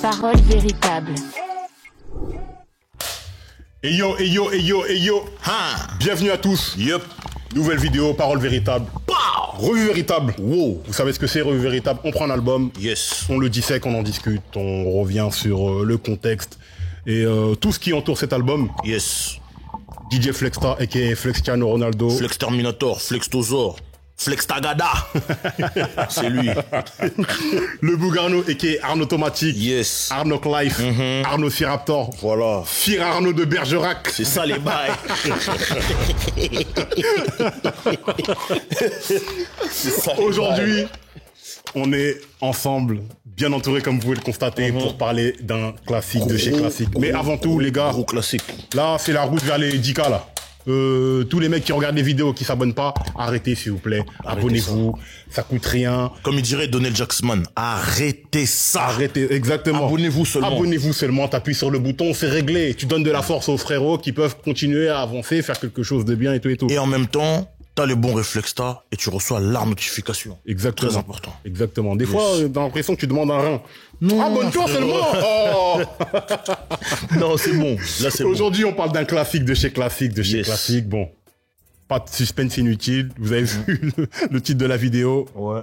Parole véritable. Hey yo, hey yo, hey yo, hey yo. Bienvenue à tous. Yup. Nouvelle vidéo, parole véritable. Revue véritable. Wow. Vous savez ce que c'est, revue véritable? On prend un album. Yes. On le dissèque, on en discute, on revient sur le contexte et tout ce qui entoure cet album. Yes. DJ Flexta, a.k.a. Flexiano Ronaldo. Flex Terminator, Flex Tozor, Flex Tagada. C'est lui. Le Bougarno, a.k.a. Arnaud Automatique. Yes. Arnaud Life. Arnaud Firaptor. Voilà. Fir Arnaud de Bergerac. C'est ça les bails. Aujourd'hui, on est ensemble, bien entourés comme vous pouvez le constater, pour parler d'un classique de chez classique. Mais avant tout, les gars, Gros classique. là, c'est la route vers les 10K, là. Tous les mecs qui regardent les vidéos, qui s'abonnent pas, arrêtez s'il vous plaît. Abonnez-vous, ça coûte rien. Comme il dirait Donald Jackson, arrêtez ça. Arrêtez, exactement. Abonnez-vous seulement. Abonnez-vous seulement, t'appuies sur le bouton, c'est réglé. Tu donnes de la force aux frérots qui peuvent continuer à avancer, faire quelque chose de bien et tout et tout. Et en même temps, t'as les bons réflexes là et tu reçois la notification. Exactement. Très important. Exactement. Des fois, t'as l'impression que tu demandes un rein. Non, Abonne-toi seulement. Oh. Non, c'est bon. Là, c'est bon. Aujourd'hui, on parle d'un classique de chez classique, de chez Yes. classique. Bon, pas de suspense inutile. Vous avez vu le titre de la vidéo. Ouais.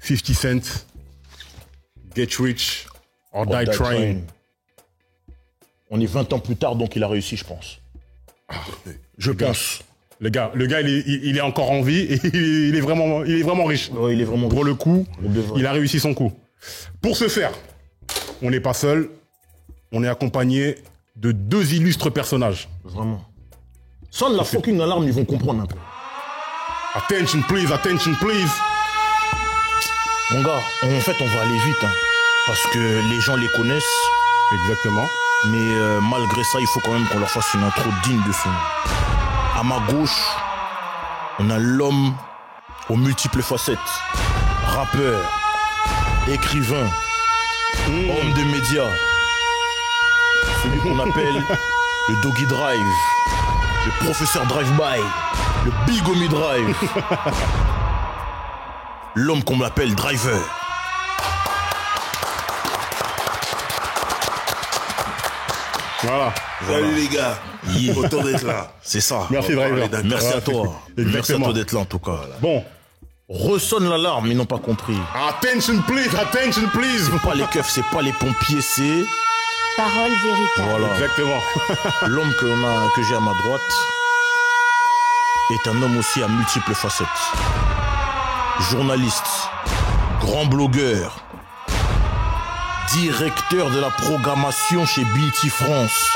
50 Cent, Get Rich or Die Die Trying. Trying. On est 20 ans plus tard, donc il a réussi, je pense. Je pense. Le gars, il est encore en vie et il est vraiment riche. Ouais, il est vraiment Pour le coup, De vrai. il a réussi son coup. Pour ce faire, on n'est pas seul. On est accompagné de deux illustres personnages. Vraiment. Sonne la fucking alarme, ils vont comprendre un peu. Attention please, attention please. Mon gars, en fait, on va aller vite, hein, parce que les gens les connaissent, Exactement. mais malgré ça, il faut quand même qu'on leur fasse une intro digne de son nom. À ma gauche, on a l'homme aux multiples facettes. Rappeur, écrivain, homme de médias. Celui qu'on appelle le Doggy Drive, le professeur Drive-By, le Big Homie Drive. L'homme qu'on l'appelle Driver. Voilà. Salut les gars, Yeah. content d'être là. C'est ça. Merci Driver. Merci à Voilà, toi. c'est- Merci à Exactement. toi d'être là en tout cas. Bon. Ressonne l'alarme, ils n'ont pas compris. Attention please, attention please. C'est pas les keufs, c'est pas les pompiers, c'est... Parole véritable. Voilà. Exactement. L'homme que j'ai à ma droite est un homme aussi à multiples facettes. Journaliste, grand blogueur, directeur de la programmation chez BET France.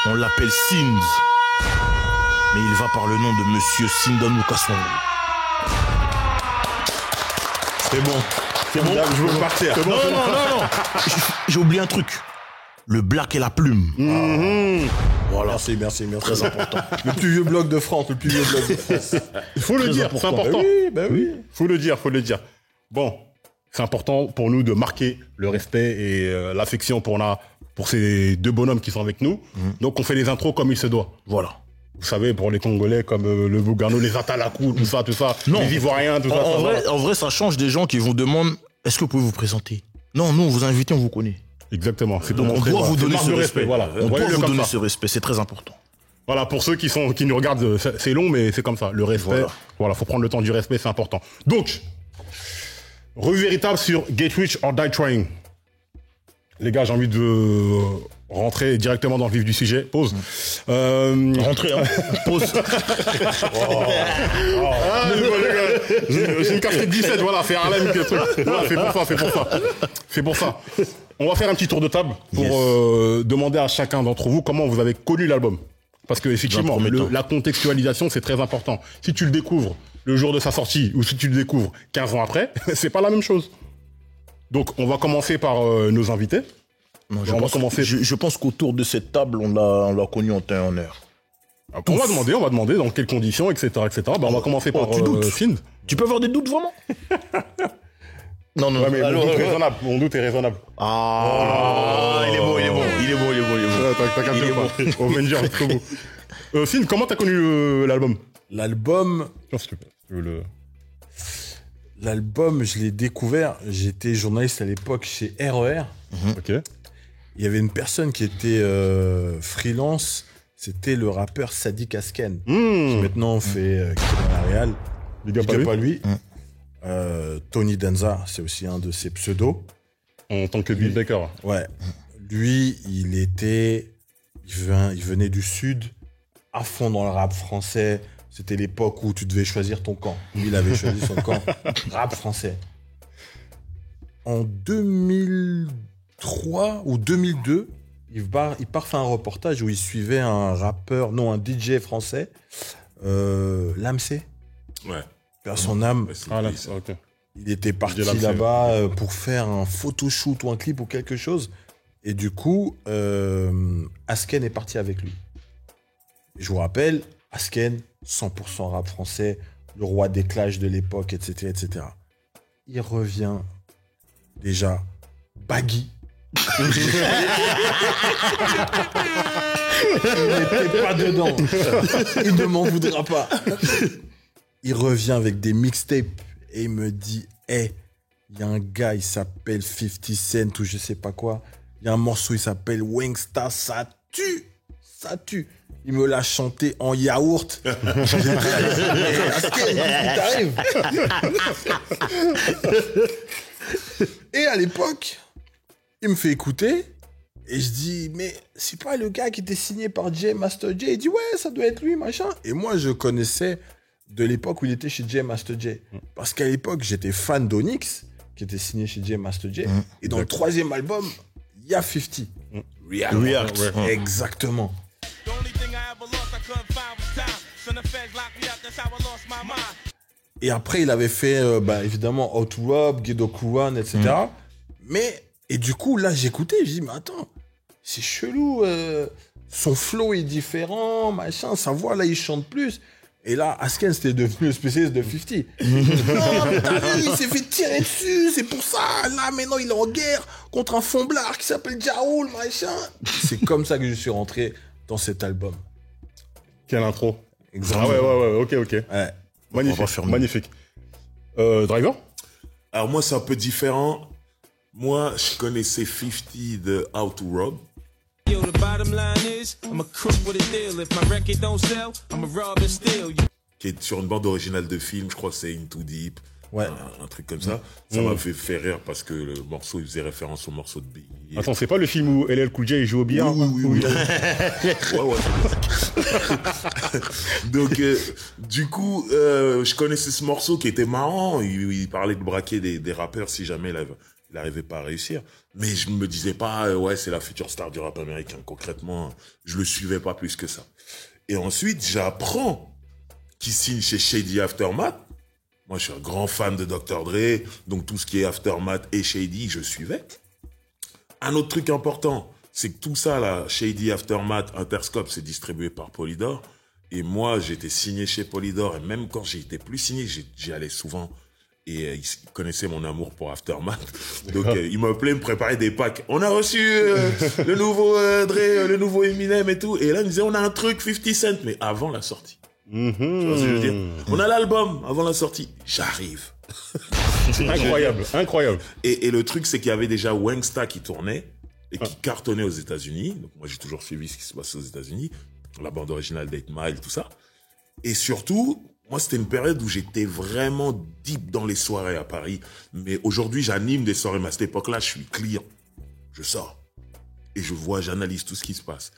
On l'appelle Sind, mais il va par le nom de Monsieur Sindanou Kasson. C'est bon. C'est bon? Je veux partir. Non, non, non. J'ai oublié un truc. Le black et la plume. Voilà. Merci, merci, merci. Très important. Le plus vieux blog de France, le plus vieux blog de France. Il faut le Très dire, important. c'est important. Ben oui. Faut le dire. Bon, c'est important pour nous de marquer le respect et l'affection pour ces deux bonhommes qui sont avec nous. Donc on fait les intros comme il se doit. Voilà. Vous savez, pour les Congolais comme le Bougarno, les Atalakou, tout ça, Non. les Ivoiriens, tout ça. En vrai, ça change des gens qui vous demandent est-ce que vous pouvez vous présenter? Non, nous, on vous invite, on vous connaît. Exactement. C'est pour Donc, on montrer, doit voilà, vous c'est donner marque ce de respect. Voilà. On doit Voyez-le vous comme donner ça. ce respect, c'est très important. Voilà, pour ceux qui nous regardent, c'est long, mais c'est comme ça. Le respect, voilà, faut prendre le temps du respect, c'est important. Donc, revue véritable sur Get Rich or Die Trying. Les gars, j'ai envie de rentrer directement dans le vif du sujet. Pause. Rentrez, hein. Pause. J'ai une casquette 17, voilà, c'est Harlem, le truc. Voilà, c'est pour ça. On va faire un petit tour de table pour demander à chacun d'entre vous comment vous avez connu l'album. Parce que effectivement, Dans un premier temps. la contextualisation, c'est très important. Si tu le découvres le jour de sa sortie ou si tu le découvres 15 ans après, c'est pas la même chose. Donc, on va commencer par nos invités. Non, On va commencer. je pense qu'autour de cette table, on l'a connu en temps et en heure. On va demander dans quelles conditions, etc., etc. Bah, on va commencer par tu doutes. Find. Tu peux avoir des doutes, vraiment? Non, non, Ouais, mais alors, mon doute est raisonnable. Mon doute est raisonnable. Ah, il est bon. T'as capté ou pas? Avenger jusqu'au bout. Finn, comment t'as connu l'album? L'album, Tiens, s'il te plaît. l'album, je l'ai découvert. J'étais journaliste à l'époque chez RER. Ok. Il y avait une personne qui était freelance. C'était le rappeur Sadiq Asken. Qui maintenant fait qui est dans la Real. Big up à lui. Pas lui. Tony Danza, c'est aussi un de ses pseudos. En tant que beatmaker. Ouais. Lui, il venait du Sud, à fond dans le rap français. C'était l'époque où tu devais choisir ton camp. Lui, il avait choisi son camp. Rap français. En 2003 ou 2002, il part faire un reportage où il suivait un DJ français, Lamsey. Ouais. Perd son âme. Ouais, c'est Ah là, lui, ça. ok. Il était parti DJ Lamsey, là-bas pour faire un photoshoot ou un clip ou quelque chose. Et du coup, Asken est parti avec lui. Je vous rappelle, Asken, 100% rap français, le roi des clashs de l'époque, etc., etc. Il revient déjà baggy. Il n'était pas dedans. Il ne m'en voudra pas. Il revient avec des mixtapes et il me dit hey, il y a un gars, il s'appelle 50 Cent ou je sais pas quoi. Il y a un morceau, il s'appelle Wangsta, ça tue. Ça tue. Il me l'a chanté en yaourt. J'ai dit, Asken, qu'est-ce qui t'arrive? Et à l'époque, il me fait écouter. Et je dis, mais c'est pas le gars qui était signé par Master J. Il dit, ouais, ça doit être lui, machin. Et moi, je connaissais de l'époque où il était chez Master J. Parce qu'à l'époque, j'étais fan d'Onyx, qui était signé chez Master J. Et dans le troisième album, il y a 50. React. Ouais. Exactement. Et après, il avait fait, évidemment, Out Rob, Guido Kouan, etc. Et du coup, là, j'écoutais, je dis, mais attends, c'est chelou, son flow est différent, machin, sa voix, là, il chante plus. Et là, Asken, c'était devenu le spécialiste de 50. Non, mais t'as vu, il s'est fait tirer dessus, c'est pour ça. Là, maintenant, il est en guerre contre un fomblard qui s'appelle Jaoul, machin. C'est comme ça que je suis rentré dans cet album. Quelle intro. Exactement. Ah ouais, ok. Ouais. Magnifique, magnifique. Driver? Alors moi, c'est un peu différent. Moi, je connaissais 50 de How to Rob. Yo, the bottom line is, I'm a crook with a deal. If my record don't sell, I'm a rob and steal. Qui est sur une bande originale de film, je crois que c'est Into Deep. Ouais. Un truc comme ça. Ça m'a fait rire parce que le morceau, il faisait référence au morceau de Biggie. Attends, c'est pas le film où LL Cool J il joue au billard? Oui. Ouais. Donc, du coup, je connaissais ce morceau qui était marrant. Il parlait de braquer des rappeurs si jamais il n'arrivait pas à réussir. Mais je me disais pas, ouais, c'est la future star du rap américain. Concrètement, je le suivais pas plus que ça. Et ensuite, j'apprends qu'il signe chez Shady Aftermath. Moi, je suis un grand fan de Dr. Dre, donc tout ce qui est Aftermath et Shady, je suivais. Un autre truc important, c'est que tout ça, là, Shady, Aftermath, Interscope, c'est distribué par Polydor. Et moi, j'étais signé chez Polydor, et même quand j'étais plus signé, j'y allais souvent. Et ils connaissaient mon amour pour Aftermath. Donc, ils m'appelaient, me préparaient des packs. On a reçu le nouveau Dre, le nouveau Eminem et tout. Et là, ils me disaient, on a un truc 50 Cent, mais avant la sortie. Tu vois ce que je veux dire? On a l'album avant la sortie. J'arrive. Incroyable. Et le truc, c'est qu'il y avait déjà Wangsta qui tournait et qui cartonnait aux États-Unis. Donc moi, j'ai toujours suivi ce qui se passe aux États-Unis, la bande originale d'Eight Mile, tout ça. Et surtout, moi, c'était une période où j'étais vraiment deep dans les soirées à Paris. Mais aujourd'hui, j'anime des soirées. Mais à cette époque-là, je suis client. Je sors et j'analyse tout ce qui se passe.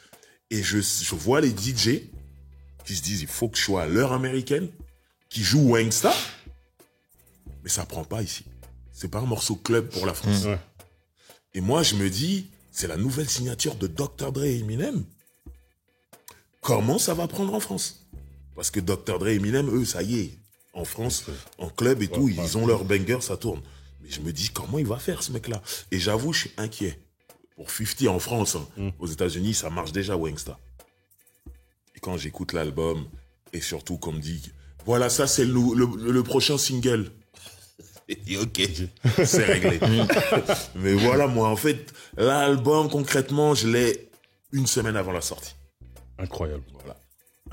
Et je vois les DJ qui se disent, il faut que je sois à l'heure américaine, qui jouent Wangsta. Mais ça prend pas ici. C'est pas un morceau club pour la France. Ouais. Et moi, je me dis, c'est la nouvelle signature de Dr. Dre et Eminem. Comment ça va prendre en France? Parce que Dr. Dre et Eminem, eux, ça y est. En France, en club et tout, ils ont leur banger, ça tourne. Mais je me dis, comment il va faire, ce mec-là? Et j'avoue, je suis inquiet. Pour 50 en France, aux États-Unis, ça marche déjà, Wangsta. Et quand j'écoute l'album, et surtout qu'on me dit, voilà, ça, c'est le prochain single. Et ok, c'est réglé. Mais voilà, moi, en fait, l'album, concrètement, je l'ai une semaine avant la sortie. Incroyable. Voilà.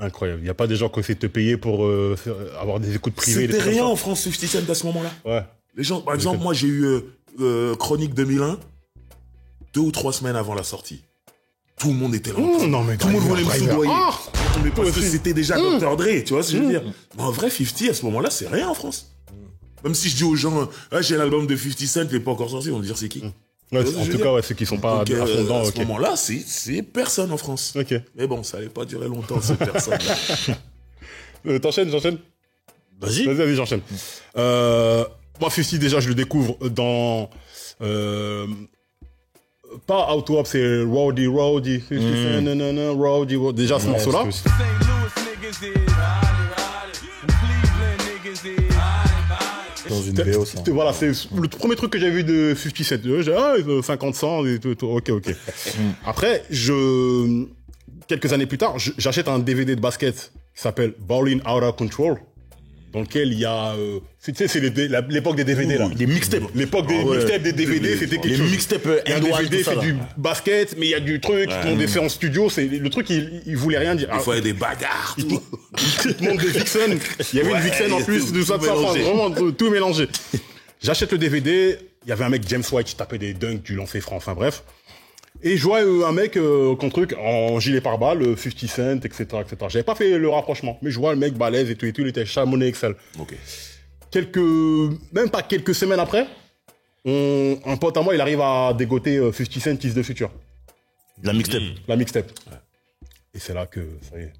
Incroyable. Il n'y a pas des gens qui essaient de te payer pour avoir des écoutes privées. C'était rien en France, 50 Cent à ce moment-là. Ouais. Les gens, par exemple, moi j'ai eu Chronique 2001, 2 ou 3 semaines avant la sortie. Tout le monde était là. Non, mais tout le monde voulait me soudoyer. Mais parce que aussi. c'était déjà Dr. Dre, tu vois ce que je veux dire. Mais en vrai, 50 à ce moment-là, c'est rien en France. Même si je dis aux gens, ah, j'ai l'album de 50 Cent, il n'est pas encore sorti, on va dire c'est qui. Ouais, Tu vois ce que en je tout veux cas, dire. ouais, ceux qui sont pas Donc, à fond dedans, à ce ok. moment-là, c'est personne en France. Ok. Mais bon, ça allait pas durer longtemps, cette personne-là. T'enchaînes, j'enchaîne. Vas-y, j'enchaîne. Moi, 50, déjà, je le découvre dans... pas Auto Up, c'est Rowdy, 50 Cent, nanana, Rowdy. Déjà, ce morceau-là. St. Louis niggas is them Cleveland niggas is Dans une BO, ça. Voilà, c'est le premier truc que j'avais vu de 50 Cent. J'ai 50 cents et tout, ok. Après, quelques années plus tard, j'achète un DVD de basket qui s'appelle Ballin' Out of Control, dans lequel il y a, tu sais, c'est l'époque des DVD là. Les mixtapes. L'époque des mixtapes des DVD, c'était quelque Les chose. mixtapes Il y a un N1, DVD, tout ça, c'est là. du basket, mais il y a du truc, ils l'ont fait en studio, c'est, le truc, il voulait rien dire. Il faut des bagarres. Il te montre des Vixen. Il y avait une Vixen en plus, de ça, vraiment tout mélangé. J'achète le DVD, il y avait un mec, James White, qui tapait des dunks du lancer franc, enfin bref. Et je vois un mec, contre truc, en gilet pare-balles, 50 Cent, etc., etc. J'avais pas fait le rapprochement, mais je vois le mec balèze et tout, il était Chamonix Excel. Ok. Même pas quelques semaines après, un pote à moi, il arrive à dégoter 50 Cent, Kiss the Future. La mixtape. La mixtape. Et c'est là que, ça y est,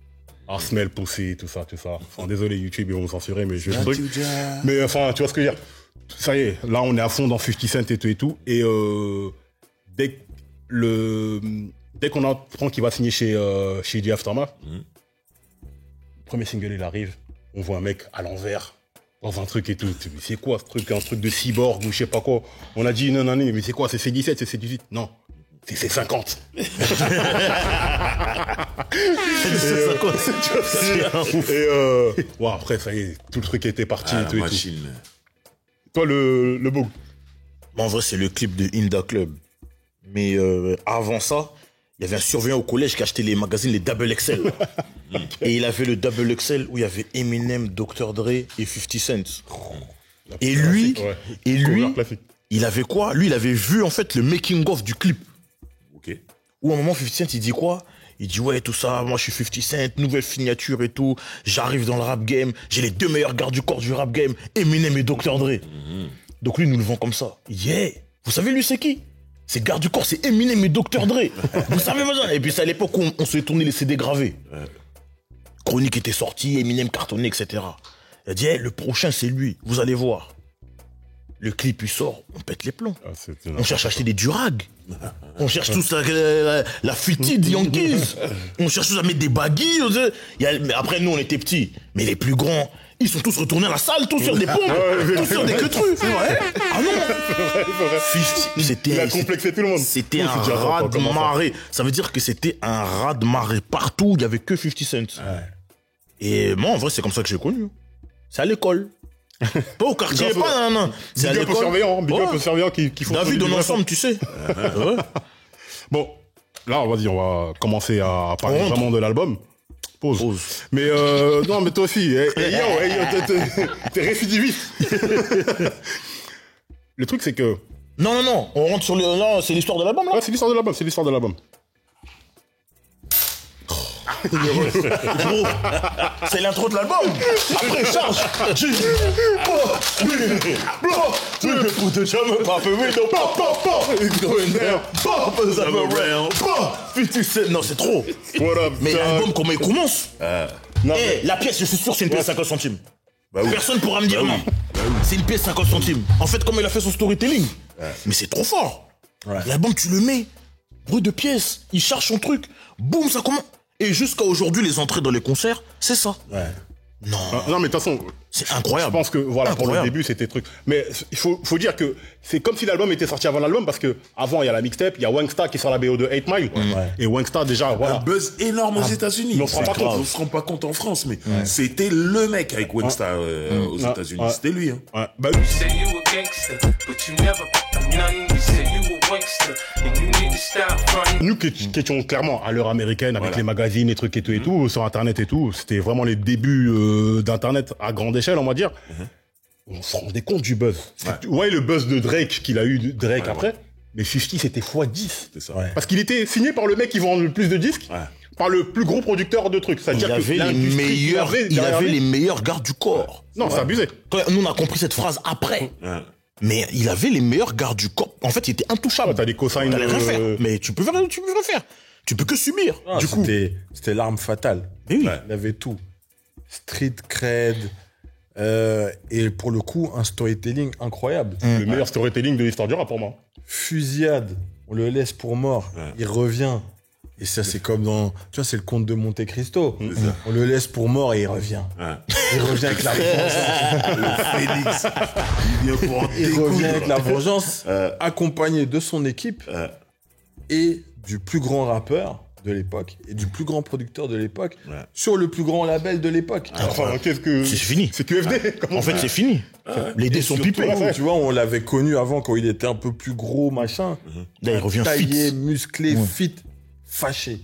Arsenal poussé, tout ça. Enfin, désolé, YouTube, ils vont me censurer, mais je vais le truc. Mais enfin, tu vois ce que je veux dire. Ça y est, là, on est à fond dans 50 Cent et tout. Et dès qu'on apprend qu'il va signer chez The Aftermath, premier single, il arrive, on voit un mec à l'envers, dans un truc et tout. Mais c'est quoi ce truc? Un truc de cyborg ou je sais pas quoi. On a dit non, mais c'est quoi? C'est C17, c'est C18? Non. C'est C50. Ouais, après, ça y est, tout le truc était parti et tout. Machine. Toi, le bug. En vrai, c'est le clip de Inda Club. Mais avant ça, il y avait un surveillant au collège qui achetait les magazines, les Double XL. Et il avait le Double XL où il y avait Eminem, Dr. Dre et 50 Cent. Et lui, il avait quoi? Lui, il avait vu en fait le making-of du clip. Ok. Où à un moment, 50 Cent, il dit quoi? Il dit ouais, tout ça, moi je suis 50 Cent, nouvelle signature et tout. J'arrive dans le rap game, j'ai les 2 meilleurs gardes du corps du rap game, Eminem et Dr. Dre. Donc lui, il nous le vend comme ça. Il dit hey, vous savez lui c'est qui? C'est garde du corps, c'est Eminem et Dr. Dre. Vous savez, machin. Et puis c'est à l'époque où on se tournait les CD gravés. Chronique était sortie, Eminem cartonné, etc. Il a dit hey, le prochain c'est lui, vous allez voir. Le clip il sort, on pète les plombs. On cherche à acheter des durags. On cherche tous la fitted Yankees. On cherche tous à mettre des baggies. Mais après, nous, on était petits. Mais les plus grands, ils sont tous retournés à la salle, tous sur des pompes, tous sur des queutrus. Ah non. Il a complexé tout le monde. C'était un raz-de-marée. Ça veut dire que c'était un raz-de-marée. Partout, il n'y avait que 50 Cent. Et moi, en vrai, c'est comme ça que j'ai connu. C'est à l'école. Pas au quartier, pas non. C'est à Big up aux surveillants qui font... David, on est ensemble, tu sais. Bon, là, vas-y, on va commencer à parler vraiment de l'album. Pause. Mais non, mais toi aussi, t'es récidiviste. Le truc, c'est que... Non, on rentre sur le... Non, c'est l'histoire de l'album, là. Ouais, c'est l'histoire de l'album, Gros, c'est l'intro de l'album. Après, charge. Non, c'est trop. Mais l'album, comment il commence? La pièce, je suis sûr, c'est une pièce 50 centimes. Personne pourra me dire non. C'est une pièce 50 centimes. En fait, comme il a fait son storytelling. Mais c'est trop fort. L'album, tu le mets. Bruit de pièces. Il charge son truc. Boum, ça commence. Et jusqu'à aujourd'hui, les entrées dans les concerts, c'est ça. Non, mais de toute façon, c'est incroyable. Je pense que voilà, pour le début, c'était truc. Mais il faut dire que c'est comme si l'album était sorti avant l'album, parce que avant il y a la mixtape, il y a Wangsta qui sort la BO de 8 Mile. Et Wangsta déjà, voilà. Un buzz énorme aux États-Unis. On se rend pas compte. On se rend pas compte en France, mais c'était le mec avec Wangsta aux États-Unis. C'était lui. Hein. Bah, Say you a gangster, but you never nothing. We said you a wankster, and you need to stop fronting. Nous qui étions clairement à l'heure américaine avec les magazines, les trucs et tout, sur Internet et tout, c'était vraiment les débuts d'Internet à grande échelle, on va dire. On se rendait compte du buzz. Ouais, le buzz de Drake qu'il a eu Drake après, mais 50 c'était x10. C'est ça. Parce qu'il était signé par le mec qui vend le plus de disques, par le plus gros producteur de trucs. Il avait les meilleurs gardes du corps. Non, c'est abusé. Nous, on a compris cette phrase après. Mais il avait les meilleurs gardes du corps. En fait, il était intouchable. T'as des cosignes. T'allais rien faire. Mais tu peux rien faire. Tu peux que subir. Du coup, c'était l'arme fatale. Mais oui. Il avait tout. Street cred. Et pour le coup, un storytelling incroyable. Le meilleur storytelling de l'histoire du rap pour moi. Fusillade, on le laisse pour mort. Il revient. Et ça, c'est comme dans... Tu vois, c'est le conte de Monte Cristo. On le laisse pour mort et il revient. Il revient avec la vengeance. Le Phoenix. Il vient pour Il revient avec la vengeance, accompagné de son équipe et du plus grand rappeur de l'époque et du plus grand producteur de l'époque sur le plus grand label de l'époque. Enfin, qu'est-ce que... C'est fini. C'est QFD. En fait, c'est fini. Les dés sont pipés. Tu vois, on l'avait connu avant quand il était un peu plus gros, machin. Là, il revient taillé, fit. musclé, fit, fâché.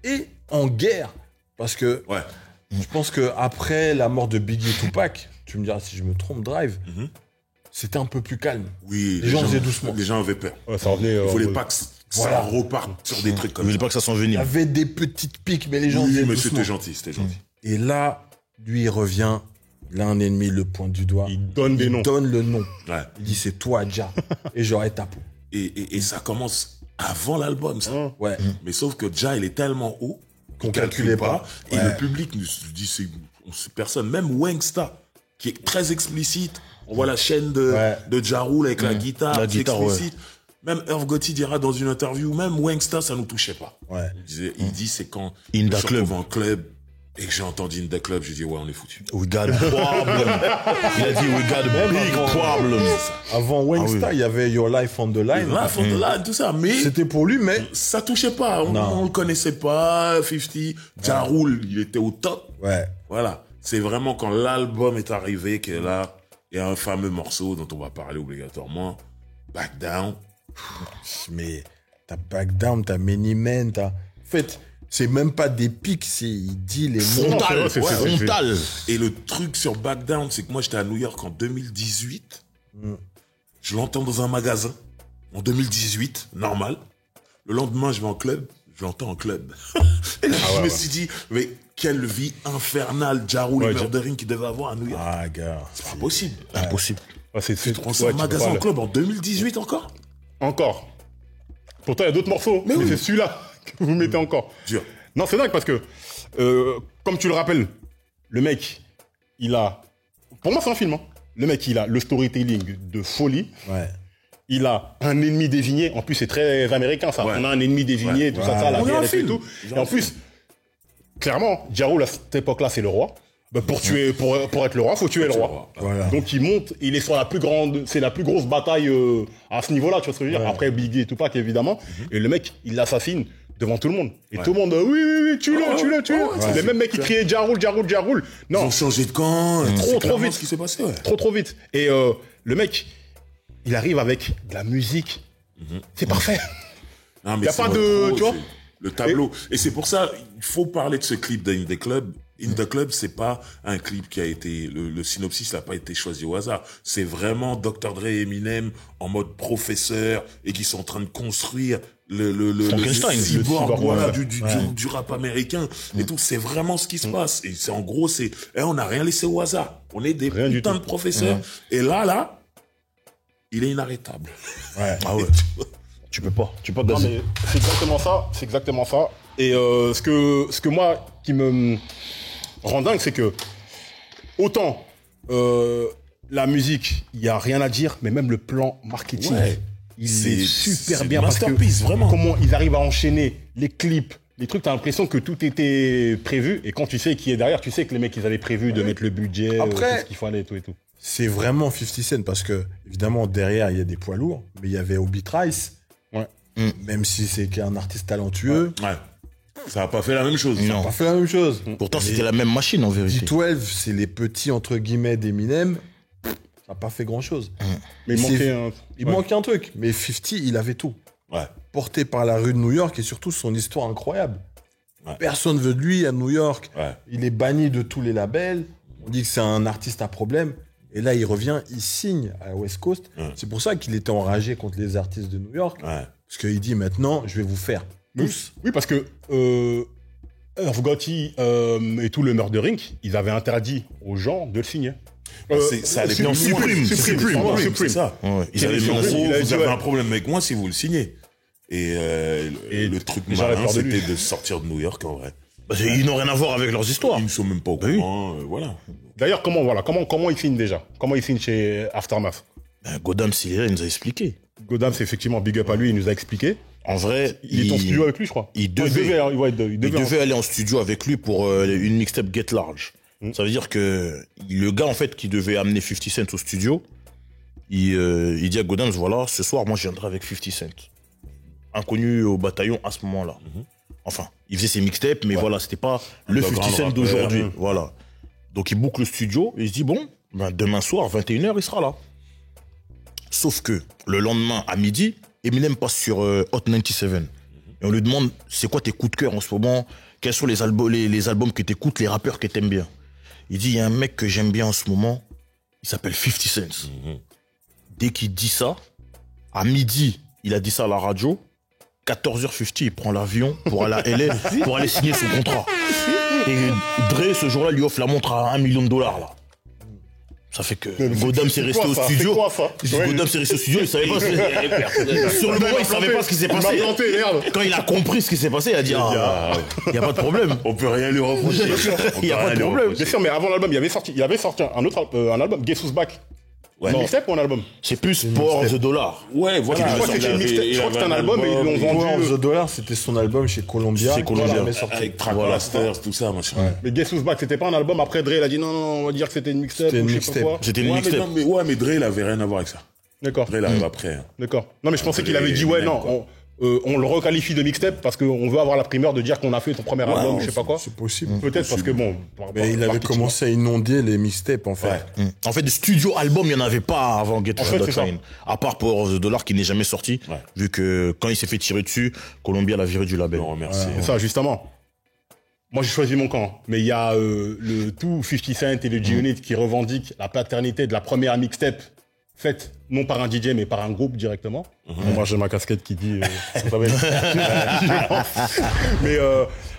Et en guerre. Parce que je pense que après la mort de Biggie et Tupac, tu me diras si je me trompe, Drive, c'était un peu plus calme. Oui, les gens faisaient doucement. Les gens avaient peur. Ça revenait... Ils voulaient pas que ça reparte sur des trucs Ils comme voulaient ça. pas que ça s'en Il y venir. avait des petites piques, mais les gens Oui, faisaient mais doucement. c'était gentil, c'était gentil. Et là, lui, il revient. Il a un ennemi, il le pointe du doigt. Il donne des noms. Il donne le nom. Ouais. Il dit c'est toi, Ja. Et j'aurai ta peau. Et ça commence avant l'album, ça. Ouais. Mais sauf que Ja, il est tellement haut qu'on calculait calcule pas. Et Ouais. le public nous dit, c'est personne. Même Wangsta, qui est très explicite. On voit la chaîne de Ja Rule avec la guitare. La c'est guitare, explicite. Même Irv Gotti dira dans une interview, même Wangsta, ça nous touchait pas. Ouais. Il dit, c'est quand In je the suis club. retrouvé en club et que j'ai entendu In the club, je dis, ouais, on est foutu. We got a problem. Il a dit, we got a big problem. Avant Wangsta, il y avait Your Life on the Line. Là, fond de là, tout ça. Mais C'était pour lui, mais ça touchait pas. On le connaissait pas. 50, Ja Rule, il était au top. ouais. Voilà. C'est vraiment quand l'album est arrivé que là, il y a un fameux morceau dont on va parler obligatoirement. Back Down. Mais t'as Back Down, t'as Many Men, t'as... En fait, c'est même pas des pics, il dit les mots. Frontal. c'est- Frontal. Et le truc sur Back Down, c'est que moi, j'étais à New York en 2018. Je l'entends dans un magasin. En 2018, normal. Le lendemain, je vais en club. Je l'entends en club. Et là, je me suis dit, mais quelle vie infernale Ja Rule et Murdering qu'il devait avoir à New York. Ah, gars. C'est pas possible. Impossible. Ah, c'est On sort un magasin en club en 2018 encore. Encore. Pourtant, il y a d'autres morceaux. Mais c'est celui-là que vous mettez encore. Dur. Non, c'est dingue parce que, comme tu le rappelles, le mec, il a... Pour moi, c'est un film. Hein. Le mec, il a le storytelling de folie. Ouais. Il a un ennemi désigné. En plus, c'est très américain, ça. Ouais. On a un ennemi désigné, tout ça, la On a un guerre et film. tout. Et en plus, clairement, Ja Rule, à cette époque-là, c'est le roi. Bah, pour être le roi, faut tuer le roi. Voilà. Donc il monte, il est sur c'est la plus grosse bataille à ce niveau-là, tu vois ce que je veux dire. Après Biggie et Tupac évidemment, et le mec, il l'assassine devant tout le monde. Et tout le monde, oui, tue-le. Les mêmes mecs qui criaient Ja Rule. Ils Non, ont changé de camp. Trop C'est clairement vite. ce qui s'est passé, ouais. trop vite. Et le mec, il arrive avec de la musique. C'est parfait. Non, mais Y a c'est pas de- retro, tu vois c'est le tableau. Et c'est pour ça, il faut parler de ce clip d'In the Club. In the Club, c'est pas un clip qui a été, le synopsis n'a pas été choisi au hasard. C'est vraiment Dr. Dre et Eminem en mode professeur et qui sont en train de construire le Frankenstein, cyborg, voilà, ouais. du rap américain et tout. C'est vraiment ce qui se passe. Et c'est en gros, on n'a rien laissé au hasard. On est des Rien du putains tout. de professeurs. Et là, il est inarrêtable. Ouais. Ah ouais. Tu peux pas Non, gazer. mais c'est exactement ça. Et ce que moi qui me rend dingue, c'est que autant la musique, il y a rien à dire, mais même le plan marketing, Ouais. il C'est- est super c'est bien parce que masterpiece, vraiment. comment ils arrivent à enchaîner les clips, les trucs, t'as l'impression que tout était prévu. Et quand tu sais qui est derrière, tu sais que les mecs ils avaient prévu de mettre le budget, Après- tout ce qu'il fallait, tout et tout. C'est vraiment 50 Cent parce que, évidemment, derrière, il y a des poids lourds, mais il y avait Obi Trice. Ouais. Même si c'est qu'un artiste talentueux, Ouais. Ça n'a pas fait la même chose. Non. pas fait la même chose. Pourtant, c'était la même machine en vérité. D12, c'est les petits, entre guillemets, d'Eminem. ça n'a pas fait grand-chose. Mais il manquait un... Il manquait un truc. Mais 50, il avait tout. Ouais. Porté par la rue de New York et surtout son histoire incroyable. Ouais. Personne veut de lui à New York. Ouais. Il est banni de tous les labels. On dit que c'est un artiste à problème. Et là, il revient, il signe à West Coast. Ouais. C'est pour ça qu'il était enragé contre les artistes de New York. Ouais. Parce qu'il dit maintenant, je vais vous faire tous. Oui, parce que Irv Gotti et tout le Murdering, ils avaient interdit aux gens de le signer. Ça allait bien Supreme, c'est ça. Ouais. Ils Quel avaient est mis son en jeu, gros, il a Vous dit, avez ouais. un problème avec moi si vous le signez. Et le truc j'aurais malin, peur de lui. c'était de sortir de New York en vrai. ils n'ont rien à voir avec leurs histoires. Ils ne sont même pas au Bah oui. courant, voilà. D'ailleurs, comment ils signent déjà? Comment ils signent chez Aftermath? Godam, s'il est là, il nous a expliqué. Godam, c'est effectivement big up à lui, il nous a expliqué. En vrai, Il est en studio avec lui, je crois. il Ouais, devait- il Il devait aller en studio avec lui pour une mixtape Get Large. Ça veut dire que le gars, en fait, qui devait amener 50 Cent au studio, il dit à Godams, voilà, ce soir, moi, je viendrai avec 50 Cent. Inconnu au bataillon à ce moment-là. Enfin, il faisait ses mixtapes, mais voilà, c'était pas le 50 grand Cent rappeur, d'aujourd'hui. Voilà. Donc, il boucle le studio et il se dit, bon, ben, demain soir, 21h, il sera là. Sauf que, le lendemain, à midi, Eminem passe sur Hot 97. Et on lui demande, c'est quoi tes coups de cœur en ce moment? Quels sont les albums que t'écoutes, les rappeurs que t'aimes bien? Il dit, il y a un mec que j'aime bien en ce moment, il s'appelle 50 Cent. Dès qu'il dit ça, à midi, il a dit ça à la radio, 14h50, il prend l'avion pour aller à LA, pour aller signer son contrat. Et Dre, ce jour-là, lui offre la montre à $1 million, là. Ça fait que Godam s'est resté au studio. Godam s'est resté au studio, il savait pas sur le moment, il savait pas ce qui s'est passé. Quand il a compris ce qui s'est passé, il a dit, il y a pas de problème. On peut rien lui reprocher. Il y a pas de problème. Bien sûr, mais avant l'album, il avait sorti un autre un album, Guess Who's Back. Ouais. Un mixtape ou un album? C'est plus Power of the Dollar. Ouais, voilà. Je crois que c'était une mixtape. Je crois que c'était un album et ils l'ont Power vendu. of the Dollar, c'était son album chez Columbia. C'est Columbia. Jamais sorti. Avec Trackmasters, tout ça, machin. Mais Guess Who's Back, c'était pas un album. Après, Dre, il a dit non, on va dire que c'était une mixtape. C'était une ou je sais pas mixtape. quoi. C'était une Ouais, mais, mixtape. non, mais Dre, il avait rien à voir avec ça. D'accord. Dre, il arrive après. Hein. D'accord. Non, mais je pensais qu'il Dre avait dit et ouais, Eminem, non, quoi. on le requalifie de mixtape parce qu'on veut avoir la primeur de dire qu'on a fait ton premier album, je sais pas quoi. C'est possible. Peut-être parce que bon. Mais il avait commencé à inonder les mixtapes, en fait. Ouais. En fait, de studio album, il n'y en avait pas avant Get En fait, Rich c'est or Die Trying. À part Power of the Dollar qui n'est jamais sorti, Ouais. vu que quand il s'est fait tirer dessus, Columbia l'a viré du label. On remercie. C'est ça, justement. Moi, j'ai choisi mon camp. Mais il y a le tout 50 Cent et le G-Unit qui revendiquent la paternité de la première mixtape faite non par un DJ mais par un groupe directement. Moi, j'ai ma casquette qui dit ça va être mais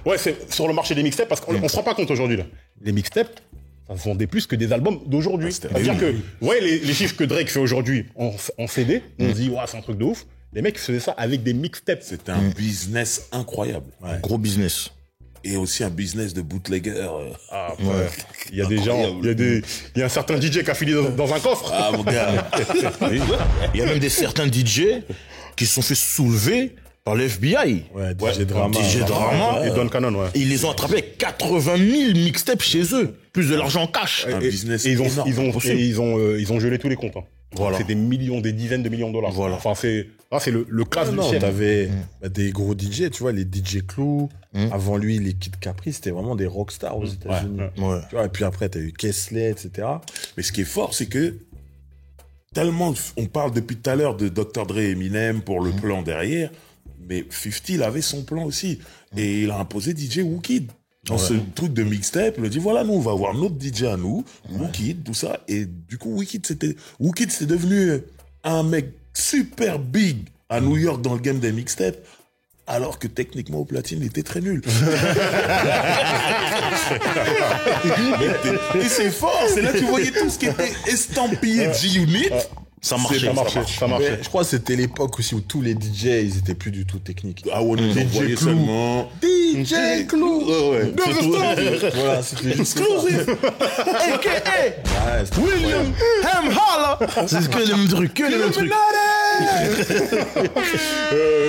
ouais, c'est sur le marché des mixtapes parce qu'on se rend pas compte aujourd'hui là. Les mixtapes, ça se vendait plus que des albums d'aujourd'hui. C'est-à-dire que ouais, les chiffres que Drake fait aujourd'hui en CD, on se dit ouais, c'est un truc de ouf. Les mecs faisaient ça avec des mixtapes. C'était un business incroyable. Gros business. Et aussi un business de bootlegger. Ah, ouais. Il y a des gens, il y a un certain DJ qui a filé dans un coffre. Ah, mon gars. Oui. Il y a même des certains DJ qui se sont fait soulever par le FBI. Ouais, DJ Drama. DJ Drama. Et Don Cannon, ouais. Et ils les ont attrapés avec 80 000 mixtapes chez eux. Plus de l'argent en cash. Un business Et énorme. ils ont gelé tous les comptes. Hein. Voilà. C'est des millions, des dizaines de millions de dollars. Voilà. Enfin, c'est le classe Ah du non, ciel. t'avais des gros DJ, tu vois, les DJ Clou. Avant lui, les Kid Capri, c'était vraiment des rockstars aux États-Unis. Ouais. Tu vois, et puis après, t'as eu Kesley, etc. Mais ce qui est fort, c'est que tellement on parle depuis tout à l'heure de Dr. Dre et Eminem pour le plan derrière, mais 50 il avait son plan aussi et il a imposé DJ Wookid dans ce truc de mixtape. Il a dit voilà, nous on va avoir notre DJ à nous, Wookid, tout ça, et du coup Wookid c'est devenu un mec super big à New York dans le game des mixtapes. Alors que techniquement au platine, il était très nul. Et c'est fort, c'est là que tu voyais tout ce qui était estampillé G-Unit. Ça marchait. Ça marchait. Mais je crois que c'était l'époque aussi où tous les DJ, ils étaient plus du tout techniques. Ah ouais, nous envoyait Clou. seulement. DJ Clou. Ouais. Voilà, c'était juste Exclusive. Ouais, c'était William M. Holla. C'est que les mêmes trucs, que les mêmes trucs.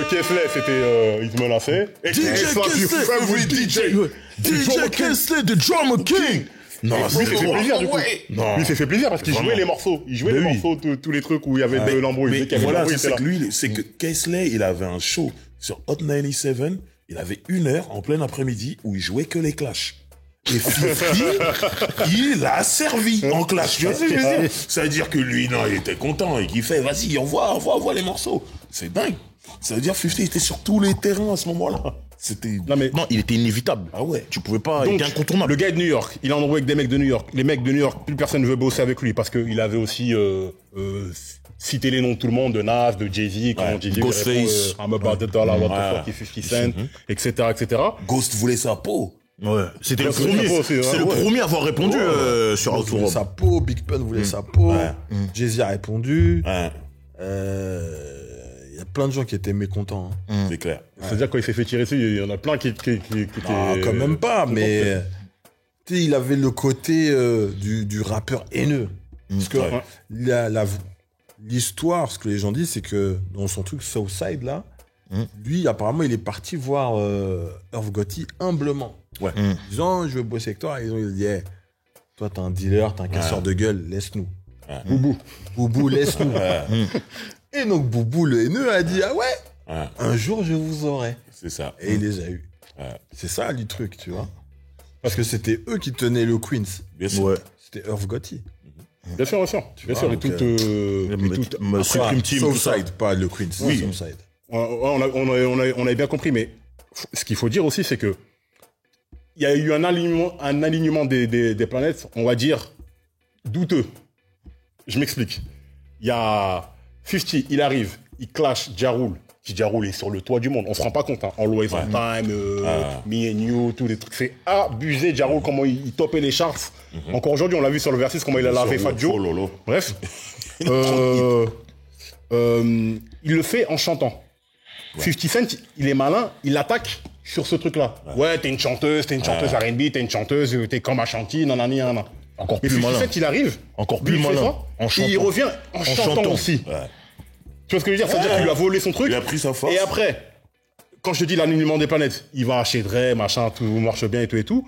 Kesley, c'était il me l'a fait. Et DJ Kesley. DJ Kesley, the Drummer King. Non, lui, il s'est fait plaisir, du coup. Non. Lui, il s'est fait plaisir parce qu'il jouait les morceaux. Il jouait les morceaux, tous les trucs où il y avait de l'embrouille. Mais Dès qu'il y avait de voilà, l'embrouille, c'est il était que là. lui, c'est que Kesley, il avait un show sur Hot 97. Il avait 1 heure en plein après-midi où il jouait que les Clash. Et 50, il a servi en clash. Tu vois ce que je veux dire? Ça veut dire que lui, non, il était content et qu'il fait, vas-y, envoie les morceaux. C'est dingue. Ça veut dire 50 était sur tous les terrains à ce moment-là. C'était... Non, il était inévitable. Ah ouais. Tu pouvais pas, il Donc, était incontournable. le gars est de New York, il est en embrouille avec des mecs de New York. Les mecs de New York, plus personne ne veut bosser avec lui parce qu'il avait aussi cité les noms de tout le monde, de Nas, de Jay-Z, quand Jay-Z Ghostface. I'm about the dollar, what the fuck is 50 Cent, etc., etc. Ghost voulait sa peau. Ouais. C'était le Ouais, premier. c'est C'est le premier à avoir répondu sur Ghost voulait Outrob. sa peau, Big Pun voulait sa peau, Ouais. Jay-Z a répondu. Ouais, Il y a plein de gens qui étaient mécontents. Hein. c'est clair. C'est-à-dire quand il s'est fait tirer dessus, il y en a plein qui étaient... Ah, quand même pas, mais tu sais, il avait le côté du rappeur haineux. Parce que Ouais. l'histoire, ce que les gens disent, c'est que dans son truc Southside, là, lui, apparemment, il est parti voir Irv Gotti humblement. Ouais. Disant, je veux bosser avec toi. Et ils ont dit, hey, toi, t'es un dealer, t'es un casseur de gueule, laisse-nous. Boubou, laisse-nous. Et donc, Boubou, le haineux, a dit, ah ouais, un jour, je vous aurai. C'est ça. Et il les a eus. Ouais. C'est ça, le truc, tu vois. Parce que c'était eux qui tenaient le Queens. Bien sûr. Ouais. C'était Irv Gotti. Bien sûr, bien sûr. Bien sûr, vois, et donc, toute... Supreme Team, tout ça. Southside, pas le Queens. Oui. Southside. On a bien compris, mais ce qu'il faut dire aussi, c'est que il y a eu un alignement des planètes, on va dire, douteux. Je m'explique. Il y a 50, il arrive, il clash Ja Rule. Qui Ja Rule est sur le toit du monde. On se rend pas compte, hein. Always on Time, Me and You, tous les trucs. C'est abusé, Ja Rule, comment il topait les charts. Encore aujourd'hui, on l'a vu sur le Versus, comment il a lavé Fat Joe. Oh lolo. Bref. Il le fait en chantant. 50 Cent, il est malin, il attaque sur ce truc-là. Ouais, t'es une chanteuse R&B, t'es une chanteuse, t'es comme Ashanti, nanani, nanana. Encore Mais plus 50 malin. Cent, il arrive. Encore lui, plus il fait malin. ça, En et il chantant. revient en chantant chantant. aussi. Ouais. Tu vois ce que je veux dire? C'est-à-dire qu'il lui a volé son truc. Il a pris sa force. Et après, quand je te dis l'alignement des planètes, il va chez Dre, machin, tout marche bien et tout.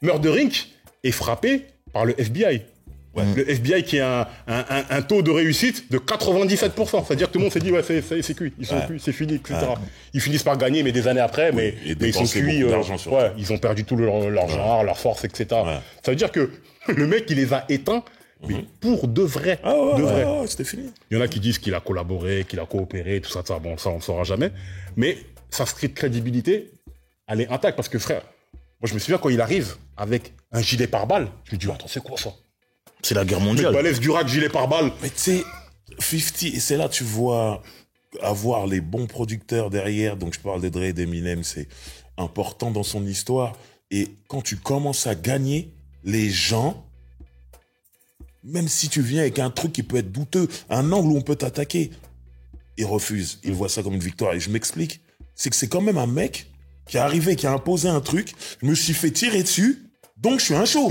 Murder Inc. est frappé par le FBI. Le FBI qui a un taux de réussite de 97%. C'est-à-dire que tout le monde s'est dit, ouais, c'est cuit, ils sont cuits, c'est fini, etc. Ils finissent par gagner, mais des années après, mais et ils sont dépenser cuits. beaucoup d'argent, surtout. Ouais, ils ont perdu tout leur genre, leur force, etc. Ça veut dire que le mec, il les a éteints, mais pour de vrai. Ah ouais, de vrai. ouais, c'était fini. Il y en a qui disent qu'il a collaboré, qu'il a coopéré, tout ça, bon, ça, on ne saura jamais. Mais sa street crédibilité, elle est intacte parce que, frère, moi, je me souviens quand il arrive avec un gilet pare-balles, je me dis, attends, c'est quoi ça? C'est la guerre Mec mondiale. balèze, Durac, gilet pare-balles. Mais tu sais, 50, et c'est là tu vois avoir les bons producteurs derrière, donc je parle de Dre et d'Eminem, c'est important dans son histoire. Et quand tu commences à gagner, les gens, même si tu viens avec un truc qui peut être douteux, un angle où on peut t'attaquer, ils refusent, ils voient ça comme une victoire. Et je m'explique, c'est que c'est quand même un mec qui est arrivé, qui a imposé un truc, je me suis fait tirer dessus, donc je suis un show.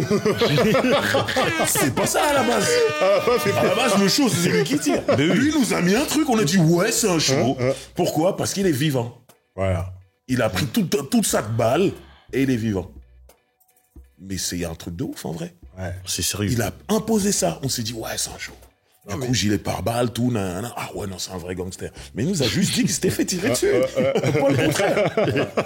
C'est pas ça à la base. À la base, le show, c'est lui qui tire. Lui nous a mis un truc, on a dit ouais, c'est un show. Pourquoi? Parce qu'il est vivant. Voilà. Il a pris toute sa balle et il est vivant. Mais c'est un truc de ouf en vrai. Ouais. C'est sérieux. Il a imposé ça. On s'est dit ouais, c'est un show. Du coup, gilet pare-balles, tout, nanana. Ah ouais, non, c'est un vrai gangster. Mais il nous a juste dit qu'il s'était fait tirer dessus. Pas le contraire.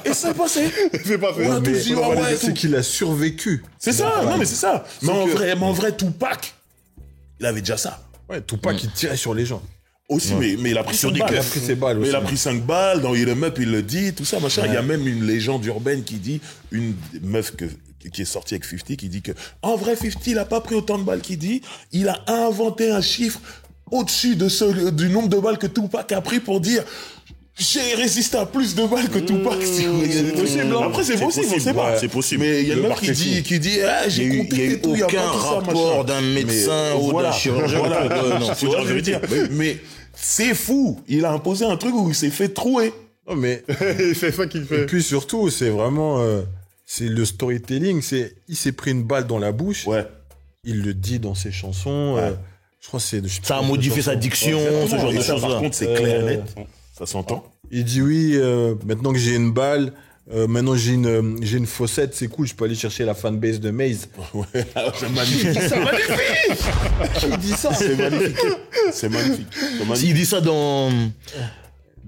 Et c'est passé. C'est pas fait. On a tous Mais dit ah ouais, c'est tout. qu'il a survécu. C'est ça, non mais c'est ça. Mais en que- vrai, Tupac, il avait déjà ça. Ouais, Tupac, il tirait sur les gens. Aussi, mais il a pris Sur 5 des balles. keufs. Il a pris ses balles Mais aussi. il a pris 5 balles, dans Il Em Up, il le dit, tout ça, machin. Il y a même une légende urbaine qui dit, une meuf qui est sortie avec 50, qui dit que, en vrai, 50, il a pas pris autant de balles qu'il dit, il a inventé un chiffre au-dessus du nombre de balles que Tupac a pris pour dire, j'ai résisté à plus de balles que Tupac. C'est possible, hein. Après, c'est possible, on sait pas. C'est possible. Mais il y a une Le meuf marketing. qui dit, ah, Il j'ai y a compté eu et tout, il y a aucun pas tout ça, rapport machin. d'un médecin Mais, ou voilà. d'un chirurgien. Voilà. Non, Tu vois ce que je veux dire. Mais c'est fou. Il a imposé un truc où il s'est fait trouer. Non, mais. C'est ça qu'il Et fait. puis surtout, c'est vraiment. C'est le storytelling. Il s'est pris une balle dans la bouche. Ouais. Il le dit dans ses chansons. Je crois que c'est. Ça a modifié sa diction, ce genre Et de ça, choses par là. contre, c'est clair et net. Ça s'entend. Il dit oui, maintenant que j'ai une balle, maintenant j'ai une fossette, c'est cool, je peux aller chercher la fanbase de Maze. C'est magnifique. C'est magnifique. Qui dit ça? C'est magnifique. C'est magnifique. C'est magnifique. Il dit ça dans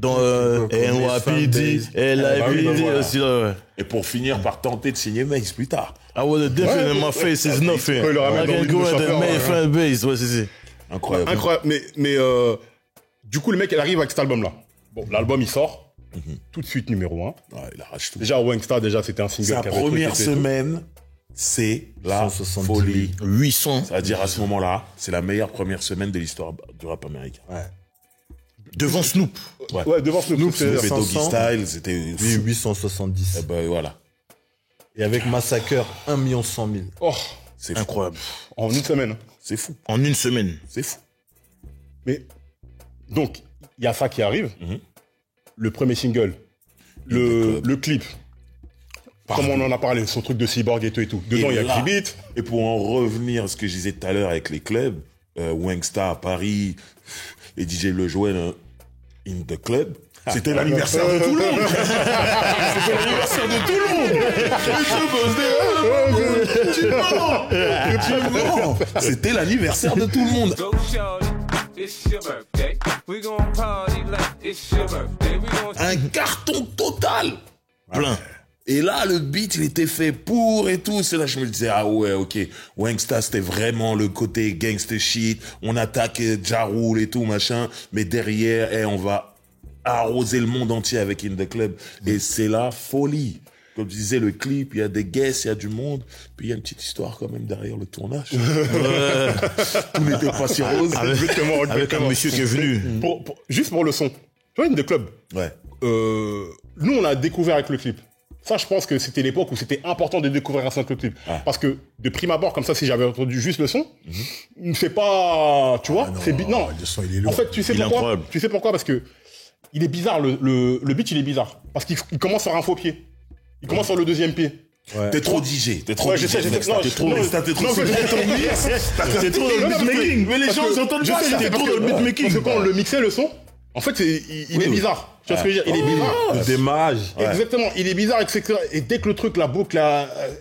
Dans NYPD, Fanbase. LIPD aussi, là, ouais. Et pour finir par tenter de signer Mace plus tard. I was a different in my face is nothing. Ouais, il aurait I même can envie de go le at the chanter, main ouais. fan base. Ouais, c'est. Incroyable. Incroyable. Mais du coup, le mec, il arrive avec cet album-là. Bon, l'album, il sort. Tout de suite, numéro 1. Ouais, il arrache tout. Déjà, Wangstar, c'était un single. Sa qui avait première truc et tout. semaine, c'est la 170 folie. 800 C'est-à-dire à ce moment-là, c'est la meilleure première semaine de l'histoire du rap américain. Ouais. devant Snoop. Ouais, devant Snoop. Snoop et 500. Doggy Style, c'était Oui, fou. 870. Eh ben voilà, Et avec Massacre, 1 100 000. Oh, c'est fou. Incroyable. en une semaine. C'est fou. En une semaine. C'est fou. Mais, donc, il y a ça qui arrive. Mhm. Le premier single. Le clip. Comme on en a parlé, son truc de cyborg et tout et tout. Dedans, il y a là, Cribit. Et pour en revenir à ce que je disais tout à l'heure avec les clubs, Wangstar à Paris, et DJ Le Joël in the club, c'était l'anniversaire de tout le monde. C'était l'anniversaire de tout le monde. C'était l'anniversaire de tout le monde. Go shorty, it's your birthday. We gon' party like it's your birthday. We gon' Un carton total. Plein. Et là, le beat, il était fait pour et tout. C'est là que je me disais, ah ouais, ok. Wangstar, c'était vraiment le côté gangster shit. On attaque Ja Rule et tout, machin. Mais derrière, on va arroser le monde entier avec In The Club. Et c'est la folie. Comme je disais, le clip, il y a des guests, il y a du monde. Puis il y a une petite histoire quand même derrière le tournage. Tout n'était pas si rose. Exactement, Avec un exactement. monsieur qui est venu. Juste pour le son. Tu vois, In The Club. Ouais. Nous, on l'a découvert avec le clip. Ça, je pense que c'était l'époque où c'était important de découvrir un son avec le clip. Ah. Parce que, de prime abord, comme ça, si j'avais entendu juste le son, c'est pas, tu vois, c'est non. Le son, il est En lourd. fait, tu sais Il est pourquoi? incroyable. Tu sais pourquoi? Parce que il est bizarre, le beat, il est bizarre. Parce qu'il commence sur un faux pied. Il commence sur le deuxième pied. T'es trop DJ. T'es trop Ouais, DJ. je sais, Wangstar. non, T'es trop non, Wangstar, t'es trop non, c'est mais- trop ton mix. T'es trop dans le beatmaking. Mais les gens, ils entendent pas ça. T'es trop dans le beatmaking. Parce que quand on le mixait, le son, en fait, il est bizarre. Tu vois ce que je veux dire? Il est bizarre. Le démarrage. Exactement, il est bizarre, etc. Et dès que le truc, la boucle,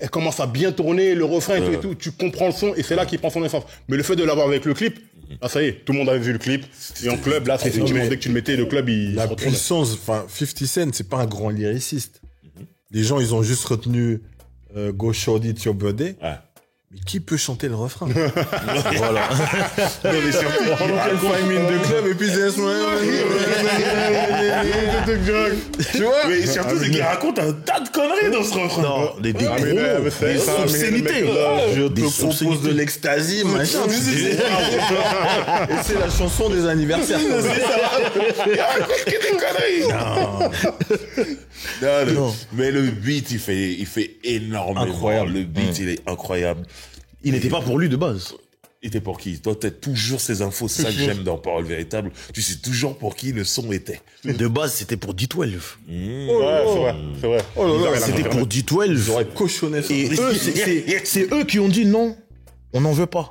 elle commence à bien tourner, le refrain et tout, tu comprends le son et c'est là qu'il prend son essence. Mais le fait de l'avoir avec le clip, là, ça y est, tout le monde avait vu le clip. Et en club, là, c'est effectivement, dès que tu le mettais, le club, il La se retournait. puissance, enfin, 50 Cent, c'est pas un grand lyriciste. Les gens, ils ont juste retenu Go Shorty It's Your Birthday. Ouais. Mais qui peut chanter le refrain? Voilà. Non, mais surtout, Five minutes de club et puis c'est tu vois? mais surtout, c'est qu'il raconte un tas de conneries dans ce refrain. Non, des Ah, mais là, c'est des ça, mais le obscénités. mec, là, Je Des te propose obscénités. de l'ecstasy, machin. Et c'est la chanson des anniversaires. Il raconte que des conneries. Non. Mais le beat, il fait énormément. Incroyable. Le beat, il est incroyable. Il n'était pas pour lui de base. Il était pour qui? Toi, t'as toujours ces infos, c'est ça que j'aime dans Parole Véritable. Tu sais toujours pour qui le son était. De base, c'était pour D12. Ouais, c'est vrai, c'est vrai. Oh là là, C'était pour D12. J'aurais cochonné ça. Et eux, c'est eux qui ont dit non, on n'en veut pas.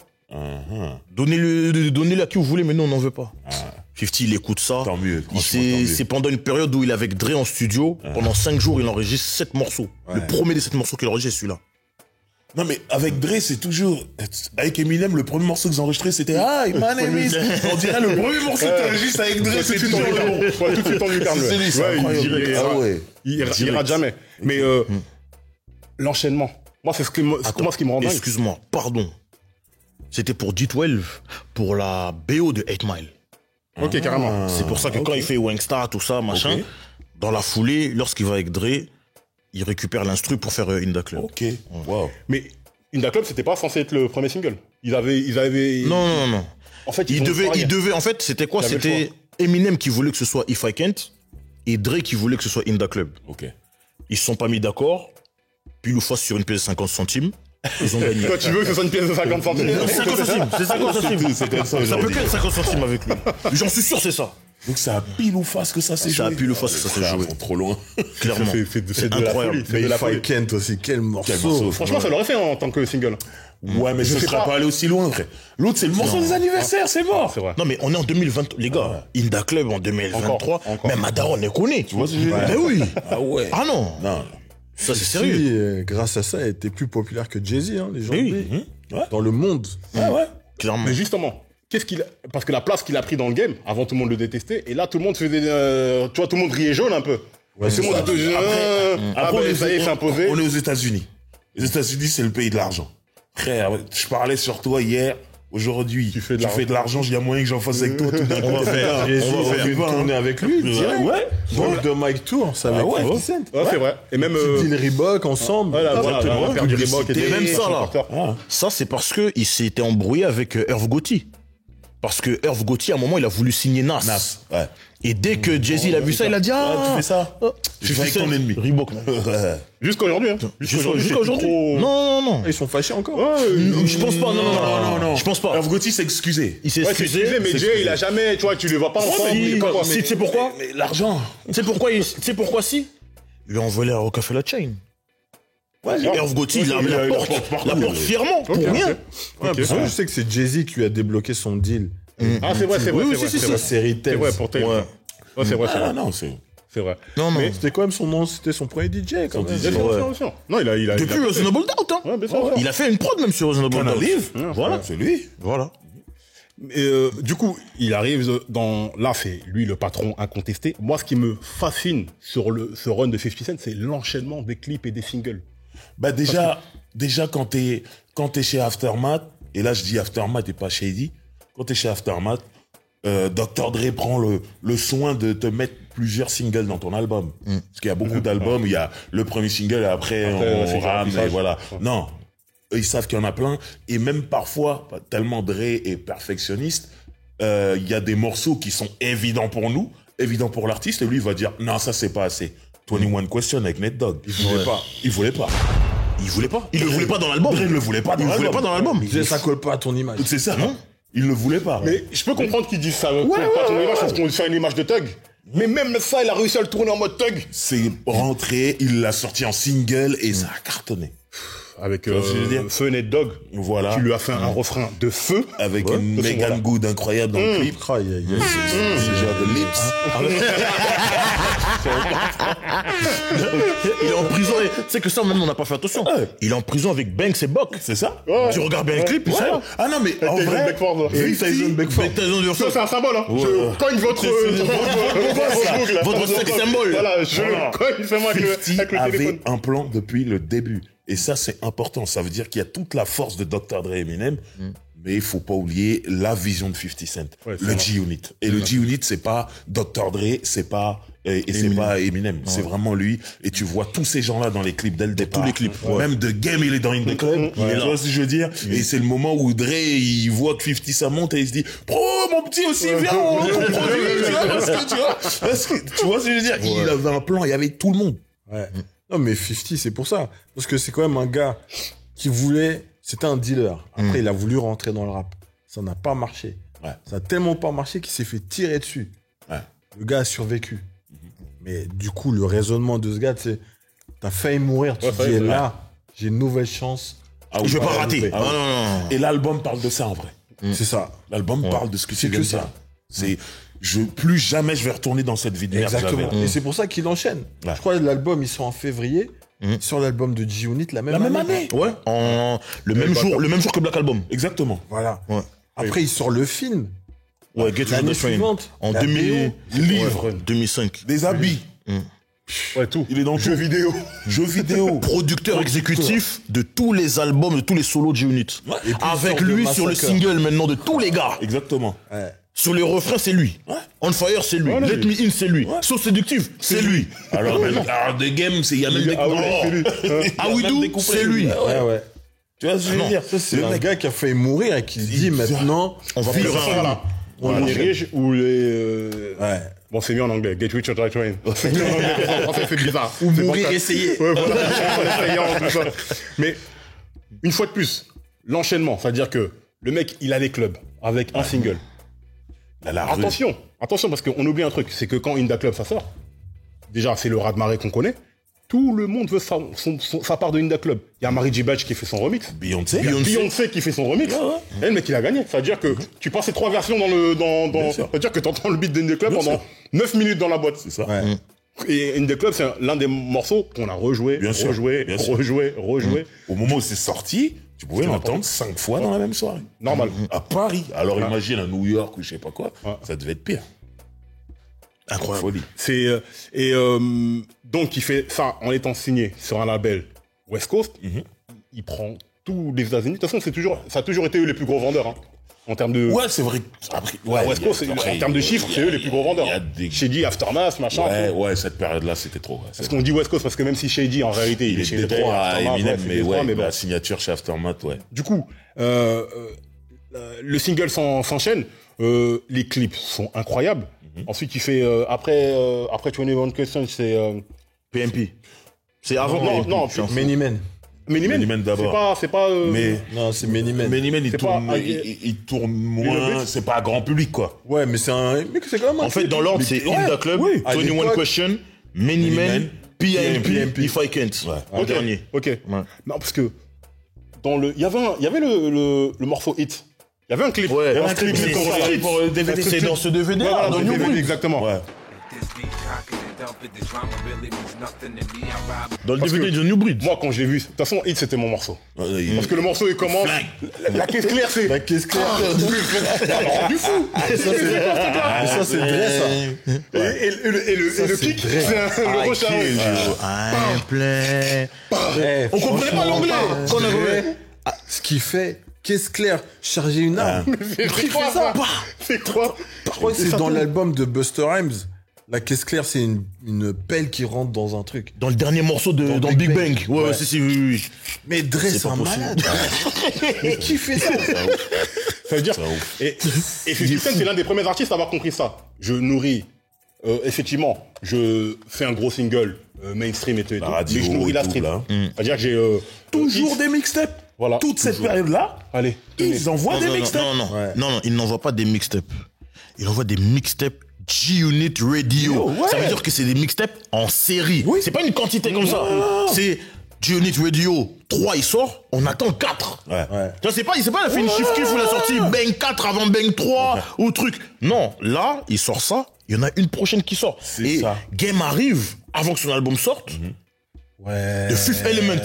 Donnez-le à qui vous voulez, mais nous, on n'en veut pas. 50, il écoute ça. Tant mieux, Il franchement, tant mieux. C'est pendant une période où il est avec Dre en studio. Pendant 5 jours, il enregistre 7 morceaux. Le premier des 7 morceaux qu'il enregistre, c'est celui-là. Non, mais avec Dre, c'est toujours. Avec Eminem, le premier morceau que j'ai enregistré, c'était Hi, my name is. On dirait le premier morceau que t'enregistres avec Dre, c'est toujours le bon. Ouais, tout de suite en lucarne. C'est lui, c'est Ouais, incroyable. Ah ouais. il rate jamais. Mais l'enchaînement, moi, c'est ce qui me rend dingue. Excuse-moi, pardon. C'était pour D12, pour la BO de 8 Mile. Ok, carrément. C'est pour ça que quand il fait Wangstar, tout ça, machin, Ok. dans la foulée, lorsqu'il va avec Dre, il récupère l'instru pour faire In The Club. Ok. Wow. Mais In The Club, c'était pas censé être le premier single. Ils avaient. Non. En fait, Il ont devait, varié. en fait, c'était quoi? Il avait le C'était Eminem qui voulait que ce soit If I Can't et Dre qui voulait que ce soit In The Club. Ok. Ils se sont pas mis d'accord, puis le face sur une pièce de 50 centimes, ils ont gagné. Toi, tu veux que ce soit une pièce de 50 centimes. 50 centimes, c'est 50 centimes. C'est comme ça Ça peut aujourd'hui. que être 50 centimes avec lui. J'en suis sûr, c'est ça. Donc c'est à pile ou face que ça s'est joué. C'est à pile ou face que ça s'est Les frères joué. sont trop loin. Clairement. C'est de la incroyable. folie. C'est Mais de la If I folie. Can't aussi, quel morceau. Quel morceau. Franchement, ça l'aurait fait en tant que single. Ouais, mais Je ce sais serait pas. pas allé aussi loin, frère. L'autre, c'est le morceau des anniversaires, c'est mort. C'est vrai. Non mais on est en 2020, les gars. In The Club en 2023. Encore. Même Madara, on est connu. Tu vois ce que je veux dire? Mais oui. Ah ouais. Ah non. Non. Ça c'est Si, sérieux. grâce à ça, elle était plus populaire que Jay-Z, hein, les gens. Oui. Ouais. Dans le monde. Ah ouais. Clairement. Mais justement, parce que la place qu'il a pris dans le game, avant tout le monde le détestait, et là tout le monde faisait, tu vois, tout le monde riait jaune un peu. Ouais, tout le monde était Après, ça y est, c'est imposé. on est aux États-Unis. Les États-Unis, c'est le pays de l'argent. Frère, je parlais sur toi hier. Aujourd'hui, tu fais de l'argent, il y a moyen que j'en fasse avec toi tout d'un coup. On va faire une tournée avec lui. Ouais. Donc de Mike Tour, ça va ouais. 50 Cent. Ouais, c'est vrai. Et même, Petit deal Reebok ensemble. voilà, on va faire du Reebok et Et même ça, là. là. Ça, c'est parce qu'il s'était embrouillé avec Irv Gotti. Parce que Irv Gotti, à un moment, il a voulu signer Nas. Ouais. Et dès que Jay-Z il a vu ça, il a dit tu fais ça. Tu fais avec ton ennemi. Reebok, non. Jusqu'à aujourd'hui, hein. Jusqu'à c'est aujourd'hui. trop- Non. Ils sont fâchés encore. Je pense pas, non. Je pense pas. Hervé Gauthier s'est excusé. Il s'est Ouais, c'est excusé. excusé, mais Jay, il a jamais, tu vois, tu les vois pas ensemble. mais Tu sais pourquoi Mais l'argent. Tu sais pourquoi si Il lui a envolé au café la chain. Ouais, Hervé Gauthier, il a la porte fièrement, pour rien. Parce que je sais que c'est Jay-Z qui lui a débloqué son deal. Ah, c'est vrai, c'est vrai. Oui, c'est si, vrai, si, c'est si. vrai. Série C'est Tales. vrai, pour Tails. Ouais. Ouais, c'est vrai, c'est Ah vrai. non, c'est. C'est vrai. Non. C'était quand même son nom, c'était son premier DJ quand même. Bien sûr, bien sûr. Non, il a. Depuis Reasonable Doubt, hein. Ouais, bien sûr. Il a fait une prod même sur Reasonable Can I Doubt. live Voilà. C'est lui. Voilà. Et, du coup, il arrive dans. Là, c'est lui le patron incontesté. Moi, ce qui me fascine sur ce run de 50 Cent, c'est l'enchaînement des clips et des singles. Bah déjà quand t'es chez Aftermath, et là je dis Aftermath et pas Shady, quand t'es chez Aftermath, Dr. Dre prend le soin de te mettre plusieurs singles dans ton album. Parce qu'il y a beaucoup d'albums, il y a le premier single et après c'est on rame et genre, voilà. Non, eux, ils savent qu'il y en a plein, et même parfois, tellement Dre est perfectionniste, il y a des morceaux qui sont évidents pour nous, évidents pour l'artiste, et lui il va dire non, ça c'est pas assez. 21 Question avec Nate Dogg. Il voulait pas. Il le voulait pas dans l'album. Il le voulait pas dans l'album. Il disait ça colle pas à ton image. C'est ça, non? Il le voulait pas. Mais je peux comprendre qu'ils disent ça. Pas ton image, parce qu'on fait une image de thug. Mais même ça, il a réussi à le tourner en mode thug. C'est rentré, il l'a sorti en single et ça a cartonné. Avec ce que je veux dire Feu Nate Dogg. Voilà. Qui lui a fait un refrain de feu. Avec une Megan Good incroyable dans le clip. Aïe, aïe, aïe. C'est genre de lips. Il est en prison. Et tu sais que ça, même, on n'a pas fait attention. Il est en prison avec Banks et Buck. C'est ça? Tu regardes bien le clip, Ouais. ça. Ah non, mais en Tyson vrai, Beckford, là. oui, Tyson Beckford. Ça, c'est un symbole, hein. Je cogne votre boucle, là. Votre sex symbol. Voilà, je le cogne, c'est moi avec 50 le avait téléphone. un plan depuis le début. Et ça, c'est important. Ça veut dire qu'il y a toute la force de Dr. Dre et Eminem. Mais il faut pas oublier la vision de 50 Cent. Ouais, c'est le vrai. G-Unit. Et le G-Unit, c'est pas Dr. Dre, c'est pas, c'est pas Eminem. C'est vraiment lui. Et tu vois tous ces gens-là dans les clips dès le départ. tous les clips. Même The Game, il est dans In The Club. Tu vois ce que je veux dire? Et c'est le moment où Dre, il voit que 50 ça monte et il se dit, oh, mon petit aussi, viens, on produit, tu vois, parce que tu vois ce que je veux dire? Il avait un plan, il y avait tout le monde. Ouais. Non, mais 50, c'est pour ça. Parce que c'est quand même un gars qui voulait... C'était un dealer. Après, il a voulu rentrer dans le rap. Ça n'a pas marché. Ouais. Ça a tellement pas marché qu'il s'est fait tirer dessus. Ouais. Le gars a survécu. Mais du coup, le raisonnement de ce gars, c'est... T'as failli mourir. Tu te dis, là, j'ai une nouvelle chance. Ah, Je vais oui, pas ah, rater. oui. Ah, non. Et l'album parle de ça en vrai. C'est ça. L'album parle de ce que C'est tu que viens de ça. dire. C'est, plus jamais je vais retourner dans cette vie de merde. que Exactement. j'avais. Et c'est pour ça qu'il enchaîne. Ouais. Je crois que l'album, ils sont en février. Sur l'album de G-Unit, la même année. Ouais. Le même jour que Black Album. Exactement. Voilà. Ouais. Après, il sort le film. Ouais, Get Rich or L'année Die Trying. suivante, En la 2000, Livre. 2005. Des habits. Ouais, tout. Il est dans Jeux vidéo. Jeux vidéo. Producteur exécutif de tous les albums, de tous les solos de G-Unit. Et puis, Avec il sort de lui sur le Massacre. single maintenant de tous les gars. Exactement. Ouais. Sur les refrains, c'est lui. On Fire, c'est lui. Ouais, Let lui. Me In, c'est lui. So Séductive, c'est lui. Alors, The Game, il y a même des Ah ouais, c'est lui. Ah oui, c'est lui. Ouais. Tu vois ce que je veux dire? Ça, c'est Le un mec, gars qui a failli mourir et qui se dit maintenant, On va Le faire refrain, là. On dirige ou les... ouais. Bon, c'est mieux en anglais. Get Rich or Die Trying. C'est mieux en anglais, parce qu'en français, c'est bizarre. Ou mourir essayé. Ouais, voilà. En essayant, tout ça. Mais, une fois de plus, l'enchaînement, c'est-à-dire que le mec, il a des clubs avec un single. Attention, parce qu'on oublie un truc, c'est que quand Inda Club ça sort, déjà c'est le raz-de-marée qu'on connaît, tout le monde veut sa part de Inda Club. Il y a Mary J. Blige qui fait son remix, Beyoncé. Beyoncé qui fait son remix, et le mec il a gagné. C'est-à-dire que tu passes ces trois versions dans sûr. c'est-à-dire que t'entends le beat d'Inda Club pendant 9 minutes dans la boîte. C'est ça. Ouais. Et Inda Club c'est l'un des morceaux qu'on a rejoué, Bien sûr. rejoué. Au moment où c'est sorti, Tu pouvais l'entendre 5 fois dans la même soirée. Normal. À Paris. Alors imagine à New York ou je sais pas quoi. Ça devait être pire. Incroyable. Folie. Donc il fait ça en étant signé sur un label West Coast. Il prend tous les États-Unis. De toute façon, ça a toujours été eux les plus gros vendeurs. Hein, en termes de. Ouais, c'est vrai. Après, West Coast, en termes de chiffres, c'est eux les plus gros vendeurs. Shady, Aftermath, machin. Ouais, cette période-là, c'était trop. Parce qu'on dit West Coast parce que même si Shady, en réalité, il est chez Détroit à Eminem, mais bon. la signature chez Aftermath, ouais. Du coup, le single s'enchaîne. Les clips sont incroyables. Ensuite, il fait après 21 Questions, c'est PMP. C'est avant. Non, Many Men. Many Men d'abord. C'est pas. Mais Non, c'est Many Men. Many Men, il C'est tourne, pas- il tourne moins. C'est pas grand public, quoi. Ouais, mais c'est quand même un En fait, dans l'ordre, c'est ouais, In The Club, oui. À 21 l'époque- Question, Many Men, PMP, If I Can't. Ouais. Le dernier. Ok. Ouais. Non, parce que il y avait le morceau Hit. Il y avait un clip. Ouais, il y avait un clip, c'est pour le clip. pour le DVD. C'est dans ce DVD Voilà, là, dans dans le New DVD, Moon. exactement. Ouais. Dans le Parce DVD que- de New Breed. Moi, quand je l'ai vu, de toute façon, Hit, c'était mon morceau. Parce que le morceau, il commence. La caisse claire, c'est. La caisse claire. Du fou. Mais ça, c'est vrai, ça. Et le c'est kick, vrai. c'est le roche à I'm play. On comprenait pas l'anglais. Qu'on avait. Ce qu'il fait, caisse claire, charger une arme. C'est quoi ça? C'est quoi? Je crois que c'est dans l'album de Busta Rhymes. La caisse claire, c'est une pelle qui rentre dans un truc. Dans le dernier morceau de dans Big Bang. Ouais, ouais, si, oui. Mais Dre, c'est pas un possible. malade. Mais qui fait ça? Ça veut dire. Et 50 Cent, c'est l'un des premiers artistes à avoir compris ça. Je nourris. Effectivement, je fais un gros single mainstream et tout. La radio mais je nourris et la tout, street. là. C'est-à-dire que j'ai. Toujours Hit. des mixtapes. Voilà. Toute cette Toujours. période-là, Allez. ils envoient des Non, mixtapes. non, il n'envoie pas des mixtapes. Il envoie des mixtapes G-Unit Radio. Ouais. Ça veut dire que c'est des mixtapes en série. C'est pas une quantité comme ça. C'est G-Unit Radio 3, il sort, on attend 4. Ouais. Tu vois, c'est pas la fin Chief Keef où il a sorti Bang 4 avant Bang 3 ou truc. Non, là, il sort ça, il y en a une prochaine qui sort. Et ça. Game arrive avant que son album sorte. Ouais. The Fifth Element.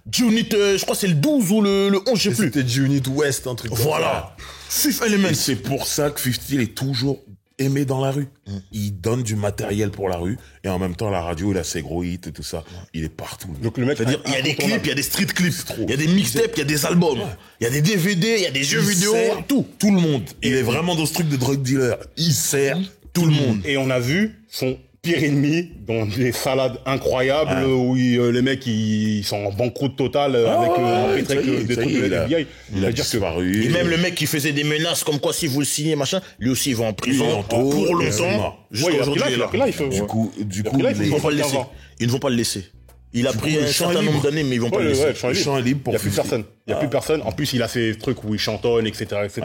G-Unit, je crois que c'est le 12 ou le 11, je sais plus. C'était G-Unit West, un truc comme ça. Voilà. Fifth Element. Et c'est pour ça que 50 il est toujours aimé dans la rue. Il donne du matériel pour la rue et en même temps la radio il a ses gros hits et tout ça. Il est partout. Donc le mec. C'est-à-dire, il y a des clips, il y a des street clips, il y a des mixtapes, il y a des albums, il y a des DVD, il y a des jeux vidéo, tout. Tout le monde. Il est vraiment dans ce truc de drug dealer. Il sert Tout le monde. Et on a vu son pire ennemi dans des salades incroyables où les mecs ils sont en banqueroute totale avec un pétrec des trucs de la FBI. Il a disparu. Et même le mec qui faisait des menaces comme quoi si vous le signez, machin, lui aussi il va en prison Il est en taule, pour il est longtemps. mort. Jusqu'à Ouais, aujourd'hui, il est là. Du coup, Il a pris là, Ils vont pas le 15 laisser. ans. Ils ne vont pas le laisser. Il a pris le un champ certain est nombre libre. d'années, mais ils vont pas le Ouais, laisser. le champ est Le champ est libre pour Il n'y a plus 50. personne. Il n'y a plus personne. En plus, il a ces trucs où il chantonne, etc., etc.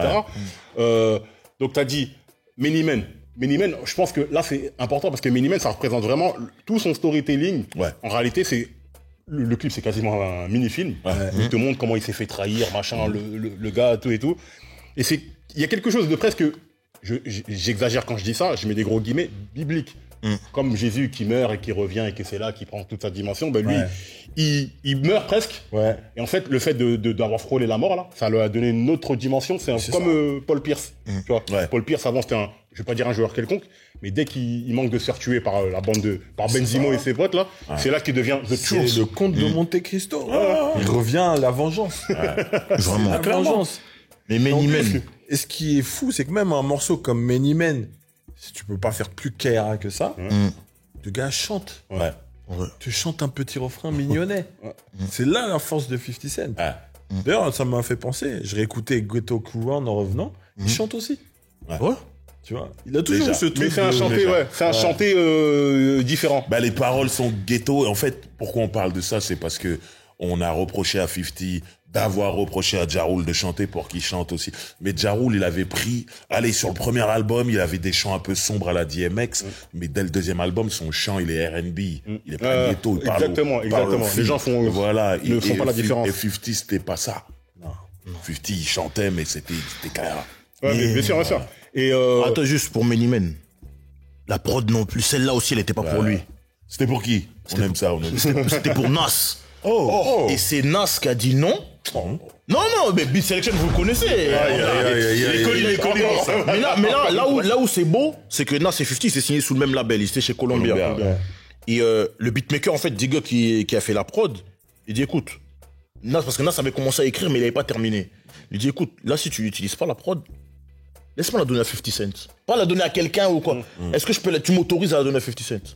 Donc, tu as dit Many Men. Many Men, je pense que là, c'est important parce que Many Men, ça représente vraiment tout son storytelling. Ouais. En réalité, c'est le clip, c'est quasiment un mini-film. Il te montre comment il s'est fait trahir, machin, le gars, tout et tout. Et il y a quelque chose de presque, j'exagère quand je dis ça, je mets des gros guillemets, biblique. Comme Jésus qui meurt et qui revient et que c'est là qu'il prend toute sa dimension, ben lui, il meurt presque. Ouais. Et en fait, le fait d'avoir frôlé la mort, là, ça lui a donné une autre dimension. C'est comme Paul Pierce. Tu vois, Ouais. Paul Pierce, avant, c'était je vais pas dire un joueur quelconque, mais dès qu'il manque de se faire tuer par la bande par Benzimo et ses potes, là, c'est là qu'il devient The C'est Truth. le comte de Monte Cristo. Il revient à la vengeance. Vraiment. La vengeance. Mais Many Men. Et ce qui est fou, c'est que même un morceau comme Many Men, si tu peux pas faire plus K.R.A. que ça, le gars chante. Ouais. Tu chantes un petit refrain mignonnet. C'est là la force de 50 Cent. Ouais. D'ailleurs, ça m'a fait penser. Je réécoutais Ghetto Crew en revenant. Il chante aussi. Ouais. Tu vois, il a toujours Déjà. eu ce truc. Mais c'est un de- chanté, déjà. ouais. C'est un chanté différent. Bah, les paroles sont ghetto. Et en fait, pourquoi on parle de ça, c'est parce que on a reproché à 50 d'avoir reproché à Ja Rule de chanter pour qu'il chante aussi. Mais Ja Rule, il avait pris, sur le premier album, il avait des chants un peu sombres à la DMX, mais dès le deuxième album, son chant, il est R&B. Il est pas ghetto, il parle exactement. il parle aux Les filles. gens voilà. ne font pas la différence. Et 50, c'était pas ça. Non. 50, il chantait, mais c'était clair. Ouais, mais bien sûr, bien sûr. Et Attends, juste pour Many Men. La prod non plus, celle-là aussi, elle était pas pour lui. C'était pour qui? On aime ça, on aime ça. C'était pour Nas. Oh. Et c'est Nas qui a dit non. Non, mais Beat Selection, vous le connaissez. Il est connu pour ça. Mais là où c'est beau, c'est que Nas et 50, c'est signé sous le même label. Ils étaient chez Columbia. Et le beatmaker, en fait, Digga qui a fait la prod, il dit écoute, Nas, parce que Nas avait commencé à écrire, mais il n'avait pas terminé. Il dit écoute, là, si tu n'utilises pas la prod, laisse-moi la donner à 50 Cent. Pas la donner à quelqu'un ou quoi. Est-ce que tu m'autorises à la donner à 50 Cent?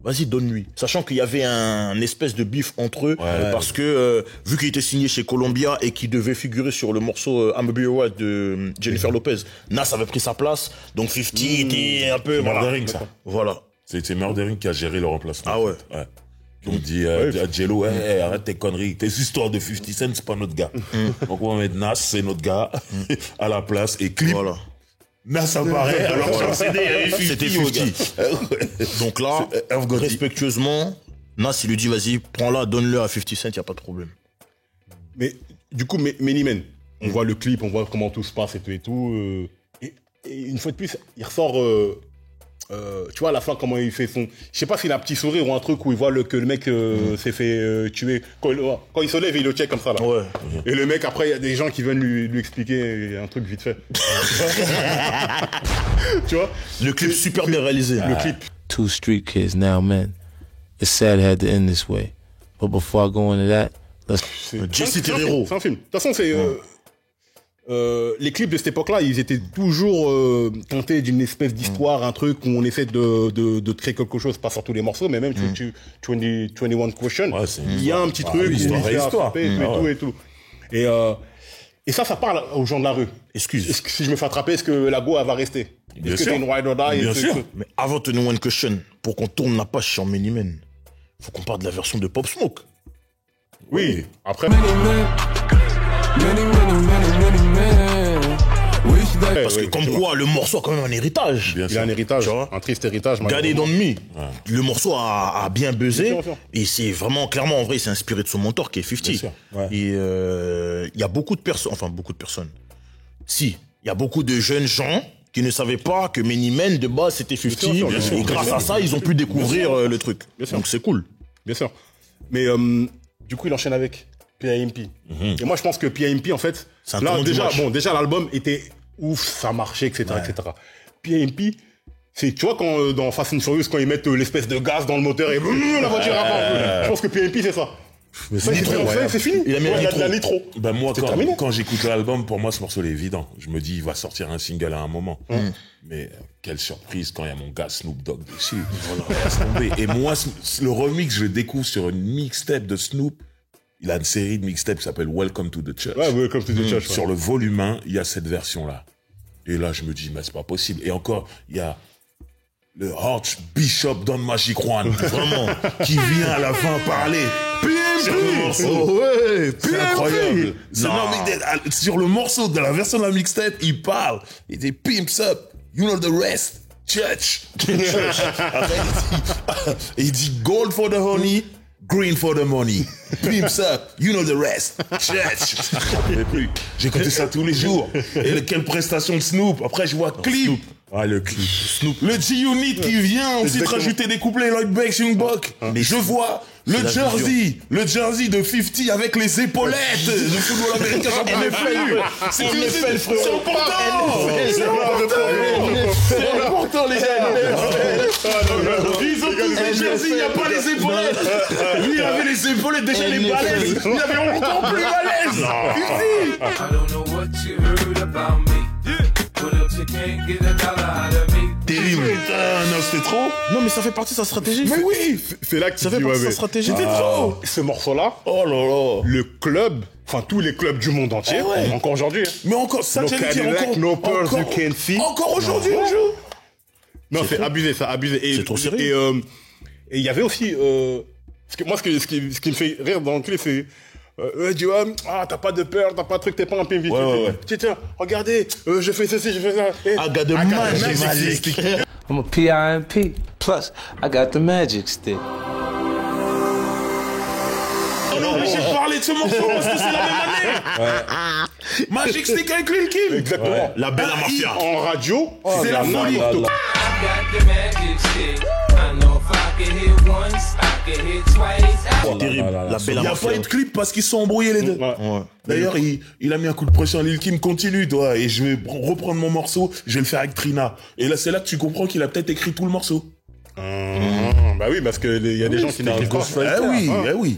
Vas-y, donne-lui. Sachant qu'il y avait un espèce de bif entre eux, parce que vu qu'il était signé chez Columbia et qu'il devait figurer sur le morceau I'm a Beer What de Jennifer Lopez, Nas avait pris sa place, donc 50 était un peu... Murdering, ça. Voilà. C'est Murdering qui a géré le remplacement. Ah ouais. On dit à Jello, arrête tes conneries, tes histoires de 50 Cent, c'est pas notre gars. Donc on va mettre Nas, c'est notre gars, à la place, et clip. Voilà. Nas apparaît, alors sur le CD, c'était 50. Donc là, respectueusement, Nas, il lui dit, vas-y, prends-la, donne-le à 50 Cent, y a pas de problème. Mais, du coup, Many Men, on voit le clip, on voit comment tout se passe et tout. Et une fois de plus, il ressort, tu vois, à la fin, comment il fait son... Je sais pas s'il a un petit sourire ou un truc où il voit que le mec s'est fait tuer. Quand il se lève, il le check comme ça, là. Ouais. Et le mec, après, il y a des gens qui viennent lui expliquer un truc vite fait. Tu vois? Le clip super bien réalisé. Le clip. Two street kids, now men. It's sad it had to end this way. But before I go into that, let's... Jesse Terrero. C'est un film. De toute façon, c'est... les clips de cette époque-là, ils étaient toujours teintés d'une espèce d'histoire, un truc où on essaie de créer quelque chose, pas sur tous les morceaux, mais même 21 Question, il y a un petit truc, histoire. Et tout. Et ça parle aux gens de la rue. Excuse. Si je me fais attraper, est-ce que la go, elle va rester? Est-ce que c'est une ride or die? Bien sûr. Mais avant 21 Question, pour qu'on tourne la page sur Many Men, faut qu'on parle de la version de Pop Smoke. Oui. Après... Parce que comme quoi, le morceau a quand même un héritage. Il a un héritage, un triste héritage. Got It On Me. Le morceau a bien buzzé. Et c'est vraiment, clairement, en vrai, il s'est inspiré de son mentor qui est 50. Et il y a beaucoup de personnes. Si, il y a beaucoup de jeunes gens qui ne savaient pas que Many Men, de base, c'était 50. Et grâce à ça, ils ont pu découvrir le truc. Donc c'est cool. Bien sûr. Mais du coup, il enchaîne avec P.I.M.P. Et moi, je pense que P.I.M.P, en fait, là, déjà, l'album était ouf, ça marchait, etc., etc. P.I.M.P, c'est, tu vois, quand dans Fast and Furious, quand ils mettent l'espèce de gaz dans le moteur et la voiture avance. Je pense que P.I.M.P, c'est ça. Mais c'est fini. Il a mis la nitro. Ben moi, quand j'écoute l'album, pour moi, ce morceau est évident. Je me dis, il va sortir un single à un moment. Mais quelle surprise quand il y a mon gars Snoop Dogg dessus. Voilà, laisse tomber. Et moi, le remix, je le découvre sur une mixtape de Snoop. Il a une série de mixtapes qui s'appelle Welcome to the Church. Ouais, Welcome to the Church. Sur le volume 1, il y a cette version-là. Et là, je me dis, mais c'est pas possible. Et encore, il y a le Archbishop Don Magic Juan, vraiment, qui vient à la fin parler. Sur le morceau. C'est incroyable. Sur le morceau de la version de la mixtape, il parle. Il dit Pimps up, you know the rest. Church. Après, il dit Gold for the honey, green for the money. Pimps up, you know the rest. Church. J'écoutais ça tous les jours. Et quelle prestation de Snoop. Après, je vois clip. Ah, le clip. Snoop. Le G-Unit qui vient ensuite rajouter des couplets Lloyd Banks, Young Buck. Mais je vois le jersey de 50 avec les épaulettes de football américain. C'est important, les gars. Ils ont tous les jerseys, il n'y a pas les épaulettes. Lui, il avait les épaulettes, déjà les balaises. Il avait encore plus balèze. I don't know what you heard about me. Terrible. Non, c'était trop. Non, mais ça fait partie de sa stratégie. Mais oui, c'est là que ça fait partie de sa stratégie. C'était trop. Ce morceau-là, oh là là, le club, enfin tous les clubs du monde entier, encore aujourd'hui. Mais encore, ça No Cadillac, no pearls you can see. Encore aujourd'hui, on joue. Non, c'est abusé, ça, abusé. C'est trop sérieux. Et il y avait aussi, parce que moi, ce qui me fait rire dans le clip, c'est tu vois, t'as pas de peur, t'as pas de truc, t'es pas un PMV. Tiens, regardez, je fais ceci, je fais ça. I got the magic stick. I'm a P.I.M.P. Plus, I got the magic stick. On est obligé de parler de ce morceau parce que c'est la même année. Magic Stick avec Lil Kim. Exactement. La belle à Mafia. En radio, c'est la folie. I got the magic stick. I know if I can hit once, I Terrible. La belle Il n'y a mafia. pas eu de clip parce qu'ils se sont embrouillés les deux. Ouais. Ouais. D'ailleurs, il a mis un coup de pression à Lil Kim, continue, toi, et je vais reprendre mon morceau, je vais le faire avec Trina. Et là, c'est là que tu comprends qu'il a peut-être écrit tout le morceau. Bah oui, parce qu'il y a des gens qui n'écrivent pas. Eh oui.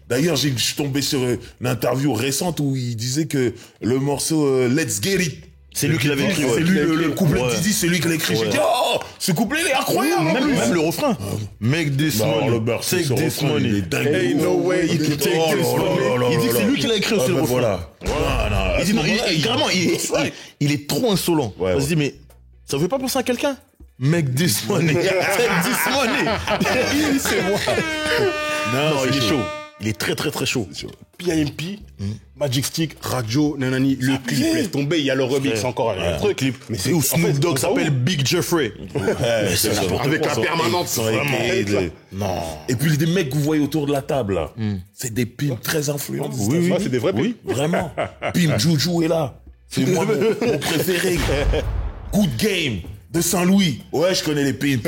D'ailleurs, je suis tombé sur une interview récente où il disait que le morceau Let's Get It, C'est lui qui l'avait écrit. c'est ouais. lui, le couplet Ouais. de Dizzy, c'est lui qui l'a écrit. J'ai Ouais. dit, oh, ce couplet, il est incroyable. en plus. Même le refrain. Make this Non, money. le beurre, c'est Take ce this refrain, il est money. dingue. Ain't no way you can take Oh this là from me. là là Il dit que là c'est là. lui qui l'a écrit aussi, Ah, le ben refrain. voilà. Voilà. Il dit, non, vraiment, il est trop insolent. Ouais, On ouais. se dit, mais ça vous fait pas penser à quelqu'un? Make this money. Take this money. C'est moi. Non, il est chaud. Il est très, très, très chaud. PIMP, Magic Stick, Radio, nanani, le clip laisse tomber, il y a le remix encore, il y a un truc. Mais C'est où Snoop Dogg s'appelle Big Jeffrey. Mais c'est n'importe Avec quoi, la ça. permanente, Sans vraiment. écrire, Non. Et puis des mecs que vous voyez autour de la table, là, c'est des pimps très influents. Ouais, c'est des vrais Oui, vraiment. Pimp Juju est là. C'est moi mon préféré. Good Game de Saint-Louis. Ouais, je connais les pimps.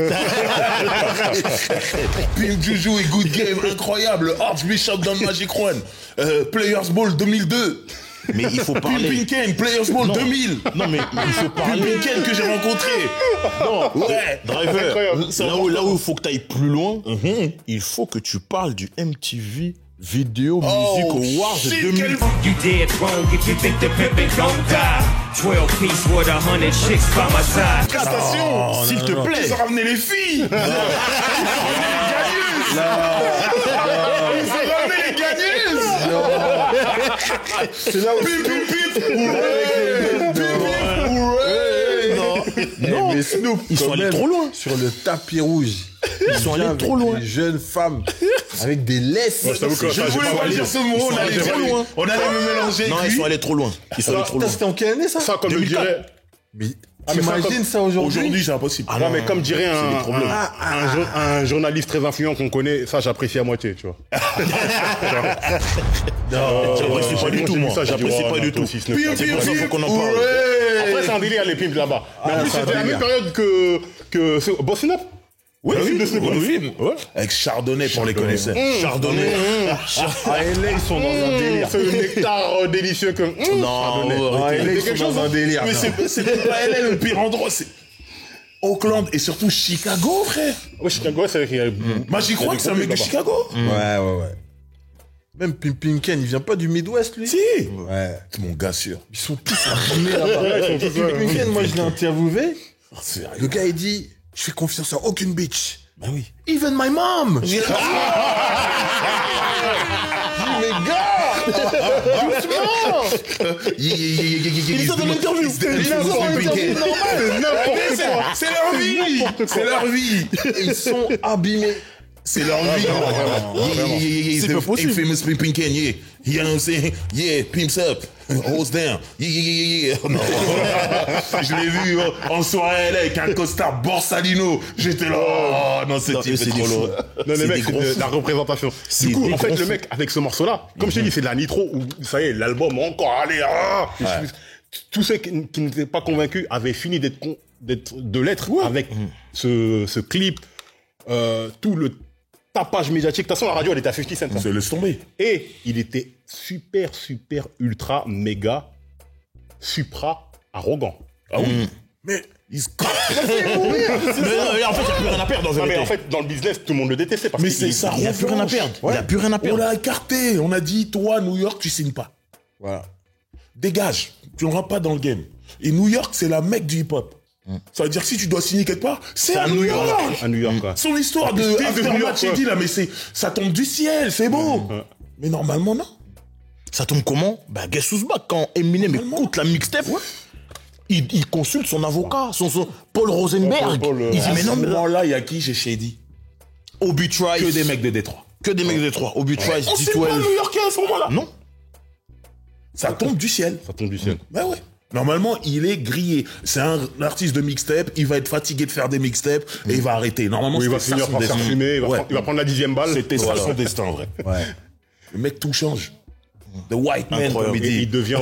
Pimp Juju et Good Game, incroyable. Archbishop dans le Magic One. Players Ball 2002. Mais il faut parler. Pimpin' Ken, Players Ball 2000. Non, mais il faut parler. Pimpin' Ken que j'ai rencontré. Non, Ouais. Driver, Incroyable. là où il faut que tu ailles plus loin, il faut que tu parles du MTV Video Music Awards shit, 2000. quel- You dead wrong if you think the pimpin' gon' die. 12 piece with 100 chicks by my side. Cassation. S'il te plaît. Ils ont ramené les filles. Ils ont ramené les gagneuses. C'est là où Pip, pip, pip. Non, mais Snoop, ils sont quand allés même, trop loin. sur le tapis rouge. Ils sont allés trop loin. Des jeunes femmes avec des laisses. Je t'avoue que Je ça, j'ai voulais pas pas validé. dire ce mot, on allait trop loin. On allait me mélanger. Non, avec ils lui. sont allés trop loin. Ils sont allés trop Putain, loin. c'était en quelle année ça? Ça, comme le 2004. dirait. Mais Ah, mais ça, t'imagines comme- ça aujourd'hui? Aujourd'hui, c'est impossible. Non, mais comme dirait un journaliste très influent qu'on connaît, ça j'apprécie à moitié, tu vois. J'apprécie pas du tout, moi. Ça, J'apprécie pas du tout. C'est pour ça qu'il faut qu'on en parle. Après, c'est un délire, les pimps là-bas. Mais en plus, c'est un c'était la même délire. période que Bossing Up. Oui, film de Snoop Dogg. oui. Avec Chardonnay pour les connaisseurs. Chardonnay. À LA, ils sont dans un délire. C'est le nectar délicieux que. Non, Ah, arrêtez. les mecs quelque sont chose, dans un délire. Mais non. c'est pas LA le pire endroit, c'est Oakland et surtout Chicago, frère. Ouais, Chicago, c'est vrai qu'il y a. Moi, j'y crois que c'est un mec de Chicago. Ouais. Même Pimpin' Ken, il vient pas du Midwest, lui? Si. Ouais. C'est mon gars sûr. Ils sont tous abîmés là-bas. Pimpin' Ken, moi, je l'ai interviewé. Le gars, il dit, je fais confiance à aucune bitch. Bah oui. Even my mom! Je dis, mais gars! Il dans l'interview. C'est leur vie. C'est leur vie. Ils sont abîmés. C'est leur vie. C'est pas possible. Famous Pimpin' Ken, yeah. You know what I'm saying? Yeah, pimps up. Holds down. Yeah. Non. Je l'ai vu en soirée là, avec un costard Borsalino. J'étais là. Oh non, c'est c'est trop des lourd. Non, les C'est mecs, des c'est gros de la représentation. C'est Du coup, des en fait, gros le fous. mec, avec ce morceau-là, comme je t'ai dit, c'est de la nitro où, ça y est, l'album encore, allez, tous ceux qui n'étaient pas convaincus avaient fini de l'être avec ce clip, tout le tapage médiatique. De toute façon, la radio, elle était à 50 Cent. Se laisse tomber. Et il était super, ultra, méga, supra arrogant. Ah oui. Mais ils se Mais non, mais en fait, il n'y a plus rien à perdre en Non, mais vérité. en fait, dans le business, tout le monde le détestait. Parce Mais qu'il- c'est ça. Il n'y a plus rien à perdre. Il n'y a plus rien à On perdre. l'a écarté. On a dit, toi, New York, tu signes pas. Voilà. Dégage. Tu ne rentres pas dans le game. Et New York, c'est la mecque du hip-hop. Ça veut dire que si tu dois signer quelque part, c'est à New York. À New York, quoi. Son histoire de Steve de New aftermatch, York, il ouais. dit là, mais ça tombe du ciel, c'est beau. Mais normalement, non. Ça tombe comment? Bah, guess who's back. Quand Eminem écoute la mixtape, il consulte son avocat, son Paul Rosenberg. Paul, il dit, À mais ce non, mais là, moment-là, il y a qui chez Shady? Obi Trice. Que des mecs de Détroit. Que des mecs de Détroit. Obi Trice, On signe pas D12. New-Yorkais à ce moment-là. Non. Ça tombe du ciel. Ça tombe du ciel. Ben ouais. Normalement, il est grillé. C'est un artiste de mixtape, il va être fatigué de faire des mixtapes et il va arrêter. Normalement, Oui, il va c'était ça finir son par se destin. fumer, Ouais. il va prendre la 10e balle. C'était ça Voilà. son destin, en vrai. Ouais. Le mec, tout change. The White Man, comme il Et dit. il devient,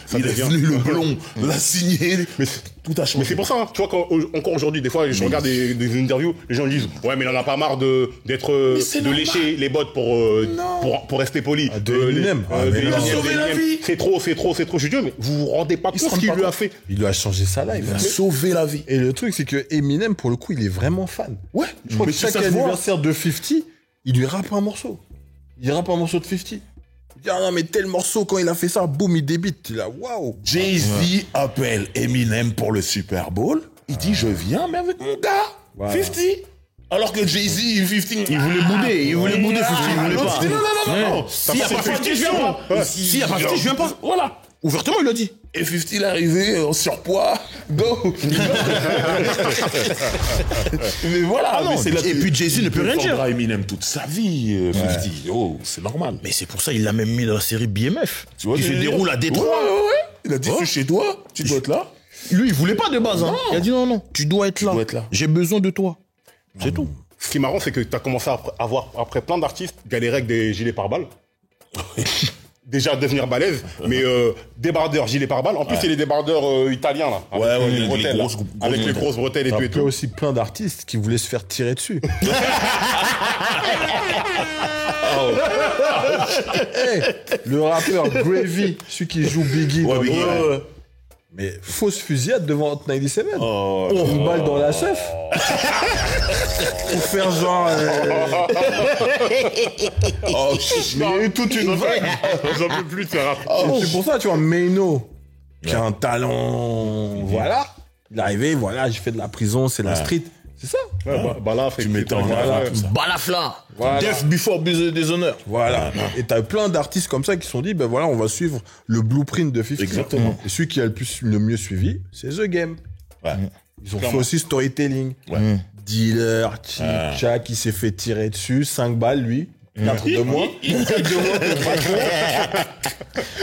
ça Il est devient. venu le blond, l'a signé, Mais tout a Mais changé. c'est pour ça, hein. Tu vois, encore aujourd'hui, des fois, je regarde des interviews, les gens disent, ouais, mais il en a pas marre de lécher les bottes pour rester poli. Eminem. il a sauvé la vie. C'est trop. Je dis, mais vous vous rendez pas compte ce qu'il lui a fait. Il lui a changé sa life. Il a sauvé la vie. Et le truc, c'est que Eminem, pour le coup, il est vraiment fan. Ouais, Je crois que mais chaque ça se voit. anniversaire de 50, il lui rappe un morceau. Il rappe un morceau de 50. Il dit, ah non, mais tel morceau, quand il a fait ça, boum, il débite. Il a, waouh. Jay-Z appelle Eminem pour le Super Bowl. Il dit, je viens, mais avec mon gars, Voilà. 50. Alors que Jay-Z, 50, Il voulait bouder, 50, il voulait pas. non. S'il y a pas 50, je viens pas. S'il y a pas 50, je viens pas. Voilà. Ouvertement, il l'a dit. Et 50, il est arrivé en surpoids. Go. Mais voilà. Ah non, mais c'est là et que- puis Jay-Z ne peut rien dire. Il défendra Eminem toute sa vie, 50. Oh, c'est normal. Mais c'est pour ça qu'il l'a même mis dans la série BMF. Tu vois, Qui se déroule à Détroit. Ouais. Il a dit, c'est chez toi, tu dois être là. Lui, il voulait pas de base. Hein. Il a dit non, tu dois être là. dois être là. J'ai besoin de toi. C'est tout. Ce qui est marrant, c'est que tu as commencé à avoir, après plein d'artistes, galérer avec des gilets pare-balles. Déjà devenir balèze, mais débardeurs, gilets pare-balles. En plus, c'est les débardeurs italiens, là. Avec les bretelles, là. Avec les grosses bretelles et tout et Après tout. aussi plein d'artistes qui voulaient se faire tirer dessus. Hey, le rappeur Gravy, celui qui joue Biggie. Ouais, dans Biggie, le- ouais. Mais fausse fusillade devant Hot 97. Une balle dans la seuf. Pour faire genre... Oh, Mais il y a eu toute une vague. J'en peux plus de ce rap. C'est pour ça, tu vois, Maino, qui a un talent... Voilà. Il est arrivé, voilà, j'ai fait de la prison, c'est la street. C'est ça. Ouais, bah là, Tu m'étais en voilà. avant, tout ça. Balafla. Voilà. Death before Dishonor. Voilà. Et t'as plein d'artistes comme ça qui se sont dit, ben voilà, on va suivre le blueprint de 50. Exactement. Et celui qui a le mieux suivi, c'est The Game. Ouais. Ils ont fait aussi storytelling. Dealer, Chak, qui s'est fait tirer dessus, 5 balles, lui. 4 de moins. 4 de moins que le patron.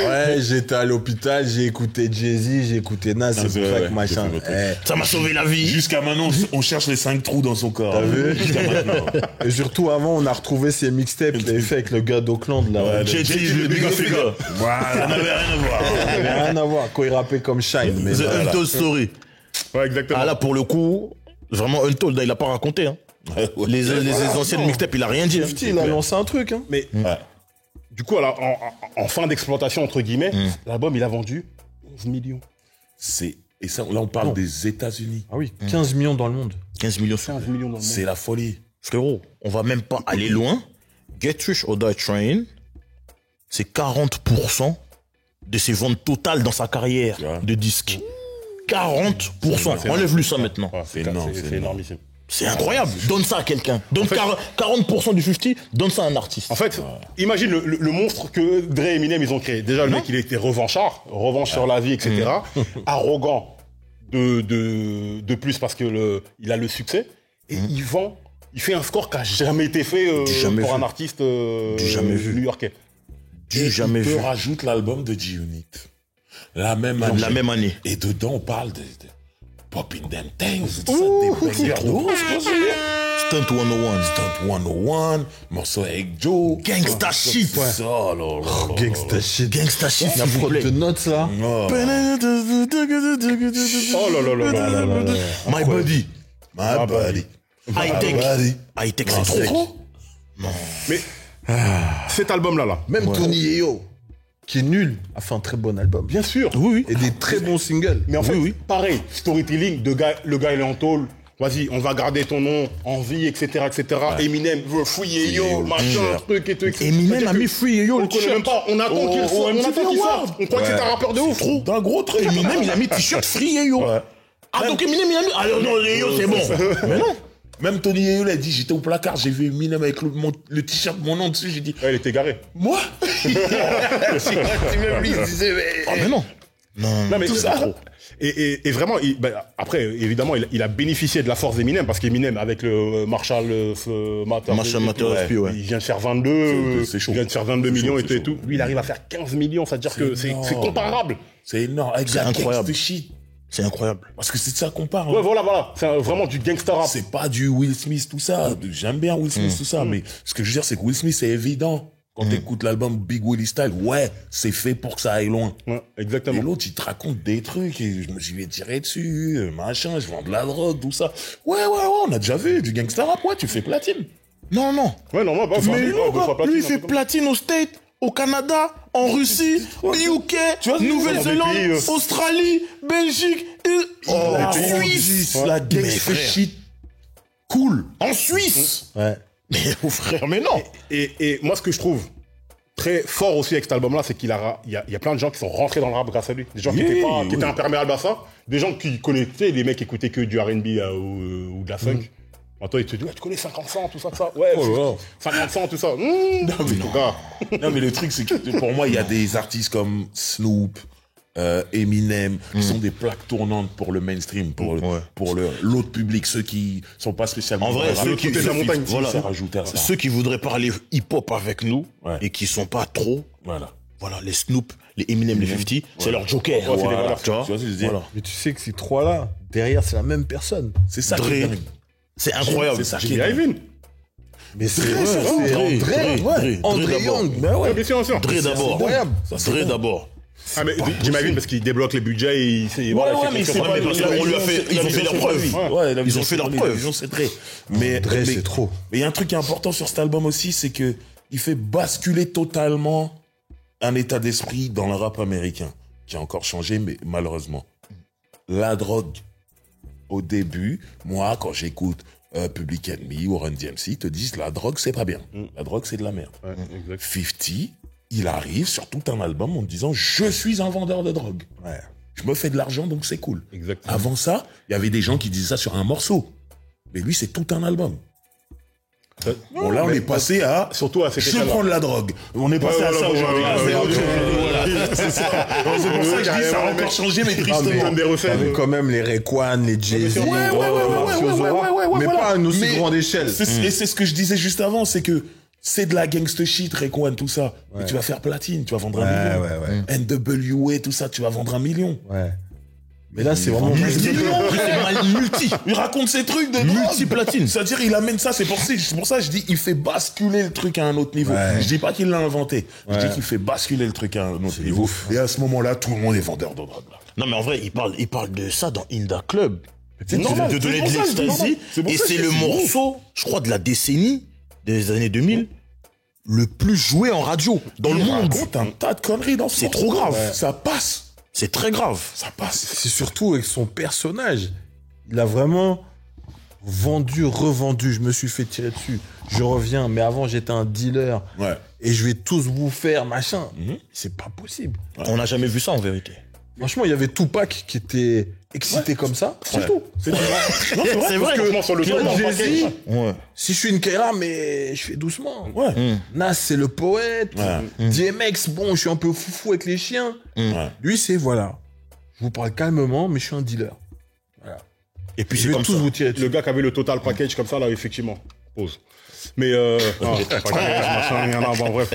Ouais, j'étais à l'hôpital, j'ai écouté Jay-Z, j'ai écouté Nas, c'est pour ça que machin. j'ai fait Ça m'a sauvé la vie. Jusqu'à maintenant, on cherche les 5 trous dans son corps. T'as vu? Jusqu'à maintenant. Et surtout, avant, on a retrouvé ses mixtapes qu'il avait fait avec le gars d'Auckland, là. Ouais, Jay-Z, le Big Figure. Voilà. Ça n'avait rien à voir. Ça avait rien à voir quand il rappait comme Shine. Mais The voilà. Untold Story. Ouais, exactement. Ah là, pour le coup, vraiment Untold, là, il a pas raconté. Hein. Les anciennes mixtapes, il a rien dit. Hein. Il a lancé un truc, hein. Mais du coup, alors, en fin d'exploitation, entre guillemets, l'album, il a vendu 11 millions. Et ça, là, on parle des États-Unis. Ah oui, 15 millions dans le monde. 15 millions sur 15 millions dans le monde. C'est la folie. Frérot, on va même pas aller loin. Get Rich or Die Trying, c'est 40% de ses ventes totales dans sa carrière vois. de disques. 40%. Enlève-lui ça maintenant. Ouais, C'est énorme, c'est c'est énormissime. C'est incroyable. Donne ça à quelqu'un. Donne 40% du 50, donne ça à un artiste. En fait, imagine le monstre que Dre et Eminem, ils ont créé. Déjà, le mec, il était revanchard, revanche sur la vie, etc. Arrogant de plus parce que il a le succès. Et il fait un score qui a jamais été fait jamais pour vu. un artiste jamais vu. new-yorkais. Jamais vu. Tu rajoutes l'album de G-Unit. La même année. La même année. Et dedans, on parle de Popping Them Things, tout ça, des bangers de ouf, je pense. Stunt 101. Stunt 101, morceau avec Joe. Gangsta shit. Oh là là là. Gangsta shit. Gangsta shit, La s'il vous prod plaît. de notes, là. Oh. Oh là là là là là là. My body. My body. High tech. body. High tech, Non, c'est trop. Mais cet album-là, Même Tony Yeo, qui est nul, a fait un très bon album. bien sûr. Oui, Et des très bons singles. Mais en fait, pareil, storytelling, le gars il est en tôle. Vas-y, on va garder ton nom en vie, etc., etc. Eminem veut fouiller yo, machin, truc et tout, etc. Eminem C'est-à-dire a que mis Free Yo on le le connaît t-shirt. même pas. On attend qu'il sorte. On attend qu'il sorte. On croit que c'est un rappeur de ouf. D'un gros truc. Eminem, il a mis t-shirt Free Yo. Ah, donc Eminem, il a mis. Ah non, Yo, c'est bon. Mais non. Même Tony Yeo l'a dit, j'étais au placard, j'ai vu Eminem avec le t-shirt, mon nom dessus, j'ai dit, Ouais, il était garé. moi Même lui, il se disait, Ah, mais... mais non. Non, mais Tout ça. trop. Et vraiment, après, évidemment, il a bénéficié de la force d'Eminem parce qu'Eminem, avec le Marshall Mathers, Marshall Mathers, puis, ouais. il vient de faire 22, C'est chaud. il vient de faire 22 C'est millions chaud, et c'est tout. chaud. Lui, il arrive à faire 15 millions, ça veut dire que c'est énorme. comparable. C'est énorme, avec C'est la incroyable. gangsta shit. C'est incroyable. Parce que c'est de ça qu'on parle. Ouais, voilà. C'est vraiment du gangsta rap. C'est pas du Will Smith, tout ça. J'aime bien Will Smith, tout ça, mais ce que je veux dire, c'est que Will Smith, c'est évident Quand t'écoutes l'album Big Willie Style, ouais, c'est fait pour que ça aille loin. Ouais, Et exactement. l'autre, il te raconte des trucs, et je me suis fait tirer dessus, machin, je vends de la drogue, tout ça. Ouais, on a déjà vu, du gangsta rap, ouais, tu fais platine. Non, non. Ouais, non, moi, bah, Mais lui, deux fois platine, lui, il un fait truc comme ça. platine au State, au Canada, en Russie, au UK, Nouvelle-Zélande, des pays, Australie, Belgique, La Suisse. Suisse, la Mais gangsta frère. shit. Cool. En Suisse. Ouais. Mais oh, frère, mais non. Et moi, ce que je trouve très fort aussi avec cet album-là, c'est qu'il y a plein de gens qui sont rentrés dans le rap grâce à lui. Des gens qui étaient imperméables à ça. Des gens qui connaissaient, les mecs qui écoutaient que du R&B ou de la funk. Maintenant, ils te disent, ouais, tu connais 50 Cent, tout ça, tout ça. Ouais, 50 Cent, tout ça. Non, mais le truc, c'est que pour moi, il y a des artistes comme Snoop, Eminem, qui sont des plaques tournantes pour le mainstream, pour l'autre public, ceux qui sont pas spécialement... En vrai, dans ceux le qui- rap, de la montagne, voilà. c'est rajouter à ça. Ceux qui voudraient parler hip-hop avec nous Ouais. et qui sont pas trop, Voilà. voilà, les Snoop, les Eminem, les 50, c'est leur joker. Ouais, c'est des Voilà, valeurs. tu vois. Tu vois ce que je veux dire? Voilà. Mais tu sais que ces trois-là, derrière, c'est la même personne. C'est ça Dre. qui est dingue. C'est incroyable. C'est ça qui J'ai est dit dingue. Ivan. Mais c'est Dre, André d'abord. Young. Ben Ouais, ouais. bien sûr, bien sûr. Dre d'abord. incroyable. Dre d'abord. Ah, mais j'imagine parce qu'il débloque les budgets et il Ouais, mais c'est pas parce qu'on lui a fait, ils ont fait leur preuve. Ouais, Ils ont fait leur preuve. C'est Dre. Mais Dre, c'est trop. Mais il y a un truc qui est important sur cet album aussi, c'est que il fait basculer totalement un état d'esprit dans le rap américain, qui a encore changé, mais malheureusement. La drogue. Au début, moi, quand j'écoute Public Enemy ou Run DMC, ils te disent la drogue, c'est pas bien. La drogue, c'est de la merde. Ouais, exact. 50, il arrive sur tout un album en disant je suis un vendeur de drogue. Ouais. Je me fais de l'argent, donc c'est cool. Exactement. Avant ça, il y avait des gens qui disaient ça sur un morceau. Mais lui, c'est tout un album. Bon, là, on est passé à... Surtout à cette Je échelle-là. prends de la drogue. On est passé à ça aujourd'hui. C'est ça. C'est pour ça que je dis ça a encore changé, mais tristement. Des recettes. T'avais quand même les Rayquan, les Jay-Z, Ouais, mais voilà. pas à une aussi Mais grande échelle. Et c'est ce que je disais juste avant, c'est que c'est de la gangster shit, Rayquan, tout ça. Mais tu vas faire platine, tu vas vendre 1 million. NWA, tout ça, tu vas vendre 1 million. Ouais. Mais là, c'est vraiment... Multi. Il raconte ces trucs de Multi-platine. C'est-à-dire, il amène ça, c'est pour ça que je dis, il fait basculer le truc à un autre niveau. Ouais. Je dis pas qu'il l'a inventé. Je dis qu'il fait basculer le truc à un autre niveau. Et à ce moment-là, tout le monde est vendeur de drogue. Là. Non, mais en vrai, il parle de ça dans Inda Club. C'est normal, De donner c'est de pour ça que je dis normal. l'ecstasy. C'est pour Et ça que c'est je le dis c'est morceau, je crois, de la décennie, des années 2000, le plus joué en radio dans le Il monde. raconte un tas de conneries dans ce C'est morceau. trop grave. Ouais. Ça passe. C'est très grave. Ça passe. C'est surtout avec son personnage. Il a vraiment vendu, revendu. Je me suis fait tirer dessus. Je reviens, mais avant j'étais un dealer. Ouais. Et je vais tous vous faire, machin. C'est pas possible. On n'a jamais vu ça en vérité. Franchement, il y avait Tupac qui était excité comme ça. C'est tout. C'est vrai. Non, C'est vrai. Franchement, sur le Comme tour, Jay-Z, Ouais. si je suis une Kaira, mais je fais doucement. Ouais. Nas, c'est le poète. Ouais. DMX, bon, je suis un peu foufou avec les chiens. Ouais. Lui, c'est voilà. Je vous parle calmement, mais je suis un dealer. Et puis Je c'est vais comme tous ça. vous tirer dessus. le gars qui avait le total package comme ça, là, effectivement. Pause. Mais, package, machin, rien à voir, bref.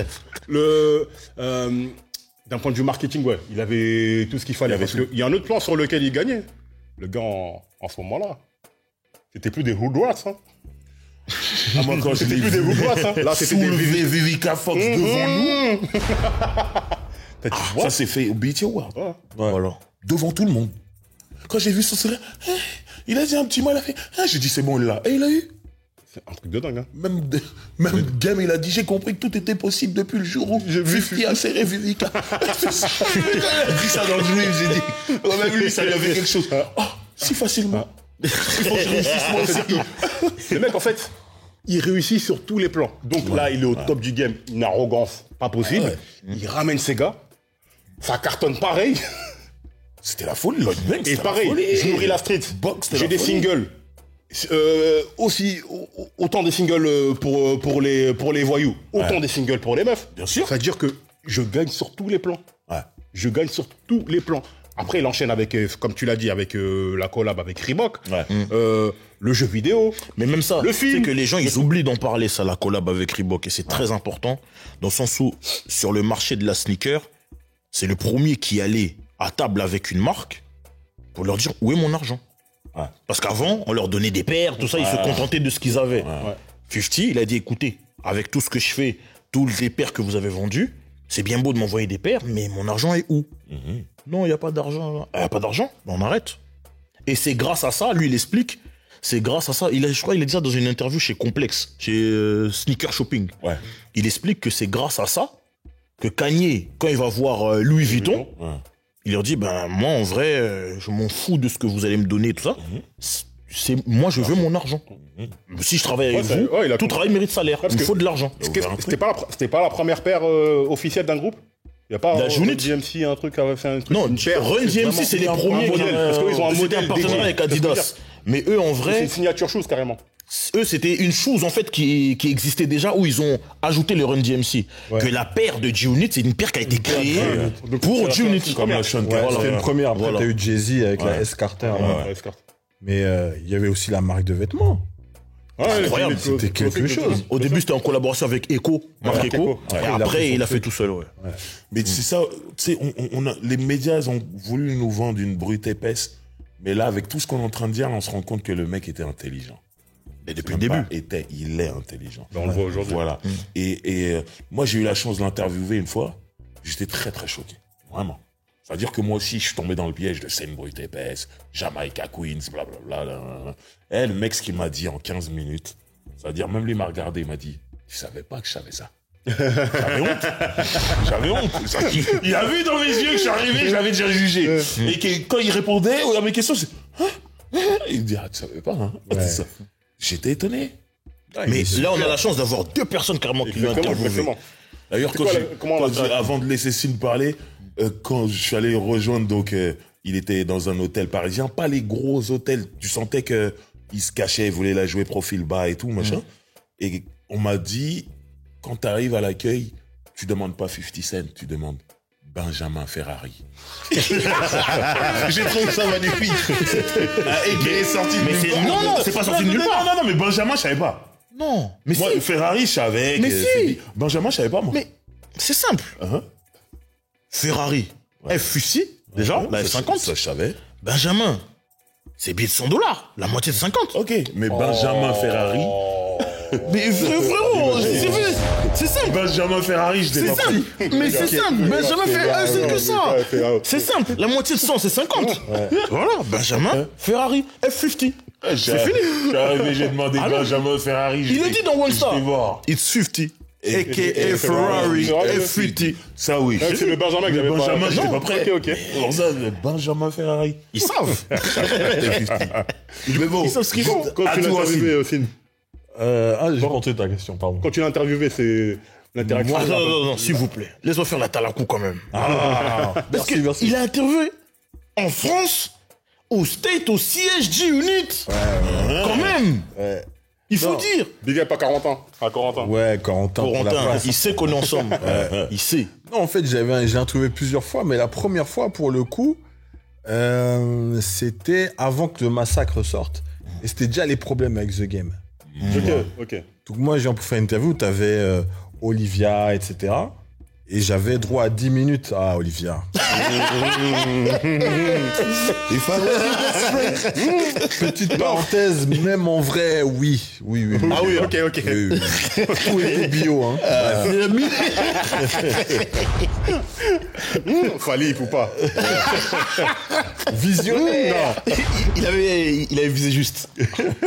D'un point de vue marketing, ouais, il avait tout ce qu'il fallait. Il avait Parce qu'il y a un autre plan sur lequel il gagnait. Le gars, en ce moment-là, c'était plus des hood rats, hein. Ah, moi, quand je C'était l'ai plus des vu hood rats, hein. Là, c'était des soulever Vivica Fox devant nous, T'as dit, what? ça s'est fait au BET Award. Voilà. Devant tout le monde. Quand j'ai vu son sourire, il a dit un petit mot, il a fait, j'ai dit c'est bon, il l'a. Et il a eu. C'est un truc de dingue, hein. Même Game, il a dit, j'ai compris que tout était possible depuis le jour où j'ai vu 50 a serré Vivica. Il a dit ça dans le dream, j'ai dit. Oh, même lui, ça lui avait quelque chose. Oh, si facilement. Il faut que je réussisse moi aussi. Le mec, en fait, il réussit sur tous les plans. Donc là, il est au top du game. Une arrogance pas possible. Ouais. Il ramène ses gars. Ça cartonne pareil. C'était la folie, Lloyd Banks. Et c'était la pareil, folie. je nourris la street. Box, c'était J'ai la des folie. singles. Autant des singles pour les voyous. Autant des singles pour les meufs. Bien sûr. C'est-à-dire que je gagne sur tous les plans. Ouais. Je gagne sur tous les plans. Après, il enchaîne avec, comme tu l'as dit, avec la collab avec Reebok. Ouais. Le jeu vidéo. Mais même ça, Le film. c'est que les gens, ils oublient d'en parler, ça, la collab avec Reebok. Et c'est très important, dans le sens où, sur le marché de la sneaker, c'est le premier qui allait à table avec une marque pour leur dire où est mon argent. Ouais. Parce qu'avant, on leur donnait des paires, tout ça, ils se contentaient de ce qu'ils avaient. 50, il a dit, écoutez, avec tout ce que je fais, tous les paires que vous avez vendus, c'est bien beau de m'envoyer des paires, mais mon argent est où? Non, il n'y a pas d'argent. Il n'y a pas d'argent? On arrête. Et c'est grâce à ça, lui, il explique, c'est grâce à ça, je crois qu'il a dit ça dans une interview chez Complex, chez Sneaker Shopping. Ouais. Il explique que c'est grâce à ça que Kanye, quand il va voir Louis Vuitton, il leur dit, ben moi en vrai, je m'en fous de ce que vous allez me donner, tout ça. Moi, je veux mon argent. Si je travaille avec vous, tout travail mérite salaire. Il me faut de l'argent. C'était pas la première paire officielle d'un groupe? Il n'y a pas La Run Unit DMC, un truc qui avait fait un truc. Non, une paire, Run DMC, c'est les premiers. Parce qu'ils ont un modèle partenariat avec Adidas. Mais eux, en C'est vrai, une signature shoes carrément. eux, c'était une chose en fait qui existait déjà où ils ont ajouté le Run DMC. Que la paire de G-Unit, c'est une paire qui a été créée pour G-Unit. Comme la Sean Ouais, Carter. c'était une première. Après, Voilà. t'as eu Jay-Z avec la S Carter. là. Ouais, Scar. Mais il y avait aussi la marque de vêtements. Incroyable, c'était quelque chose. Au début, c'était en collaboration avec Echo, Marc Echo. Et après, il a fait tout seul, ouais. Mais c'est ça, tu sais, les médias ils ont voulu nous vendre une brute épaisse. Mais là, avec tout ce qu'on est en train de dire, on se rend compte que le mec était intelligent. Et depuis le début. Il est intelligent. On le voit aujourd'hui. Voilà. Et moi, j'ai eu la chance de l'interviewer une fois. J'étais très, très choqué. Vraiment. C'est-à-dire que moi aussi, je suis tombé dans le piège de c'est une brute épaisse, Jamaica Queens, blablabla. Et le mec, ce qu'il m'a dit en 15 minutes, c'est-à-dire, même lui m'a regardé, il m'a dit, tu savais pas que je savais ça. J'avais honte. J'avais honte. Il a vu dans mes yeux que je suis arrivé, je l'avais déjà jugé. Et que quand il répondait à mes questions, c'est, il me dit, ah, tu savais pas, hein. C'est ça. J'étais étonné. Mais là, on a la chance d'avoir deux personnes carrément qui l'ont interviewé. Exactement. D'ailleurs, avant de laisser Sine parler, quand je suis allé rejoindre, donc, il était dans un hôtel parisien, pas les gros hôtels. Tu sentais que il se cachait, il voulait la jouer profil bas et tout, machin. Et on m'a dit, quand tu arrives à l'accueil, tu demandes pas 50 Cent, tu demandes Benjamin Ferrari. J'ai trouvé ça magnifique. Et qui est sorti de nulle part. Non, c'est pas sorti de nulle part. Non, mais Benjamin, je savais pas. Non, mais Moi, si. Ferrari, je savais. Mais que- si. Benjamin, je savais pas, moi. Mais c'est simple. Ferrari, F6, déjà, la F50. Ça, je savais. Benjamin, c'est billet de $100, la moitié de 50. Ok, mais Benjamin Ferrari. Mais frérot, c'est simple. Benjamin Ferrari, je C'est l'ai pas simple. pris. Mais c'est simple. Benjamin Ferrari, c'est que ça. C'est simple. La moitié de 100, c'est 50. Voilà, Benjamin Ferrari, F50. C'est fini. Je suis arrivé, j'ai demandé Benjamin Ferrari. Il le dit dans One Star. Je vais voir. It's 50. A.K.A. Ferrari, F50. Ça, oui. C'est le Benjamin que Le j'avais pas. Benjamin, j'étais Non, pas prêt. Ok. Alors ça, le Benjamin Ferrari. Ils savent. Mais bon, Ils savent ce qu'ils font. Quand tu l'as interviewé, Finn, J'ai compris ta question, pardon. quand tu l'as interviewé, c'est l'interaction. Non, s'il vous plaît. Laisse-moi faire la talakou quand même. Parce Merci. qu'il a interviewé en France, au State, au siège G-Unit. Quand même. Il faut dire. Big up à 40 ans. À 40 ans. Ouais, Corentin, pour la Corentin, place. il sait qu'on est ensemble. Il sait. Non, en fait, j'ai interviewé plusieurs fois, mais la première fois, pour le coup, c'était avant que le massacre sorte. Et c'était déjà les problèmes avec The Game. Ok. Donc moi, j'ai pour faire une interview, t'avais Olivia, etc. Et j'avais droit à 10 minutes à Olivia. Petite parenthèse, même en vrai, oui. Ah oui, ok. Oui. Tout était bio, hein. Fallait ou pas. Visionnaire. Il avait visé juste.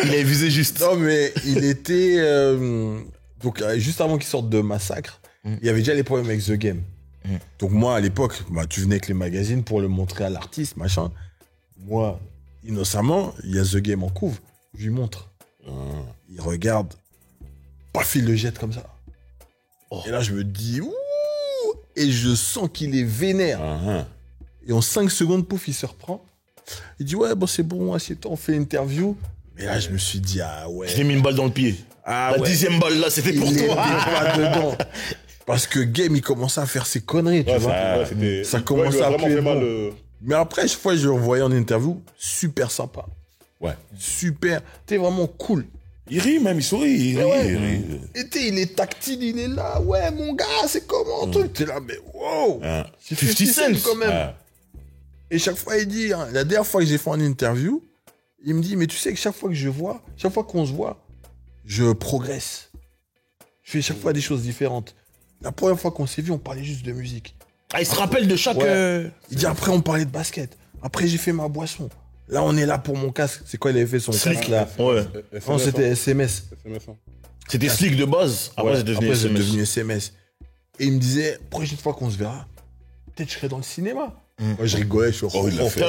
Il avait visé juste. Non, mais il était... donc, juste avant qu'il sorte de Massacre, il y avait déjà les problèmes avec The Game. Donc moi, à l'époque, tu venais avec les magazines pour le montrer à l'artiste, machin. Moi, innocemment, il y a The Game en couve. Je lui montre. Il regarde. Paf, il le jette comme ça. Et là, je me dis... Ouh. Et je sens qu'il est vénère. Et en 5 secondes, pouf, il se reprend. Il dit, ouais, bon, c'est bon, assieds-toi, on fait l'interview. Mais là, je me suis dit, ah ouais. Je t'ai mis une balle dans le pied. Ah La ouais. 10e balle là, c'était pour Il était toi. pas dedans. Parce que Game, il commençait à faire ses conneries, tu vois. Ça commençait à vraiment puer fait mal. bon. Mais après, chaque fois que je le voyais en interview, super sympa. Ouais. Super. T'es vraiment cool. Il rit même, il sourit. Il rit. Et il est tactile, il est là. Ouais, mon gars, c'est comment toi t'es là, mais wow. C'est 50 Cent quand même. Et chaque fois, il dit, la dernière fois que j'ai fait une interview, il me dit, mais tu sais que chaque fois qu'on se voit, je progresse. Je fais chaque fois des choses différentes. La première fois qu'on s'est vu, on parlait juste de musique. Ah, il se rappelle de chaque... Ouais. Il dit après, on parlait de basket. Après, j'ai fait ma boisson. Là, on est là pour mon casque. C'est quoi, il avait fait son casque là? Ouais. Non, c'était SMS. C'était Slick de base. Après, c'est devenu Après, c'est SMS. devenu SMS. Et il me disait, prochaine fois qu'on se verra, peut-être je serai dans le cinéma. Moi, je rigolais, je suis Oh, il l'a fait.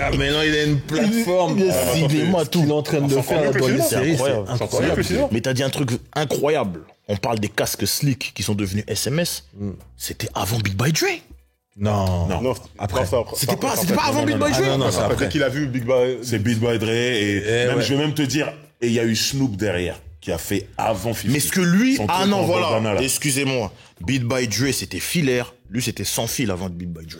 Ah, maintenant, il a une plateforme. Le cinéma, tout. Il est en train de faire dans les séries. C'est incroyable. incroyable. Mais t'as dit un truc incroyable. On parle des casques Slick qui sont devenus SMS. C'était avant Big by Dre. Non. Non, Après. C'était pas avant Big by Dre. Ah, non, c'est Après après. qu'il a vu Big Bang. C'est Beat by Dre et même, ouais. je vais même te dire, et il y a eu Snoop derrière qui a fait avant 50. Mais ce que lui... Son Ah truc non, en voilà. bandana, là. Excusez-moi. Beat by Dre, c'était filaire. Lui, c'était sans fil avant Beat by Dre.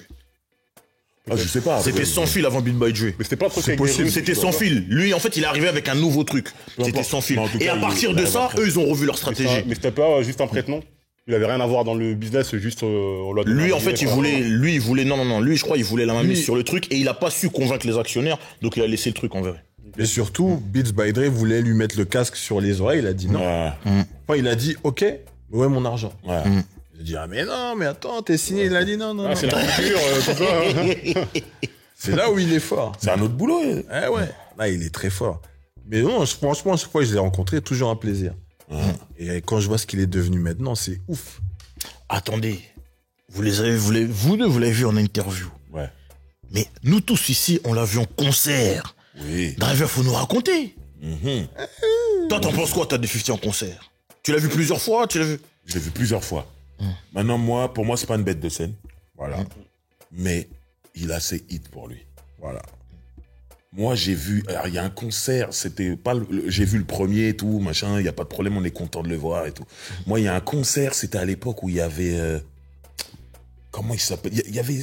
Ah, je sais pas. C'était sans fil avant Beat by Dre. Mais c'était pas trop C'était sans fil. Lui, en fait, il est arrivé avec un nouveau truc. C'était sans fil. Mais en tout Et cas, à partir il de arrive ça, après. eux, ils ont revu leur stratégie. Mais c'était pas juste un prête-nom. Il avait rien à voir dans le business, juste on l'a donné Lui, un en fait, billet, il voulait, non, lui, je crois, il voulait la main mise Lui- sur le truc et il a pas su convaincre les actionnaires, donc il a laissé le truc en vrai. Et surtout, Beats by Dre voulait lui mettre le casque sur les oreilles. Il a dit non. Ouais. Enfin, il a dit OK, mais ouais, mon argent. Ouais. J'ai dit, ah, mais non, mais attends, t'es signé. Il a dit non, non, Ah, non. c'est la culture, tout ça. C'est là où il est fort. C'est un autre boulot. Eh ouais. Là, il est très fort. Mais non, franchement, chaque fois que je l'ai rencontré, toujours un plaisir. Et quand je vois ce qu'il est devenu maintenant, c'est ouf. Attendez, vous deux, vous l'avez vu en interview. Ouais. Mais nous tous ici, on l'a vu en concert. Oui. Driver, faut nous raconter. Toi, t'en penses quoi, t'as des 50 en concert? Tu l'as vu plusieurs fois, tu l'as vu? Je l'ai vu plusieurs fois. Maintenant, pour moi, c'est pas une bête de scène. Voilà. Mais il a ses hits pour lui. Voilà. Moi, j'ai vu, alors, il y a un concert, c'était pas j'ai vu le premier et tout, machin, il y a pas de problème, on est content de le voir et tout. Moi, il y a un concert, c'était à l'époque où il y avait, comment il s'appelle?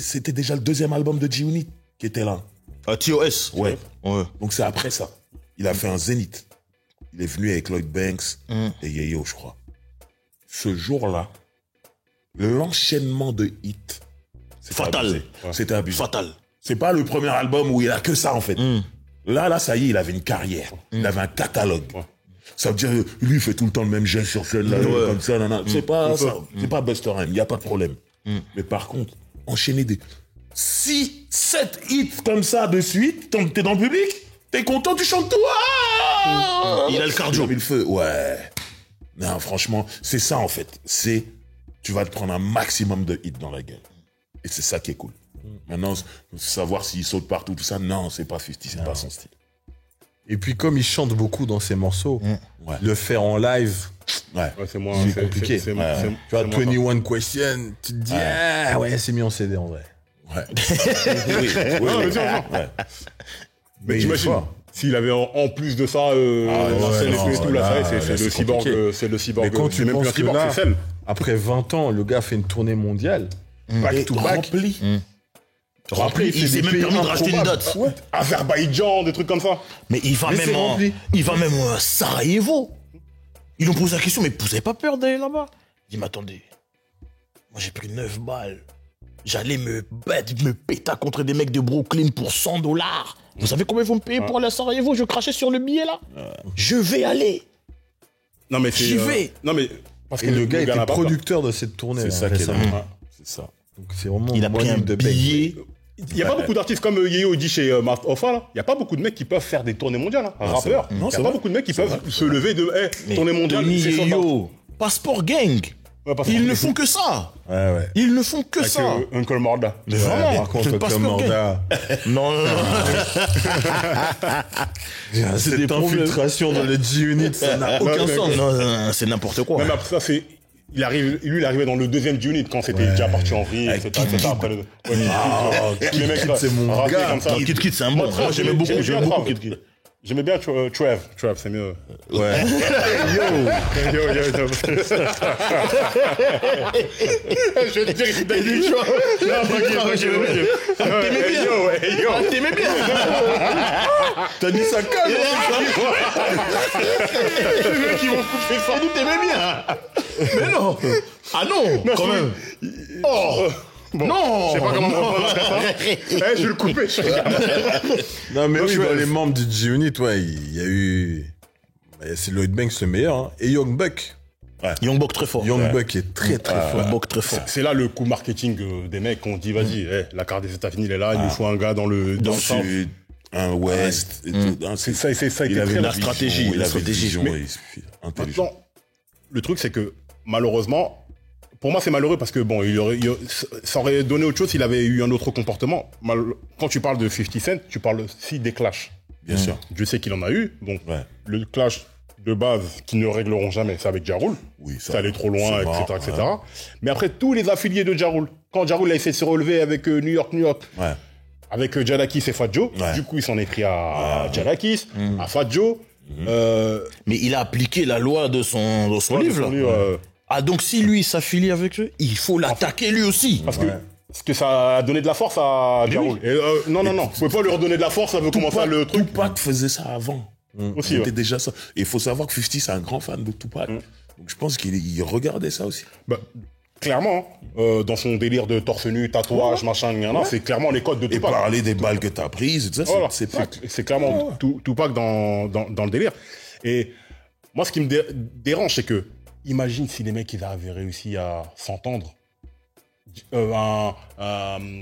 C'était déjà le deuxième album de G-Unit qui était là. TOS. Ouais. Ouais. Donc c'est après ça. Il a fait un Zénith. Il est venu avec Lloyd Banks et Yayo, je crois. Ce jour-là, l'enchaînement de hits. c'était Fatal. abusé. C'était abusé. Fatal. C'est pas le premier album où il a que ça, en fait. Là, ça y est, il avait une carrière. Il avait un catalogue. Ça veut dire, lui, il fait tout le temps le même geste sur scène, là, comme ça, nanana. C'est pas ça. C'est pas Busta Rhymes. Il n'y a pas de problème. Mais par contre, enchaîner des 6, 7 hits comme ça de suite, t'es dans le public, t'es content, tu chantes tout. Ah Il a le cardio. Il a mis le feu. Ouais. Non, franchement, c'est ça, en fait. Tu vas te prendre un maximum de hits dans la gueule. Et c'est ça qui est cool. Maintenant, savoir s'il saute partout, tout ça, non, c'est pas 50, c'est pas son style. Et puis, comme il chante beaucoup dans ses morceaux, Ouais. le faire en live, Ouais. Ouais, c'est moins c'est compliqué. c'est- Tu vois, c'est moins 21 Question, tu te dis, ah ouais, c'est mis en CD en vrai. Ouais. Oui, mais bien sûr. ouais. Mais il est t'imagines, fort. s'il avait en plus de ça, la ouais, scène et non, tout et tout, là, là, c'est là, le c'est cyborg, compliqué. c'est le cyborg. Mais quand c'est tu même plus penses un que cyborg, là, c'est celle. après 20 ans, le gars fait une tournée mondiale, back to back. Rempli. Rempli, il s'est même permis de racheter une date. Ouais. Azerbaïdjan, des trucs comme ça. Mais il va Mais même c'est rempli. à Sarajevo. Ils lui ont posé la question, mais vous avez pas peur d'aller là-bas? Il dit, mais attendez, moi j'ai pris 9 balles. J'allais me péter contre des mecs de Brooklyn pour $100. Vous savez combien ils vont me payer pour aller à Sarajevo? Je crachais sur le billet là. Je vais aller. Non, mais J'y vais. Non, mais. Parce Et le gars était n'a pas peur. producteur de cette tournée. C'est là, ça qui est récemment. dingue. C'est ça. Donc c'est vraiment Il a pris un money de billet. Il n'y a pas beaucoup d'artistes comme Yeo dit chez Master Offa, là. Il n'y a pas beaucoup de mecs qui peuvent faire des tournées mondiales, hein. Un c'est rappeur. vrai. Il Non, n'y c'est a pas vrai. beaucoup de mecs qui peuvent se lever de, tournée mondiale. Tony c'est et sold out. Yo, Passport Gang. Ouais, parce que- Ils ne font que ça. Ouais. Ils ne font que Avec ça. Uncle Morda. Mais vraiment. Par contre, le comme Passport Gang. Morda, Non, non, non. cette infiltration dans le G-Unit, ça n'a aucun mais- sens. Non, c'est n'importe quoi. Même après ça, c'est. Il est arrivé dans le deuxième unit quand c'était déjà parti en vrille, etc. Après le. Les mecs, c'est mon ratés gars. comme ça. Kid Kid, c'est un bon. Moi, j'aimais beaucoup Kid Kid. J'aimais bien Trav, c'est mieux. Ouais. Yo. Je vais te dire, il dit Trav. Non, T'aimais bien. Yo. T'aimais bien. T'as dit ça calme. Les mecs qui vont couper ça. T'aimais bien. Mais non. Ah non, quand même. Oh. Bon, Non. je sais pas comment on va faire ça. Je vais le couper. Non, mais Donc, oui, je dans vais- les membres du G-Unit, ouais, il y a eu. C'est Lloyd Banks le meilleur, hein, et Young Buck. Young Buck très fort. Young Buck est très fort. Young Buck très fort. C'est là le coup marketing des mecs. On dit, vas-y, la carte des États-Unis, elle est là, il nous faut un gars dans le South. Sud, un Ouest. Et tout. Non, C'est ça, ça a il été avait très la la stratégie. Il avait une vision Mais- intelligente. Maintenant, le truc, c'est que malheureusement, pour moi, c'est malheureux parce que bon, ça aurait donné autre chose s'il avait eu un autre comportement. Quand tu parles de 50 Cent, tu parles aussi des clashs. Bien sûr. Je sais qu'il en a eu. Bon, Ouais. le clash de base qui ne régleront jamais, c'est avec Ja Rule. Oui, Ça allait trop loin, c'est etc., mort, etc. ouais. Mais après, tous les affiliés de Ja Rule, quand Ja Rule a essayé de se relever avec New York, Ouais. avec Jadakis et Fat Joe, Ouais. du coup, il s'en est pris à Jadakis, à Fat Joe. Mais il a appliqué la loi de son livre, là. livre, Ah, donc si lui s'affilie avec eux, il faut l'attaquer lui aussi. Parce que ça a donné de la force à Ja Rule. Et, non, vous pouvez pas lui redonner de la force, ça veut commencer le truc. Tupac faisait ça avant. Aussi, C'était ouais. déjà ça. Et il faut savoir que 50, c'est un grand fan de Tupac. Donc je pense qu'il regardait ça aussi. Bah, clairement, dans son délire de torse nu, tatouage, machin, c'est clairement les codes de Et Tupac. parler des balles que t'as prises, tout ça, Voilà, c'est Pac. c'est clairement Tupac dans le délire. Et moi, ce qui me dérange, c'est que, imagine si les mecs, ils avaient réussi à s'entendre. Un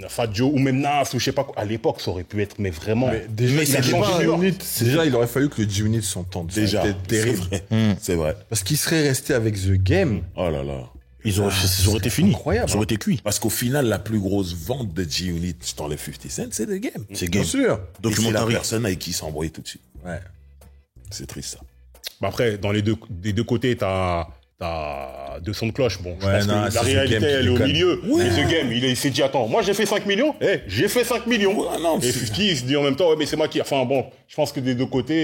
Fat Joe ou même Nas ou je sais pas quoi. À l'époque, ça aurait pu être, mais vraiment. Déjà, il a changé New York. Déjà, il aurait fallu que le G-Unit s'entende. Déjà, C'était terrible. c'est vrai. C'est vrai. Parce qu'il serait resté avec The Game. Oh là là. Ils auraient été finis. incroyable, Ils auraient été cuits. Parce qu'au final, la plus grosse vente de G-Unit dans les 50 Cent, c'est The Game. C'est Bien game. sûr. Et c'est la Documentary. personne avec qui il s'embrouille tout de suite. Ouais. C'est triste, ça. Bah après, des deux côtés, t'as deux sons de cloche. Bon, je pense non, que c'est la ce réalité, game qui elle est au déconne. milieu. Mais ce game, il s'est dit, attends, moi j'ai fait 5 millions. J'ai fait 5 millions. Ouais, non, et c'est- 50, il se dit en même temps, ouais, mais c'est moi qui. Enfin bon, je pense que des deux côtés,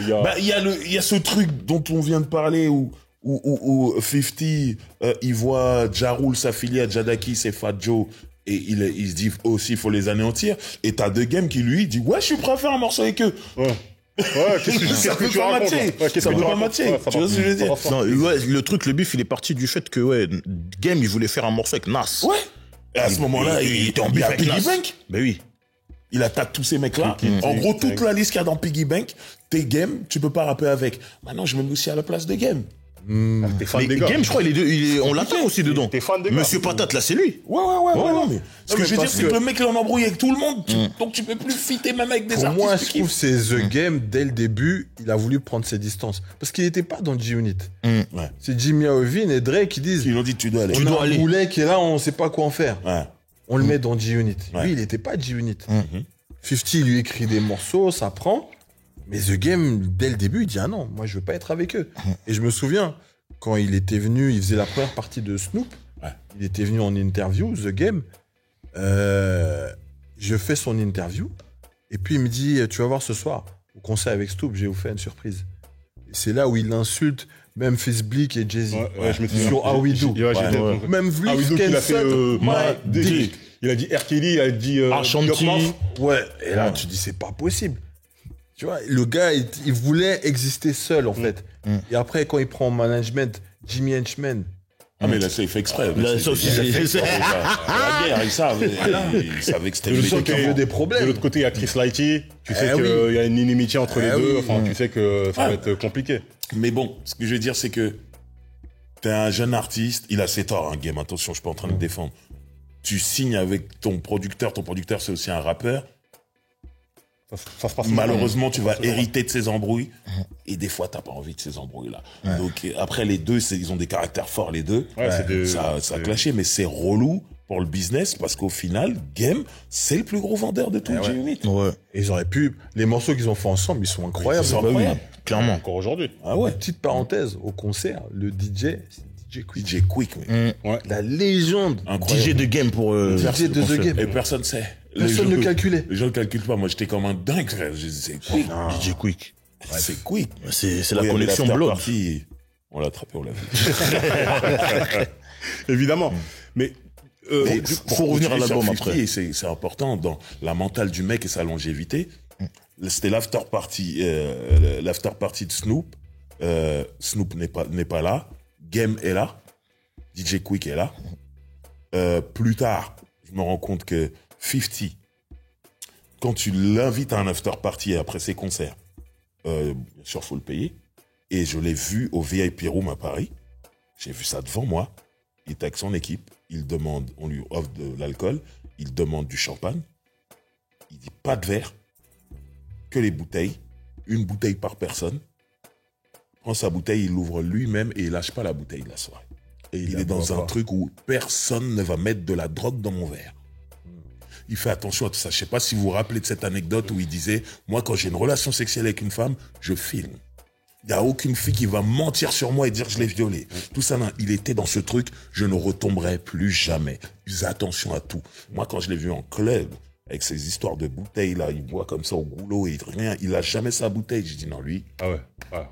il y a. Bah, il y a ce truc dont on vient de parler où 50, il voit Ja Rule s'affilier à Jadakis et Fat Joe. Et il se dit aussi, il faut les anéantir. Et t'as The Game qui lui dit, ouais, je suis prêt à faire un morceau avec eux. Ouais. Ça peut tu pas racontes, matcher. là qu'est-ce Ça que peut tu pas racontes matcher. Ouais, ça Tu vois ce que je veux dire? ça Non, ouais, le truc, le bif, il est parti du fait que, Game, il voulait faire un morceau avec Nas. Ouais. Et à ce moment-là, il était en il bif y a avec Piggy Nas. Bank. Ben oui. Il attaque tous ces mecs-là. En gros, toute la liste qu'il y a dans Piggy Bank, t'es Game, tu peux pas rapper avec. Maintenant, je me mets aussi à la place de Game. T'es fan Mais des gars. Game, je crois, on l'attend aussi dedans. T'es fan des gars. Monsieur Patate, là, c'est lui. Ouais, non, mais ce que mais je veux dire, parce c'est que que- le mec, il en embrouille avec tout le monde. Donc, tu peux plus fitter même avec des Pour artistes. moi, que je tu trouve kiffes. que c'est The Game, dès le début, il a voulu prendre ses distances. Parce qu'il n'était pas dans G-Unit. Ouais. C'est Jimmy Iovine et Drake qui disent Ils ont dit, tu dois aller. on dois a aller. un boulet qui est là, on sait pas quoi en faire. Ouais. On le met dans G-Unit. Ouais. Lui, il n'était pas G-Unit. 50 lui écrit des morceaux, ça prend. Mais The Game, dès le début, il dit ah non, moi je veux pas être avec eux. Et je me souviens, quand il était venu, il faisait la première partie de Snoop. Ouais. Il était venu en interview, The Game. Je fais son interview. Et puis il me dit, tu vas voir ce soir, au concert avec Snoop, j'ai vous fait une surprise. Et c'est là où il insulte Memphis Bleak et Jay-Z. Ouais, je me souviens. Sur How We Do. Ouais, j'étais- Même Ah oui, Vlick donc il a fait My Dick. Il a dit R. Kelly, il a dit Ashanti. Doc Mouth. Ouais, et là, tu dis, c'est pas possible. Tu vois, le gars, il voulait exister seul, en fait. Et après, quand il prend en management Jimmy Henchman, Ah, mais là, ça, il fait exprès. Là, ça aussi, c'est- La guerre, ils savent. Ils savaient que c'était De le l'autre mec côté, il y a eu des de problèmes. l'autre côté, il y a Chris Lighty. Tu sais Eh qu'il oui. y a une inimitié entre les Eh deux. oui. Enfin, tu sais que ça va être compliqué. Mais bon, ce que je veux dire, c'est que t'es un jeune artiste, il a ses torts, hein, Game, attention, je suis pas en train de le défendre. Tu signes avec ton producteur c'est aussi un rappeur. Ça se passe Malheureusement, tu vas hériter de ces embrouilles, et des fois, t'as pas envie de ces embrouilles-là. Donc, après, les deux, ils ont des caractères forts, les deux. Ouais, c'est des- Ça a c'est- clashé, mais c'est relou pour le business, parce qu'au final, Game, c'est le plus gros vendeur de tout le G-Unit. Ouais. et ils auraient pu. Les morceaux qu'ils ont fait ensemble, ils sont incroyables. Ils sont incroyables. Clairement. Encore aujourd'hui. Ah ouais. Petite parenthèse, au concert, le DJ, c'est DJ Quick. DJ Quick, mais La légende. incroyable. DJ de Game pour. DJ de The Game. Et personne sait. Personne ne calculait. Les gens ne calculent pas. Moi, j'étais comme un dingue, frère. Je disais, c'est Quick. DJ Quick. C'est Quick. C'est la Oui, connexion l'after Blood. party, on l'a attrapé, on l'a vu. Évidemment. Mais Mais faut revenir à continuer sur l'album 50, après. et c'est important dans la mentale du mec et sa longévité. C'était l'after party de Snoop. Snoop n'est pas là. Game est là. DJ Quick est là. Plus tard, je me rends compte que 50, quand tu l'invites à un after party après ses concerts, bien sûr, faut le payer. Et je l'ai vu au VIP Room à Paris. J'ai vu ça devant moi. Il était avec son équipe. Il demande, on lui offre de l'alcool. Il demande du champagne. Il dit pas de verre. Que les bouteilles. Une bouteille par personne. Il prend sa bouteille, il l'ouvre lui-même et il lâche pas la bouteille de la soirée. Et il est dans un truc où personne ne va mettre de la drogue dans mon verre. Il fait attention à tout ça. Je sais pas si vous vous rappelez de cette anecdote où il disait, moi, quand j'ai une relation sexuelle avec une femme, je filme. Il n'y a aucune fille qui va mentir sur moi et dire que je l'ai violée. Tout ça, non. Il était dans ce truc, je ne retomberai plus jamais. Il faisait attention à tout. Moi, quand je l'ai vu en club, avec ces histoires de bouteilles, là, il boit comme ça au goulot et rien, il a jamais sa bouteille. Je dis non, lui. Ah ouais.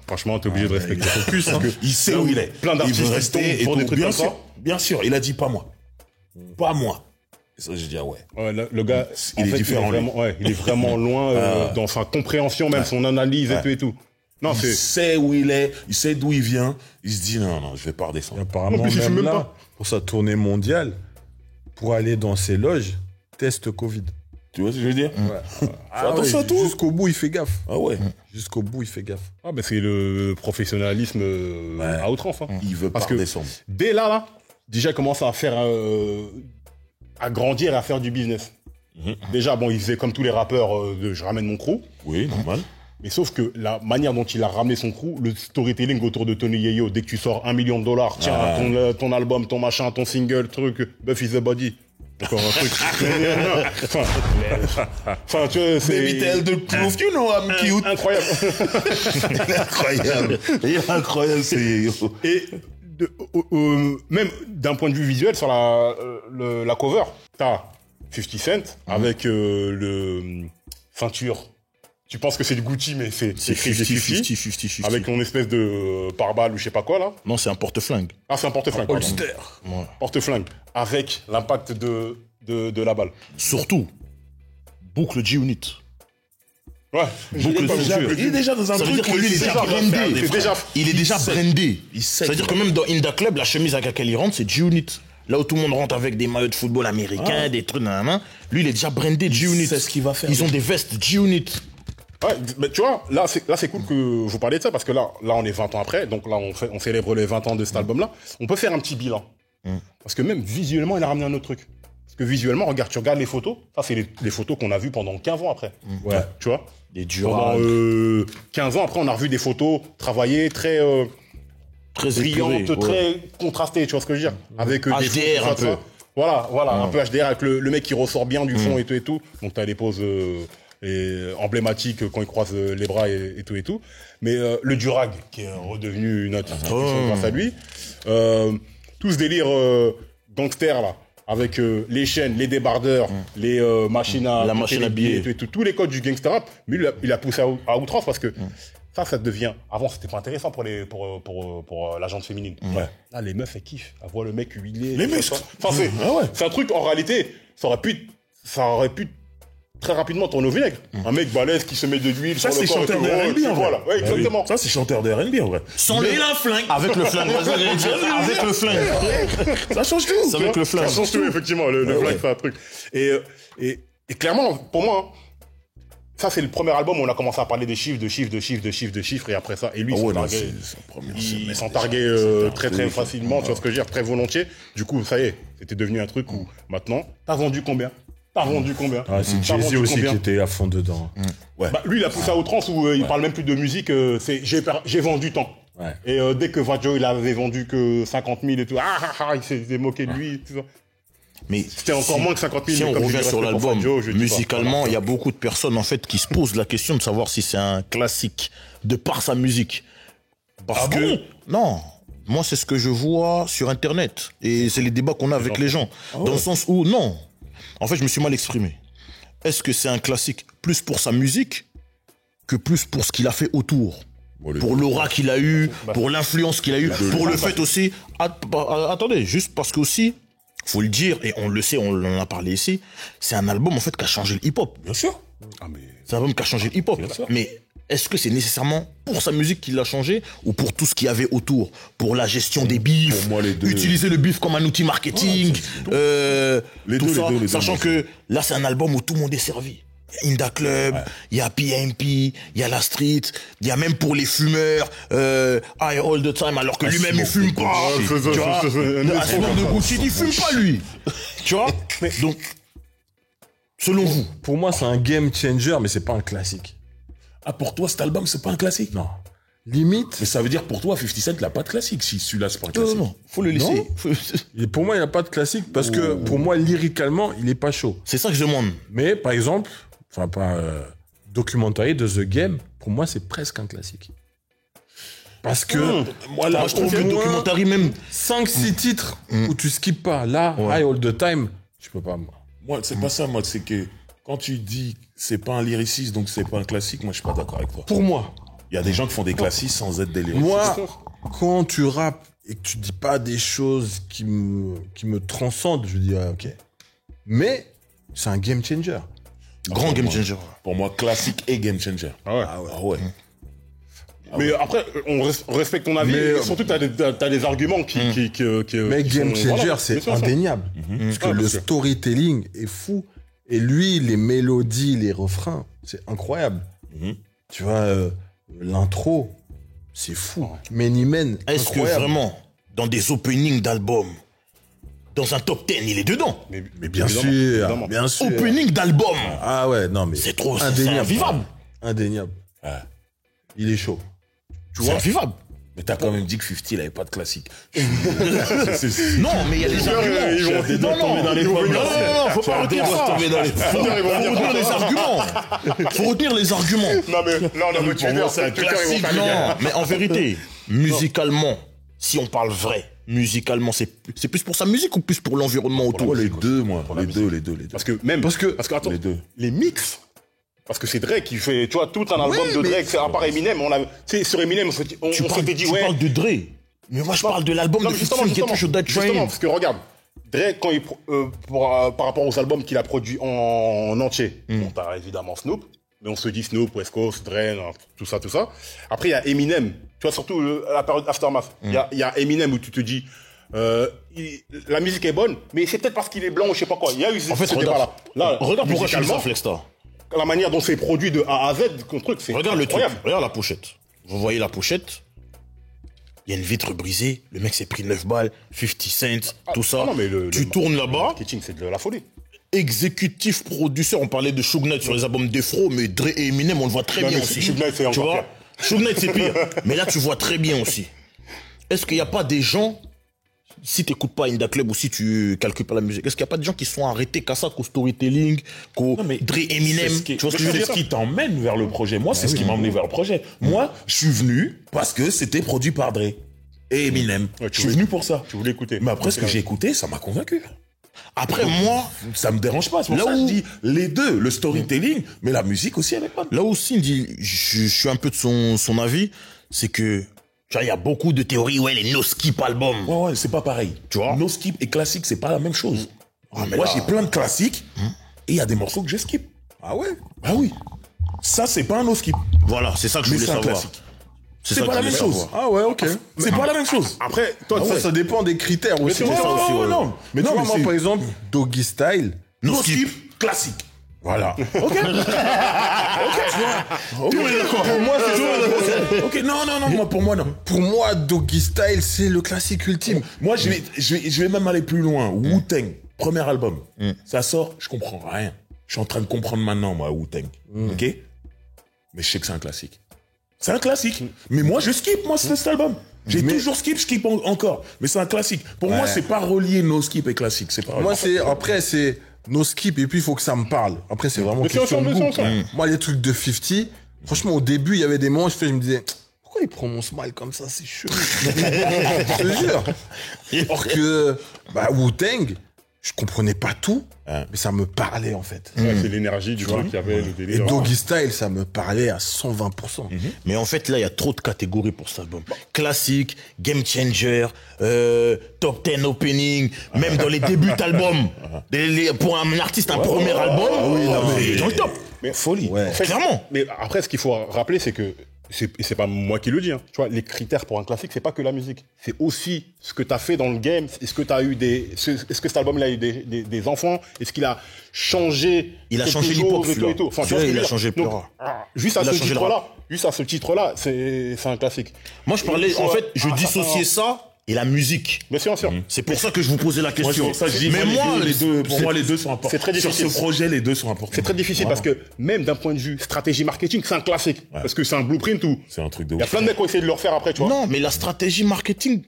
Franchement, t'es obligé de respecter son focus. Hein. Il sait où il est. Plein d'artistes il veut rester et pour tout. des trucs Bien comme sûr, ça. bien sûr. Il a dit pas moi. Pas moi. Et ça, j'ai dit, ah ouais. Le gars, Il est différent, lui. Il est vraiment loin dans sa compréhension, même son analyse et tout. Non, Il sait où il est, il sait d'où il vient. Il se dit, non, je vais pas redescendre. Et apparemment, En plus, il fume même même là, pas. pour sa tournée mondiale, pour aller dans ses loges, test Covid. Tu vois ce que je veux dire? Attention à tout. Jusqu'au bout, il fait gaffe. Ah ouais. Jusqu'au bout, il fait gaffe. Ah ben c'est le professionnalisme à outrance. Hein. Il veut Parce pas que redescendre. dès là, déjà, il commence à faire, à grandir et à faire du business. Déjà, bon, il faisait comme tous les rappeurs de je ramène mon crew. Oui, normal. Mais sauf que la manière dont il a ramené son crew, le storytelling autour de Tony Yayo, dès que tu sors $1 million, tiens, ton album, ton machin, ton single, truc, Buff is the body. Encore un truc. Enfin, tu vois, c'est... Baby tell the truth, you know I'm cute. Incroyable. Il est incroyable. Il est incroyable, c'est... Et même d'un point de vue visuel, sur la cover, t'as 50 Cent avec le ceinture. Tu penses que c'est du Gucci, mais c'est 50-50, avec mon espèce de pare-balles ou je sais pas quoi, là. Non, c'est un porte-flingue. Ah, c'est un porte-flingue. Holster. Ouais. Porte-flingue. Avec l'impact de la balle. Surtout, boucle G-Unit. Ouais. Boucle de ceinture. Il est déjà dans un Ça veut truc dire que lui, il est déjà brandé. Il est déjà brandé. sait C'est-à-dire que même dans Inda Club, la chemise avec laquelle il rentre, c'est G-Unit. Là où tout le monde rentre avec des maillots de football américains, des trucs, nanana. Lui, il est déjà brandé G-Unit. C'est ce qu'il va faire. Ils ont des vestes G-Unit. Ouais, mais tu vois, là c'est cool que vous parliez de ça, parce que là on est 20 ans après, donc là on célèbre les 20 ans de cet album-là. On peut faire un petit bilan. Parce que même visuellement, il a ramené un autre truc. Parce que visuellement, tu regardes les photos, ça c'est les photos qu'on a vues pendant 15 ans après. Ouais. Tu vois, Des pendant durags. 15 ans après, on a revu des photos travaillées, très Très brillantes, épurées, ouais. très contrastées, tu vois ce que je veux dire, avec des HDR fonds, un peu. Voilà, un peu HDR avec le mec qui ressort bien du fond et tout. Donc t'as les poses emblématiques quand il croise les bras et tout. Mais le durag, qui est redevenu une institution grâce à lui. Tout ce délire gangster là, avec les chaînes, les débardeurs, les machines à... La machine à billets. Et tout, tous les codes du gangster rap. Mais lui, il a poussé à outrance parce que ça devient... Avant, c'était pas intéressant pour la gente féminine. Ouais. Là, les meufs, elles kiffent. Elles voient le mec huilé. Les muscles. Enfin, c'est un truc, en réalité, ça aurait pu très rapidement tourner au vinaigre. Un mec balèze qui se met de l'huile sur Ça, le c'est corps. chanteur de R&B, en vrai. Voilà, ouais, exactement. Ça, c'est chanteur de R&B, en vrai. Sans les la flingue. Avec le flingue. Avec le flingue. Ça change tout. C'est avec le flingue. Ça change tout, effectivement. Le flingue, c'est un truc. Et clairement, pour moi, ça, c'est le premier album où on a commencé à parler des chiffres, et après ça. Et lui, il s'en targuait très facilement, tu vois ce que je veux dire, très volontiers. Du coup, ça y est, c'était devenu un truc où, maintenant, t'as vendu combien? Ah, c'est Jay-Z aussi qui était à fond dedans. Ouais. Bah, lui, il a poussé à outrance où il parle même plus de musique, c'est j'ai vendu tant. Ouais. Et dès que Vadjo, il avait vendu que 50 000 et tout, il s'est moqué de lui. Tout ça. Mais c'était encore moins que 50 000. Si on comme revient sur l'album, Vadjo, musicalement, il y a beaucoup de personnes en fait qui se posent la question de savoir si c'est un classique de par sa musique. Parce que non, moi c'est ce que je vois sur Internet et c'est les débats qu'on a avec les gens. Dans le sens où non, en fait je me suis mal exprimé. Est-ce que c'est un classique plus pour sa musique que plus pour ce qu'il a fait autour? Pour l'aura qu'il a eu, pour l'influence qu'il a eu, pour le fait aussi... Attendez, juste parce que aussi, faut le dire, et on le sait, on en a parlé ici, c'est un album en fait qui a changé le hip-hop. Bien sûr. C'est un album qui a changé le hip-hop. Mais est-ce que c'est nécessairement pour sa musique qu'il l'a changé ou pour tout ce qu'il y avait autour? Pour la gestion des bifs, Pour moi, les deux. utiliser le bif comme un outil marketing, tout ça, sachant que là c'est un album où tout le monde est servi. Inda Club, il y a PMP, il y a la street, il y a même pour les fumeurs, I all the time, alors que lui-même il fume pas. Tu vois, Asimob de Gucci, il fume pas lui. Tu vois. Donc, selon vous, Pour moi, c'est un game changer, mais c'est pas un classique. Ah, pour toi, cet album, c'est pas un classique? Non. Limite. Mais ça veut dire pour toi, 50 Cent, il a pas de classique si celui-là, c'est pas un classique. non, faut le laisser. Et pour moi, il n'y a pas de classique parce que pour moi, lyricalement, il est pas chaud. C'est ça que je demande. Mais par exemple, enfin pas Documentary de The Game, pour moi, c'est presque un classique. Parce que Moi, je trouve que le Documentary même. 5-6 titres où tu skippes pas. Là, High All the Time, tu peux pas. Moi, c'est pas ça, moi, c'est que quand tu dis c'est pas un lyriciste, donc c'est pas un classique, moi, je suis pas d'accord avec toi. Pour moi. Il y a des gens qui font des classiques sans être des lyricistes. Moi, quand tu rappes et que tu dis pas des choses qui me transcendent, je dis, ok. Mais c'est un game changer. Grand game changer. Pour moi, classique et game changer. Ah ouais. Mais après, on respecte ton avis. Mais, Et surtout, t'as des arguments qui Mais qui game sont- changer, voilà, c'est bien sûr. indéniable. Parce que le storytelling est fou. Et lui, les mélodies, les refrains, c'est incroyable. Tu vois, l'intro, c'est fou. Many Men, Est-ce que incroyable. vraiment, dans des openings d'albums, dans un top 10, il est dedans? Mais bien Évidemment, sûr, évidemment. bien sûr. Opening d'album. Ah ouais, non mais C'est trop, c'est indéniable. invivable. Indéniable. Il est chaud. C'est invivable. Mais t'as quand même dit que 50, il avait pas de classique. Non, mais il y a des arguments. Ils vont Non, non, ils vont venir. non, faut pas retenir ça. Faut retenir les arguments. Faut retenir les arguments. Non mais là on a votre Pour moi, c'est un classique. Non, mais en vérité, musicalement, si on parle vrai, musicalement, c'est plus pour sa musique ou plus pour l'environnement autour? Les deux, moi. Les deux. Parce que attends, Les deux. les mix. Parce que c'est Drake qui fait, tu vois, tout un album de Drake, c'est à part Eminem, tu sais, sur Eminem, on s'était dit, Tu ouais. parles de Dre. Mais moi, je parle de l'album de 50 Get Rich or Die justement, Trying. parce que regarde, Drake, quand par rapport aux albums qu'il a produits en entier, bon, t'as évidemment Snoop, mais on se dit Snoop, West Coast, Dre, tout ça. Après, il y a Eminem, tu vois, surtout la période Aftermath. Il y a Eminem où tu te dis, la musique est bonne, mais c'est peut-être parce qu'il est blanc ou je sais pas quoi. Il y a eu En fait, ce débat-là. Là, regarde pourquoi je dis ça, musicalement, Flexstar. la manière dont c'est produit de A à Z, ton truc, c'est Regarde le truc, incroyable. regarde la pochette. Vous voyez la pochette? Il y a une vitre brisée, le mec s'est pris 9 balles, 50 cents, tout ça. non, mais Tu tournes là-bas, Marketing, c'est de la folie. exécutif producteur, on parlait de Suge Knight sur les albums Defro, mais Dre et Eminem, on le voit très Non, bien mais aussi. Suge Knight, c'est tu encore vois, pire. Suge Knight, c'est pire. Mais là, tu vois très bien aussi. Est-ce qu'il n'y a pas des gens, si tu n'écoutes pas Inda Club ou si tu calcules pas la musique, est-ce qu'il n'y a pas des gens qui sont arrêtés qu'à ça, qu'au storytelling, qu'au Dre Eminem? Tu Tu vois ce que je veux dire? C'est ce qui t'emmène vers le projet. Moi, c'est ce qui m'a emmené vers le projet. Moi, je suis venu parce que c'était produit par Dre et Eminem. Ouais, Je suis venu pour ça. Tu voulais écouter. Mais après, ce que j'ai écouté, ça m'a convaincu. Après, moi, Ça me dérange pas. C'est pour Là ça que où- je dis les deux, le storytelling, mais la musique aussi, elle est bonne. là aussi, je suis un peu de son avis, c'est que, tu vois, il y a beaucoup de théories, ouais, les no-skip albums. Ouais, c'est pas pareil. Tu vois? No skip et classique, c'est pas la même chose. mais Moi, là- j'ai plein de classiques et il y a des morceaux que je skip. Ah ouais? Ah oui. Ça, c'est pas un no skip. Voilà, c'est ça que je Mais voulais c'est un savoir. classique. C'est C'est ça pas que la je même voulais chose. savoir. Ah ouais, ok. C'est pas la même chose. Après, toi, Ça dépend des critères aussi. sûr, C'est ouais, ça ouais, aussi, ouais, ouais. non. Mais Non, tu vois, mais moi, c'est- par exemple, Doggy Style, No skip. skip, classique. voilà. Ok. Ok, d'accord. Pour moi, c'est ça. Ok, non, moi, pour moi, non. Pour moi, Doggy Style, c'est le classique ultime. Moi, je vais même aller plus loin. Wu-Tang, premier album. Ça sort, je comprends rien. Je suis en train de comprendre maintenant, moi, Wu-Tang. Ok? Mais je sais que c'est un classique. C'est un classique. Mais moi, je skip, moi, cet album. J'ai toujours skip, je skip encore. Mais c'est un classique. Pour moi, c'est pas relié no skip et classique. C'est pas Moi, après, c'est no skip et puis il faut que ça me parle. Après, c'est vraiment Mais c'est question de ensemble, goût. c'est ensemble. Moi, les trucs de 50, franchement, au début, il y avait des moments où je me disais, pourquoi il prend mon smile comme ça? C'est chelou. Je te jure. Or que, Wu-Tang, je comprenais pas tout, mais ça me parlait, en fait. Ouais, c'est l'énergie du truc qu'il y avait, le Et délire. Doggy Style, ça me parlait à 120%. Mais en fait, là, il y a trop de catégories pour cet album. Classique, game changer, top 10 opening, même dans les débuts d'album. Pour un artiste, un premier album, c'est dans le top. Mais folie. Ouais. En fait, Clairement. Mais après, ce qu'il faut rappeler, c'est que c'est pas moi qui le dis, hein. Tu vois, les critères pour un classique, c'est pas que la musique. C'est aussi ce que t'as fait dans le game. Est-ce que cet album, il a eu des enfants? Est-ce qu'il a changé? Il a changé l'hip-hop, celui-là. Enfin, tu Ouais, vois ce que il je a veux changé dire. Pleura. Donc, juste à ce titre-là, c'est un classique. Moi, je parlais, en fait, je dissociais ça et la musique. Bien sûr, sûr. C'est pour ça que je vous posais la question. Moi, c'est pour ça que je dis, mais pour moi, les deux sont importants. c'est très difficile. Sur ce projet, les deux sont importants. C'est très difficile parce que même d'un point de vue stratégie marketing, c'est un classique. Parce que c'est un blueprint où C'est un truc de il y a ouf. plein de mecs qui ont essayé de le refaire après, tu vois. Non, mais la stratégie marketing,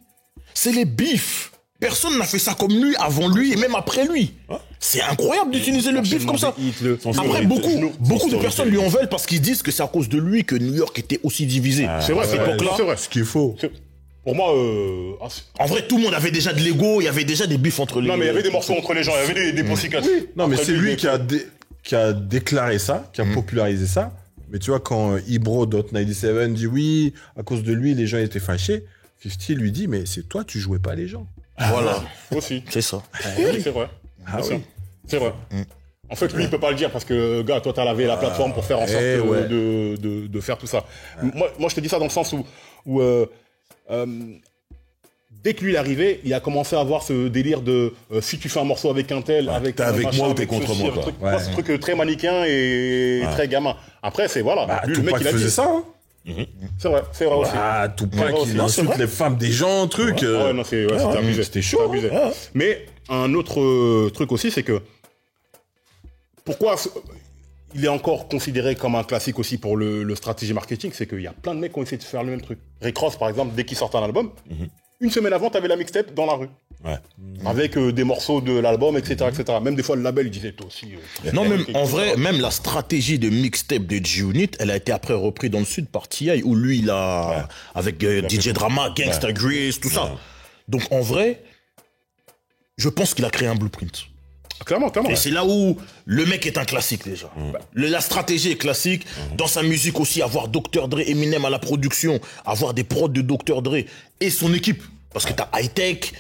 c'est les bifs. Personne n'a fait ça comme lui, avant lui et même après lui. C'est incroyable d'utiliser le bif comme ça. Après, beaucoup de personnes lui en veulent parce qu'ils disent que c'est à cause de lui que New York était aussi divisé. C'est vrai, À cette époque-là. c'est vrai. Ce qu'il faut. Pour moi, En vrai, tout le monde avait déjà de l'ego, il y avait déjà des bifs entre les... non, mais il y avait des morceaux entre les gens, il y avait des poussicates. Non, mais Après, c'est lui qui a déclaré ça, qui a popularisé ça. Mais tu vois, quand Ibro.97 dit oui, à cause de lui, les gens étaient fâchés, 50 lui dit, mais c'est toi, tu jouais pas les gens. Voilà, Aussi. c'est ça. Oui, c'est vrai. Bien sûr. C'est vrai. En fait, lui, il peut pas le dire parce que, gars, toi, t'as lavé la plateforme pour faire en sorte de faire tout ça. Moi, je te dis ça dans le sens où dès que lui est arrivé, il a commencé à avoir ce délire de si tu fais un morceau avec un tel, avec t'es avec machin, moi ou t'es avec contre ceci, moi, un quoi. truc, ce truc très manichéen et très gamin. Après, c'est voilà. Lui, le mec, Tupac il a faisait dit ça, hein. C'est vrai aussi. Ah, Tupac, Ouais, il c'est insulte vrai. les femmes des gens, truc. Ouais, non, c'était abusé. C'était chaud. C'était abusé. Mais un autre truc aussi, c'est que pourquoi il est encore considéré comme un classique aussi pour le stratégie marketing, c'est qu'il y a plein de mecs qui ont essayé de faire le même truc. Rick Ross, par exemple, dès qu'il sortait un album, une semaine avant, t'avais la mixtape dans la rue. Ouais. Avec des morceaux de l'album, etc., etc. Même des fois, le label, il disait, toi aussi. Non, même en vrai, même la stratégie de mixtape de G-Unit, elle a été après reprise dans le sud par T.I. où lui, il a, avec DJ Drama, Gangsta Grease, tout ça. Donc en vrai, je pense qu'il a créé un blueprint. Clairement. Et c'est là où le mec est un classique déjà. La stratégie est classique. Dans sa musique aussi, avoir Dr. Dre, Eminem à la production, avoir des prods de Dr. Dre et son équipe. Parce que t'as High-Tech,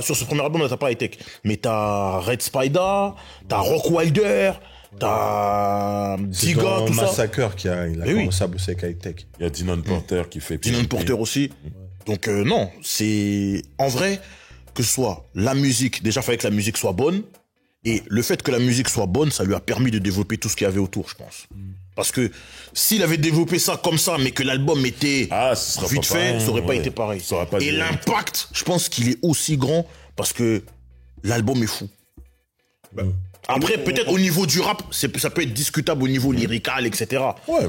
sur ce premier album, là, t'as pas High-Tech. Mais t'as Red Spider, t'as Rock Wilder, t'as Diga, tout ça. Massacre il a commencé à bosser avec High-Tech. Il y a Dinon Porter qui fait... Dinon Porter aussi. Donc non, c'est... En vrai, que ce soit la musique, déjà, il fallait que la musique soit bonne. Et le fait que la musique soit bonne, ça lui a permis de développer tout ce qu'il y avait autour, je pense. Parce que s'il avait développé ça comme ça, mais que l'album était ce serait vite pas fait, pareil, ça aurait pas été pareil. Ça aurait pas Et duré. l'impact, je pense qu'il est aussi grand parce que l'album est fou. Après, peut-être au niveau du rap, ça peut être discutable au niveau lyrical, etc.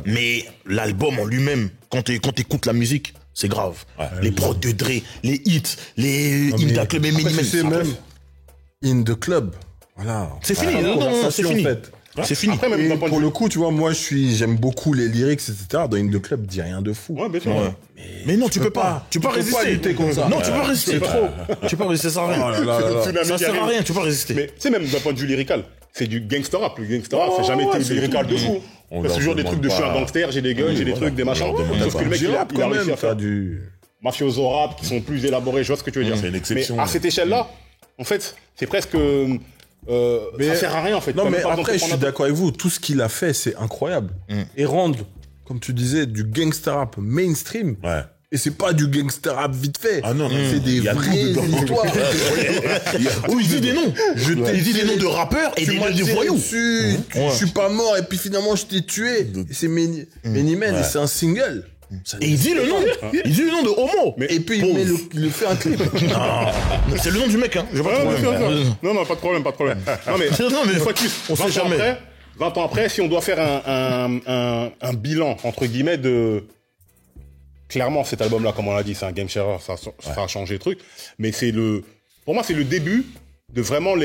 Mais l'album en lui-même, quand t'écoutes la musique, c'est grave. Les prods de Dre, les hits, les In The Club et Minimal. C'est même In The Club. Voilà. C'est fini, non, c'est fini. En fait. C'est fini. Après, même Et d'un point de pour vue- le coup, tu vois, moi, j'aime beaucoup les lyrics, etc. Dans In The Club, dis rien de fou. Ouais, bien sûr. Mais non, tu peux pas. Tu peux pas résister. lutter contre ça. Non, tu peux pas résister. Tu peux pas résister, ça sert à rien. Tsunami Ça qui sert à arrive. rien, tu peux pas résister. Mais tu sais, même d'un point de vue lyrical, c'est du gangster rap. Le gangster rap, ça n'a jamais été lyrical de fou. On C'est leur toujours des demande trucs de je suis un pas. gangster, j'ai des guns, j'ai des trucs, des machins. Sauf que le mec, il a réussi à faire du... mafioso rap qui sont plus élaborés, je vois ce que tu veux dire. C'est une exception. Mais à cette échelle-là, en fait, c'est presque... ça sert à rien, en fait. Non, T'as mais même pas besoin de après, je suis prendre un- d'accord avec vous. Tout ce qu'il a fait, c'est incroyable. Et rendre, comme tu disais, du gangster rap mainstream. Ouais. Et c'est pas du gangster rap vite fait. Ah non, non. C'est des Il y a vraies tout dedans. histoires. Oh, il dit des noms. Il dit des noms de rappeurs et Tu des m'as noms de tiré voyous. dessus, je suis pas mort et puis finalement je t'ai tué. Et c'est Miniman et c'est un single. Et il dit le nom. Il dit le nom de Homo. Et puis il fait un clip. C'est le nom du mec, hein. J'ai pas de Ouais, bien sûr, problème. bien sûr. Non, pas de problème, pas de problème. Non, mais, Non, mais une fois de plus, on sait jamais. 20 ans après, si on doit faire un bilan, entre guillemets, de... Clairement, cet album-là, comme on l'a dit, c'est un game changer, ça a changé le truc. Mais c'est pour moi, c'est le début de vraiment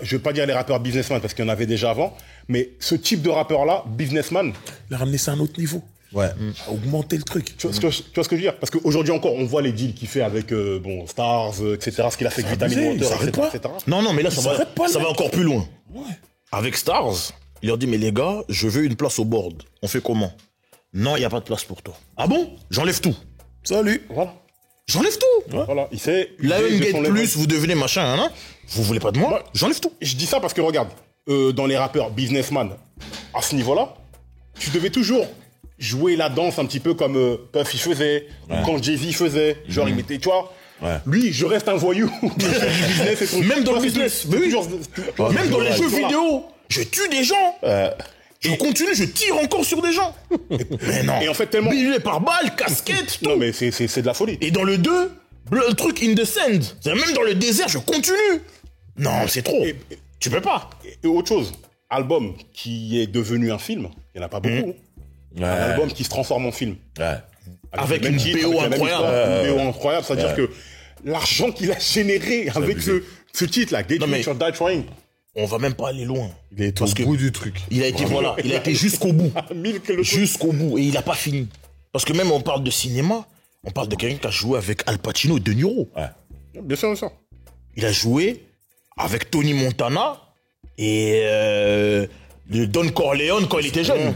je veux pas dire les rappeurs businessmen, parce qu'il y en avait déjà avant, mais ce type de rappeur-là, businessman, Il a ramené ça à un autre niveau. Ouais. A augmenté le truc. tu vois ce que je veux dire? Parce qu'aujourd'hui encore, on voit les deals qu'il fait avec Stars, etc., ce qu'il a fait avec Vitamin abusé, Water, ça arrête etc., pas. etc. Non, mais là, ça s'arrête pas, le va mec. encore plus loin. Avec Stars, il leur dit, mais les gars, je veux une place au board. On fait comment? Non, il n'y a pas de place pour toi. Ah bon? J'enlève tout. Salut. Voilà. J'enlève tout. Voilà. Il sait. La user de Gate son Plus, leverage. vous devenez machin, hein? Vous voulez pas de moi? J'enlève tout. Je dis ça parce que regarde, dans les rappeurs businessman, à ce niveau-là, tu devais toujours jouer la danse un petit peu comme Puff il faisait, ou quand Jay-Z faisait, genre il mettait, tu vois. Ouais. Lui, je reste un voyou. Je fais du business et tout. Même dans Toi, le c'est business, tout- mais oui. toujours- Même dans les jeux Voilà. vidéo, je tue des gens. Je continue, je tire encore sur des gens. Mais non. Et en fait, tellement. Billet par balle, casquette, tout. Non, mais c'est de la folie. Et dans le 2, le truc in the sand. Même dans le désert, je continue. Non, c'est trop. Tu peux pas. Et autre chose, album qui est devenu un film, il n'y en a pas beaucoup. Un album qui se transforme en film. Ouais. Avec le même une titre, BO avec la même incroyable. histoire, une BO incroyable, c'est-à-dire que l'argent qu'il a généré avec ce titre-là, Get Non, mais- Rich or Die Trying, On va même pas aller loin. Il est au Parce que- bout du truc. Il a été, voilà, il a été jusqu'au bout. à 1000 que le Jusqu'au bout. Et il a pas fini. Parce que même on parle de cinéma, on parle de quelqu'un qui a joué avec Al Pacino et De Niro. Bien sûr, bien sûr. Il a joué avec Tony Montana et le Don Corleone quand il était jeune.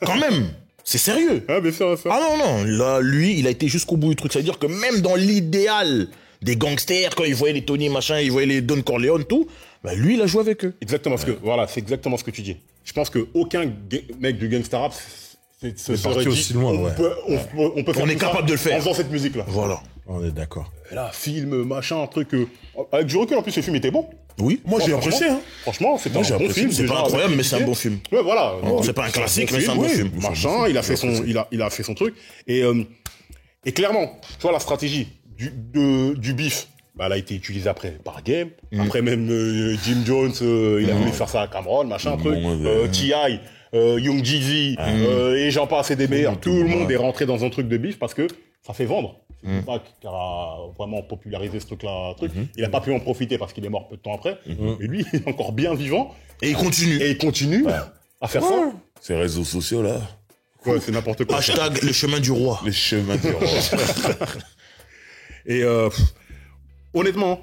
Quand même. C'est sérieux. Ah, bien sûr, bien sûr. Ah non, non. Là, lui, il a été jusqu'au bout du truc. C'est-à-dire que même dans l'idéal des gangsters, quand ils voyaient les Tony machin, ils voyaient les Don Corleone, tout, bah lui, il a joué avec eux. Exactement, parce que, voilà, c'est exactement ce que tu dis. Je pense qu'aucun mec du gangsta rap se serait parti dit, aussi loin, on ouais. peut faire On est tout ça capable de le faire. en faisant cette musique-là. Voilà. On est d'accord. Et là, film, machin, un truc... avec du recul, en plus, ce film était bon. Oui. Moi, j'ai Franchement, apprécié, hein. Franchement, c'est Moi, un j'ai bon apprécié. film. C'est déjà, pas incroyable, mais c'est un idée. bon film. Ouais, voilà. C'est pas un classique, mais c'est un bon film. Machin, il a fait son, il a fait son truc. Et clairement, tu vois, la stratégie du beef, bah, elle a été utilisée après par Game. Après, même Jim Jones, il a voulu faire ça à Cameron, machin, truc. T.I., Young Jeezy, et j'en passe et des meilleurs. Tout le monde est rentré dans un truc de beef parce que ça fait vendre. C'est Tupac qui a vraiment popularisé ce truc-là. Il a pas pu en profiter parce qu'il est mort peu de temps après. Mais lui, il est encore bien vivant. Et il continue. Et il continue à faire ça. Ces réseaux sociaux, là. Ouais, c'est n'importe quoi. Hashtag le chemin du roi. Les chemins du roi. Et honnêtement,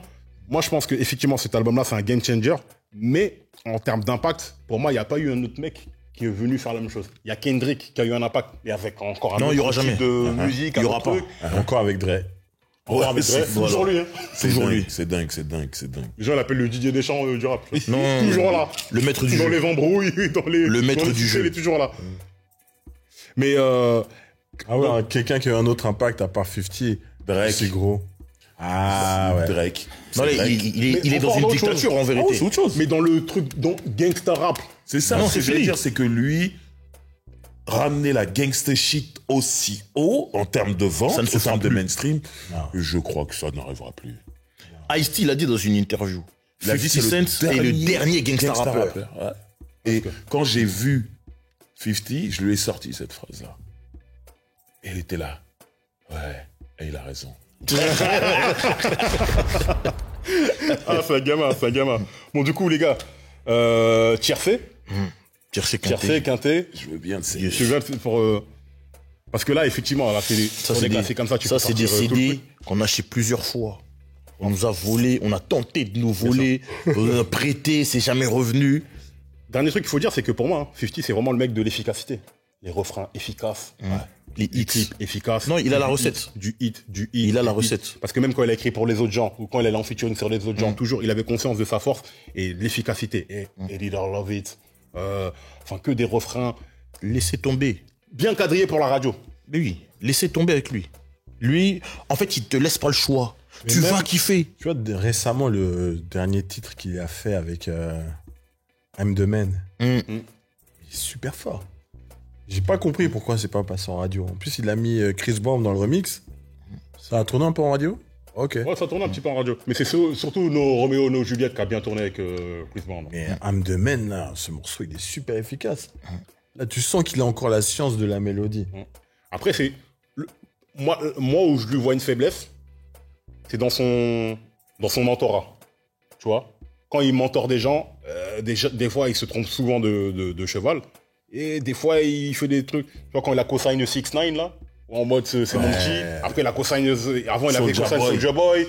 moi je pense que effectivement cet album-là c'est un game changer, mais en termes d'impact, pour moi il n'y a pas eu un autre mec qui est venu faire la même chose. Il y a Kendrick qui a eu un impact, et avec encore un Non, autre il y aura type jamais. de musique, Il y un aura autre truc. Encore avec Dre. Encore avec c'est Dre, toujours voilà. lui. Hein. C'est Toujours dingue, lui. c'est dingue, c'est dingue, c'est dingue. Les gens l'appellent le Didier Deschamps du rap. Non, Toujours là. le maître du Dans jeu. les embrouilles, dans les. Le maître dans les du succès, jeu. Il est toujours là. Mais Ah ouais, quelqu'un qui a eu un autre impact à part 50. Drake. C'est gros. Ah ouais. Drake. Non, C'est il Drake. il est Mais dans encore une autre chose. dictature en Ah oui, vérité. c'est autre chose. mais dans le truc, dans gangsta rap, C'est ça, Non, ce que c'est je veux fini. dire, c'est que lui, ramener la gangster shit aussi haut, en termes de vente, Ça ne se en fera termes de plus. mainstream, je crois que ça n'arrivera plus. Ice-T l'a dit dans une interview. Il a dit 50 c'est Cent est le dernier gangsta rappeur. Ouais. Et quand j'ai vu 50, je lui ai sorti cette phrase-là. Et il était là. Ouais, et il a raison. ah c'est un gamin, c'est un gamin. Bon du coup les gars, Tiercé, Tiercé Tiercé, Quintet, Je veux bien de ces... je viens pour parce que là effectivement là c'est Ça, sur c'est des classiques comme ça tu ça, peux c'est des sortir, tout le CD truc. qu'on a acheté plusieurs fois. On nous a volé, on a tenté de nous voler, on a prêté, c'est jamais revenu. Dernier truc qu'il faut dire c'est que pour moi 50 c'est vraiment le mec de l'efficacité. Les refrains efficaces, Les les hits. clips efficaces. Non, il a la Du recette. hit, du hit. Il a la du hit. recette. Parce que même quand il a écrit pour les autres gens ou quand il a en featuring sur les autres gens, toujours il avait conscience de sa force et de l'efficacité. Et Did I Love It. Enfin que des refrains Laissez tomber. bien quadrillés pour la radio. Mais oui, laissez tomber avec lui. Lui, en fait, il te laisse pas le choix. Mais Tu même- vas kiffer. Tu vois, récemment, le dernier titre qu'il a fait avec I'm the Man, il est super fort. J'ai pas compris pourquoi c'est pas passé en radio. En plus, il a mis Chris Brown dans le remix. Ça a tourné un peu en radio? Ok. Ouais, ça tourne un petit peu en radio. Mais c'est surtout nos Roméo, nos Juliette qui a bien tourné avec Chris Brown. Mais I'm the Man, là, ce morceau, il est super efficace. Là, tu sens qu'il a encore la science de la mélodie. Après, c'est moi où je lui vois une faiblesse, c'est dans son mentorat. Tu vois, quand il mentore des gens, des fois il se trompe souvent de cheval et des fois il fait des trucs. Tu vois, quand il a co-sign 6ix9ine là, en mode c'est mon petit. Après il a co-sign avant il avait Soulja co-sign Boy. Soulja Boy.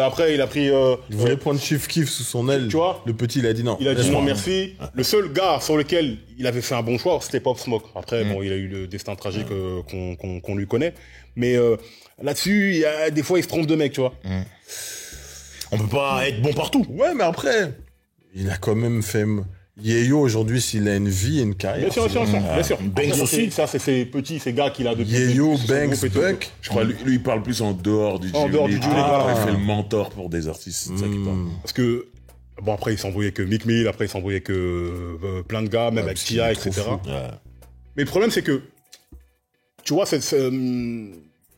Après il a pris Il voulait prendre Chief Keef sous son aile. Tu vois, le petit, il a dit non. il a dit Laisse-moi. non merci. Le seul gars sur lequel il avait fait un bon choix, c'était Pop Smoke. Après, bon, il a eu le destin tragique qu'on lui connaît. Mais là-dessus, il y a des fois, il se trompe de mec, tu vois. On peut pas être bon partout. Ouais, mais après, il a quand même fait. Yeyo, aujourd'hui, s'il a une vie et une carrière. Bien sûr. Banks Après, aussi. Ça, c'est ces petits, ces gars qu'il a depuis. Yeyo, depuis son Banks, groupe et tout. Buck. Je crois lui, il parle plus en dehors du En dehors du G-League, voilà. Il fait le mentor pour des artistes, c'est ça qui parle. Parce que, bon, après, il s'embrouillait que Meek Mill, après, il s'embrouillait que plein de gars, même avec T.I., etc. Mais le problème, c'est que, tu vois,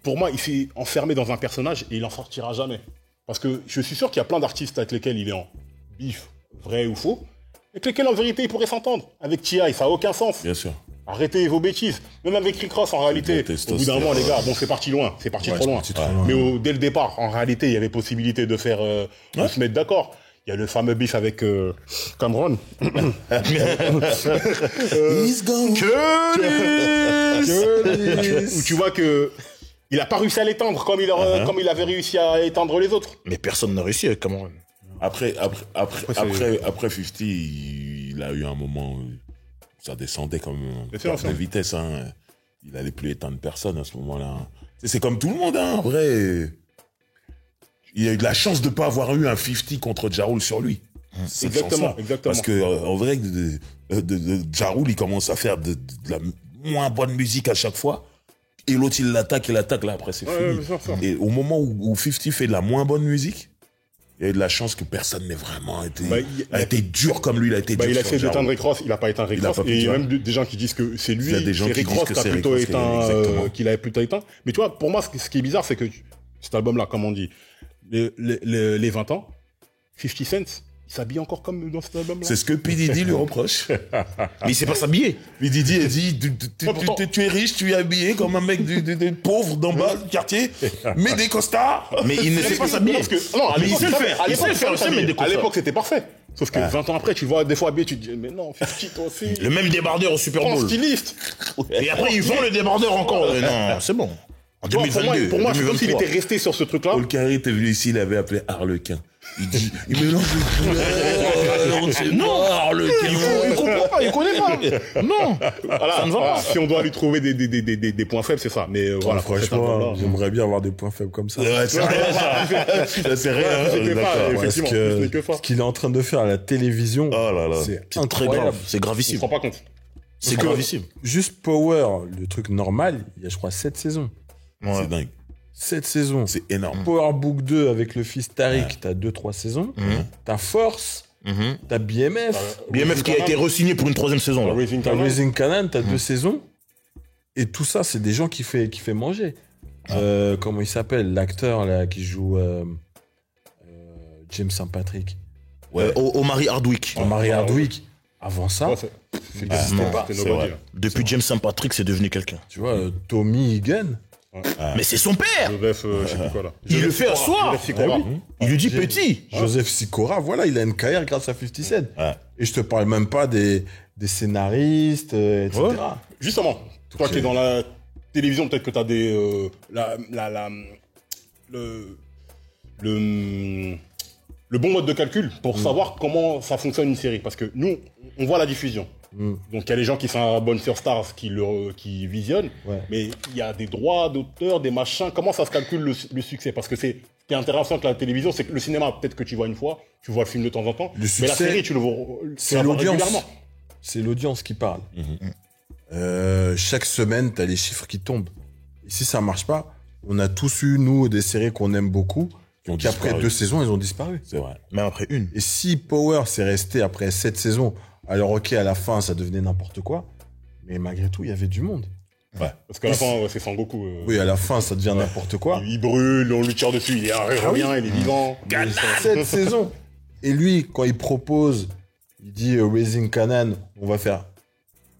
pour moi, il s'est enfermé dans un personnage et il en sortira jamais. Parce que je suis sûr qu'il y a plein d'artistes avec lesquels il est en bif, vrai ou faux, avec lesquels, en vérité, il pourrait s'entendre. Avec T.I., ça n'a aucun sens. Bien sûr. Arrêtez vos bêtises. Même avec Rick Ross, en réalité, au bout d'un moment, les gars, bon, c'est parti loin. C'est parti trop loin. Mais dès le départ, en réalité, il y avait possibilité de faire, de se mettre d'accord. Il y a le fameux bif avec Cameron. He's gone. Où tu vois que il a pas réussi à l'étendre comme il avait réussi à étendre les autres. Mais personne n'a réussi avec Cameron. Après 50, il a eu un moment où ça descendait comme de vitesse. Hein. Il allait plus éteindre personne à ce moment-là. C'est comme tout le monde, hein, en vrai. Il a eu de la chance de pas avoir eu un 50 contre Ja Rule sur lui. Exactement. Parce que en vrai, Ja Rule, il commence à faire de la moins bonne musique à chaque fois. Et l'autre, il l'attaque, là, après, c'est fini. Et au moment où 50 fait de la moins bonne musique, il y a eu de la chance que personne n'ait vraiment été, été dur comme lui, il a été dur. Il a essayé d'éteindre Rick Ross, il n'a pas éteint Rick Ross. Et il y a même des gens qui disent que c'est lui, c'est Rick Ross qui a plutôt éteint, qu'il avait plutôt éteint. Mais tu vois, pour moi, ce qui est bizarre, c'est que cet album-là, comme on dit, les 20 ans, 50 Cent, il s'habille encore comme dans cet album-là. C'est ce que P. Diddy lui reproche. Mais il sait pas s'habiller. P. Diddy a dit, tu es riche, tu es habillé comme un mec pauvre d'en bas du quartier, mets des costards. Mais il ne sait pas s'habiller. Non, à l'époque, à l'époque, c'était parfait. Sauf que 20 ans après, tu le vois des fois habillé, tu te dis, mais non, 50 toi aussi. Le même débardeur au Super Bowl. Styliste. Et après, ils font le débardeur encore. Non, c'est bon. En 2022. Pour moi, c'est comme s'il était resté sur ce truc-là. Paul Carré était venu ici, il avait appelé Harlequin. Il dit, il mélange les couleurs. Non, Harlequin. Il comprend pas, il connaît pas. Non. Voilà, ça ne va pas. Si on doit lui trouver des points faibles, c'est ça. Mais voilà, franchement, j'aimerais bien avoir des points faibles comme ça. Ouais, c'est rien, ça. C'est rien. Parce que ce qu'il est en train de faire à la télévision, c'est très grave. C'est gravissime. On se rend pas compte. C'est gravissime. Juste Power, le truc normal, il y a, je crois, 7 saisons. Ouais. C'est dingue. 7 saisons. C'est énorme. Power Book 2 avec le fils Tariq, t'as 2-3 saisons. T'as Force, t'as BMF. BMF qui a été re-signé pour une 3e saison. T'as Raising Canaan, t'as 2 saisons. Et tout ça, c'est des gens qui fait manger. Comment il s'appelle, l'acteur là qui joue James St. Patrick. Ouais. Omari Hardwick. Omari Hardwick. Avant ça, c'était pas. Depuis James St. Patrick, c'est devenu quelqu'un. Tu vois, Tommy Egan. Mais c'est son père. Joseph, je sais plus quoi là. Il le fait un soir. Il lui dit petit. Joseph Sikora, voilà, il a une carrière grâce à 50 Cent. Et je te parle même pas des scénaristes, etc. Ouais. Justement, toi qui es dans la télévision, peut-être que tu as des le bon mode de calcul pour savoir comment ça fonctionne une série. Parce que nous, on voit la diffusion. Donc il y a les gens qui s'abonnent sur Stars qui visionnent, mais il y a des droits d'auteur, des machins. Comment ça se calcule le succès? Parce que ce qui est intéressant avec la télévision, c'est que le cinéma, peut-être que tu vois une fois, tu vois le film de temps en temps, mais la série, tu le vois régulièrement. C'est l'audience qui parle. Chaque semaine, tu as les chiffres qui tombent. Et si ça marche pas, on a tous eu, nous, des séries qu'on aime beaucoup, qui après 2 saisons, elles ont disparu. C'est vrai. Même après une. Et si Power s'est resté après 7 saisons, alors ok, à la fin, ça devenait n'importe quoi, mais malgré tout, il y avait du monde. Ouais. Parce qu'à la fin, c'est Sangoku. Oui, à la fin, ça devient n'importe quoi. Il brûle, on lui tire dessus, il revient, il est vivant. 7 saisons. Et lui, quand il propose, il dit Raising Canaan, on va faire.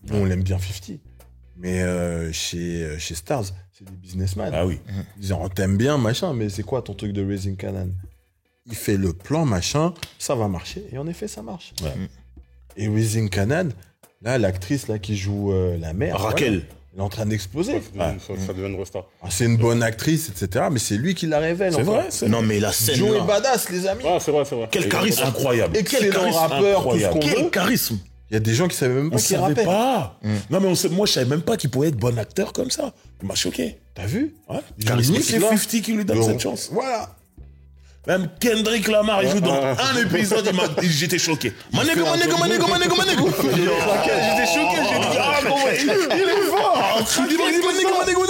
Nous, on l'aime bien 50. Mais chez Stars, c'est des businessmen. Ah oui. Ils disent, on t'aime bien, machin, mais c'est quoi ton truc de Raising Canaan? Il fait le plan, machin, ça va marcher. Et en effet, ça marche. Ouais. Et Raising Canaan, là, l'actrice là qui joue la mère, Raquel, voilà, elle est en train d'exploser. Ça devient une resta. C'est une bonne actrice, etc. Mais c'est lui qui la révèle. C'est vrai. Non, mais la scène. Joe là. est badass, les amis. Ah, c'est vrai. Quel charisme incroyable. Excellent rappeur, tout ce qu'on Quel veut. charisme. Il y a des gens qui savaient même pas On qu'il savait rappait. pas. Non, mais moi, je savais même pas qu'il pouvait être bon acteur comme ça. Il m'a choqué. T'as vu? Ouais. Charisme, C'est 50 qui lui donne cette chance. Voilà. Même Kendrick Lamar, il joue dans un épisode, j'étais choqué. Manego. J'étais choqué, j'ai dit, il est fort. Manego.